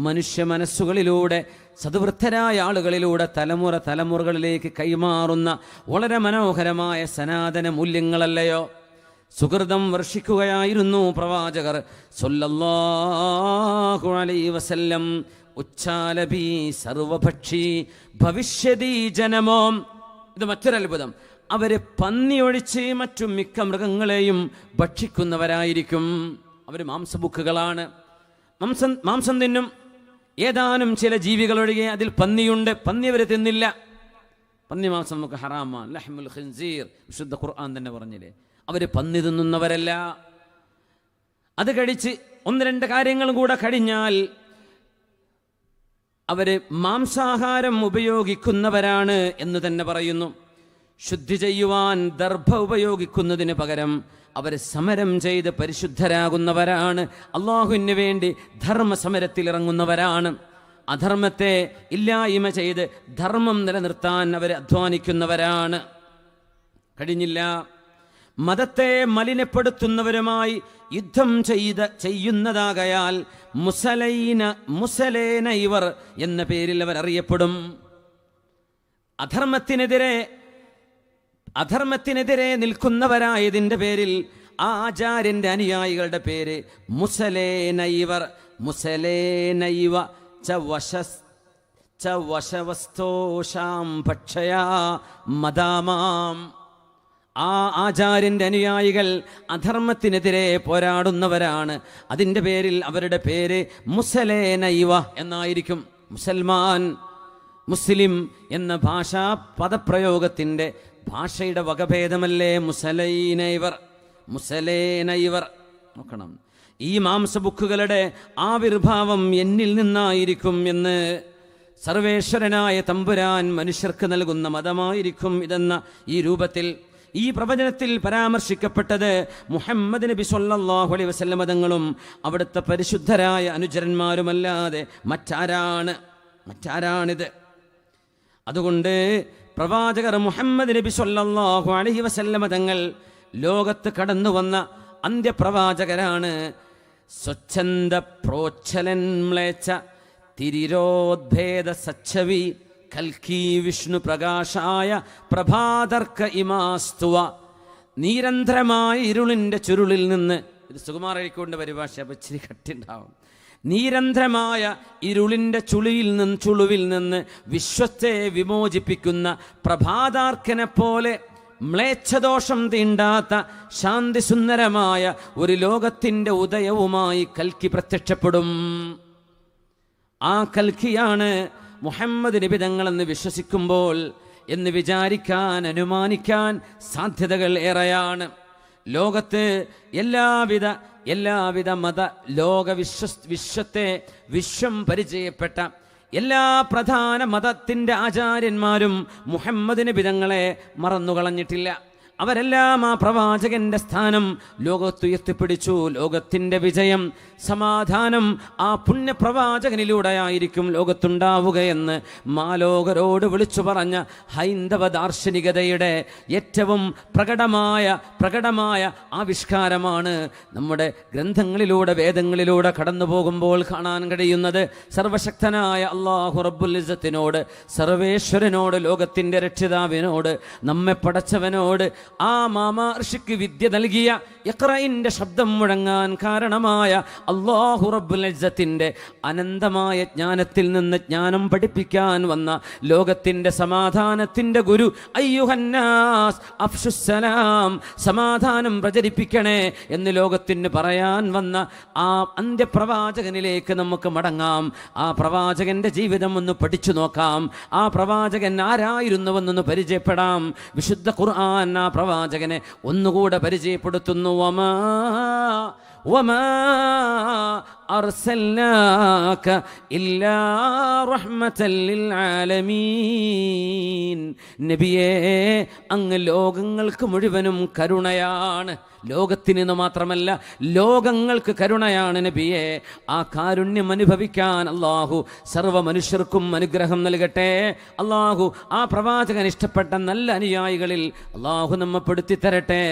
മനുഷ്യ മനസ്സുകളിലൂടെ, സദ്വൃദ്ധരായ ആളുകളിലൂടെ തലമുറകളിലേക്ക് കൈമാറുന്ന വളരെ മനോഹരമായ സനാതന മൂല്യങ്ങളല്ലയോ? സുഹൃതം വർഷിക്കുകയായിരുന്നു പ്രവാചകർ സല്ലല്ലാഹു അലൈഹി വസല്ലം. ഉച്ചാലബി സർവഭക്ഷി ഭവിഷ്യതി ജനമോം. ഇത് മറ്റൊരത്ഭുതം. അവര് പന്നിയൊഴിച്ച് മറ്റു മിക്ക മൃഗങ്ങളെയും ഭക്ഷിക്കുന്നവരായിരിക്കും. അവർ മാംസബുക്കുകളാണ്. മാംസം തിന്നും. ഏതാനും ചില ജീവികളൊഴികെ അതിൽ പന്നിയുണ്ട്. പന്നി അവർ തിന്നില്ല. പന്നി മാംസം നമുക്ക് ഹറാമാണ്. ലഹ്മുൽ ഖിൻസീർ, വിശുദ്ധ ഖുർആൻ തന്നെ പറഞ്ഞില്ലേ. അവർ പന്നി തിന്നുന്നവരല്ല. അത് കഴിച്ച് 1-2 കാര്യങ്ങൾ കൂടെ കഴിഞ്ഞാൽ അവര് മാംസാഹാരം ഉപയോഗിക്കുന്നവരാണ് എന്ന് തന്നെ പറയുന്നു. ശുദ്ധി ചെയ്യുവാൻ ദർഭ ഉപയോഗിക്കുന്നതിന് പകരം അവർ സമരം ചെയ്ത് പരിശുദ്ധരാകുന്നവരാണ്. അള്ളാഹുവിന് വേണ്ടി ധർമ്മസമരത്തിൽ ഇറങ്ങുന്നവരാണ്. അധർമ്മത്തെ ഇല്ലായ്മ ചെയ്ത് ധർമ്മം നിലനിർത്താൻ അവർ അധ്വാനിക്കുന്നവരാണ്. കഴിഞ്ഞില്ല, മതത്തെ മലിനപ്പെടുത്തുന്നവരുമായി യുദ്ധം ചെയ്യുന്നതാകയാൽ മുസലേന ഇവർ എന്ന പേരിൽ അവർ അറിയപ്പെടും. അധർമ്മത്തിനെതിരെ നിൽക്കുന്നവരായതിൻ്റെ പേരിൽ ആ ആചാര്യൻ്റെ അനുയായികളുടെ പേര് മുസലേനൈവർ. മുസലേനൈവ ച വശവസ്തോഷാം ഭക്ഷയാ മദാമാം. ആ ആചാര്യൻ്റെ അനുയായികൾ അധർമ്മത്തിനെതിരെ പോരാടുന്നവരാണ്. അതിൻ്റെ പേരിൽ അവരുടെ പേര് മുസലേനൈവ എന്നായിരിക്കും. മുസൽമാൻ, മുസ്ലിം എന്ന ഭാഷാ പദപ്രയോഗത്തിൻ്റെ ഭാഷയുടെ വകഭേദമല്ലേ മുസലേനൈവർ. നോക്കണം, ഈ മാംസബുക്കുകളുടെ ആവിർഭാവം എന്നിൽ നിന്നായിരിക്കും എന്ന് സർവേശ്വരനായ തമ്പുരാൻ മനുഷ്യർക്ക് നൽകുന്ന മതമായിരിക്കും ഇതെന്ന ഈ രൂപത്തിൽ ഈ പ്രവചനത്തിൽ പരാമർശിക്കപ്പെട്ടത് മുഹമ്മദ് നബി സല്ലല്ലാഹു അലൈഹി വസല്ലം തങ്ങളും അവിടുത്തെ പരിശുദ്ധരായ അനുചരന്മാരുമല്ലാതെ മറ്റാരാണിത്? അതുകൊണ്ട് പ്രവാചകർ മുഹമ്മദ് നബി സല്ലല്ലാഹു അലൈഹി വസല്ലം തങ്ങൾ ലോകത്ത് കടന്നു വന്ന അന്ത്യപ്രവാചകരാണ്. സ്വച്ഛന്ദ പ്രോച്ഛലൻ മ്ലേച്ഛ തിരിരോദ്ഭേദ സച്ഛവി കൽക്കി വിഷ്ണു പ്രകാശായ പ്രഭാതർക്ക ഇമാസ്തുവ. നിരന്തരമായ ഇരുളിൻ്റെ ചുരുളിൽ നിന്ന്, ഇത് സുകുമാരഴിക്കൊണ്ട് പരിഭാഷ ഇച്ചിരി കട്ടിണ്ടാവും. നിരന്തരമായ ഇരുളിൻ്റെ ചുളുവിൽ നിന്ന് വിശ്വത്തെ വിമോചിപ്പിക്കുന്ന പ്രഭാതാർക്കനെ പോലെ മ്ലേച്ഛദോഷം തീണ്ടാത്ത ശാന്തിസുന്ദരമായ ഒരു ലോകത്തിൻ്റെ ഉദയവുമായി കൽക്കി പ്രത്യക്ഷപ്പെടും. ആ കൽക്കിയാണ് മുഹമ്മദ് നബി തങ്ങളെന്ന് വിശ്വസിക്കുമ്പോൾ എന്ന് വിചാരിക്കാൻ, അനുമാനിക്കാൻ സാധ്യതകൾ ഏറെയാണ്. ലോകത്ത് എല്ലാവിധ വിശ്വം പരിചയപ്പെട്ട എല്ലാ പ്രധാന മതത്തിൻ്റെ ആചാര്യന്മാരും മുഹമ്മദ് നബി തങ്ങളെ മറന്നുകളഞ്ഞിട്ടില്ല. അവരെല്ലാം ആ പ്രവാചകന്റെ സ്ഥാനം ലോകത്തുയർത്തിപ്പിടിച്ചു. ലോകത്തിൻ്റെ വിജയം, സമാധാനം ആ പുണ്യപ്രവാചകനിലൂടെയായിരിക്കും ലോകത്തുണ്ടാവുകയെന്ന് മാലോകരോട് വിളിച്ചു പറഞ്ഞ ഹൈന്ദവ ദാർശനികതയുടെ ഏറ്റവും പ്രകടമായ ആവിഷ്കാരമാണ് നമ്മുടെ ഗ്രന്ഥങ്ങളിലൂടെ, വേദങ്ങളിലൂടെ കടന്നു പോകുമ്പോൾ കാണാൻ കഴിയുന്നത്. സർവശക്തനായ അല്ലാഹു റബ്ബുൽ ഇസ്സത്തിനോട്, സർവേശ്വരനോട്, ലോകത്തിൻ്റെ രക്ഷിതാവിനോട്, നമ്മെ പടച്ചവനോട്, ആ മാമർഷിക്ക് വിദ്യ നൽകിയ, ഇഖ്റഇന്റെ ശബ്ദം മുഴങ്ങാൻ കാരണമായ അല്ലാഹു റബ്ബുൽ ഇസ്സത്തിന്റെ അനന്തമായ ജ്ഞാനത്തിൽ നിന്ന് ജ്ഞാനം പഠിപ്പിക്കാൻ വന്ന ലോകത്തിന്റെ സമാധാനത്തിന്റെ ഗുരു, അയ്യുഹന്നാസ് അഫ്ശുസ്സലാം, സമാധാനം പ്രചരിപ്പിക്കണേ എന്ന് ലോകത്തിന് പറയാൻ വന്ന ആ അന്ത്യപ്രവാചകനിലേക്ക് നമുക്ക് മടങ്ങാം. ആ പ്രവാചകന്റെ ജീവിതം ഒന്ന് പഠിച്ചു നോക്കാം. ആ പ്രവാചകൻ ആരായിരുന്നുവെന്നൊന്ന് പരിചയപ്പെടാം. വിശുദ്ധ ഖുർആൻ ആ പ്രവാചകനെ ഒന്നുകൂടെ പരിചയപ്പെടുത്തുന്നു. വമാ അർസൽനാക ഇല്ലാ റഹ്മതൻ ലിൽ ആലമീൻ. നബിയേ, അങ്ങ് ലോകങ്ങൾക്ക് മുഴുവനും കരുണയാണ്. ലോകത്തിന് മാത്രമല്ല, ലോകങ്ങൾക്ക് കരുണയാണ് നബിയെ. ആ കാരുണ്യം അനുഭവിക്കാൻ അല്ലാഹു സർവ്വ മനുഷ്യർക്കും അനുഗ്രഹം നൽകട്ടെ. അല്ലാഹു ആ പ്രവാചകൻ ഇഷ്ടപ്പെട്ട നല്ല അനുയായികളിൽ അല്ലാഹു നമ്മെ പെടുത്തി തരട്ടെ.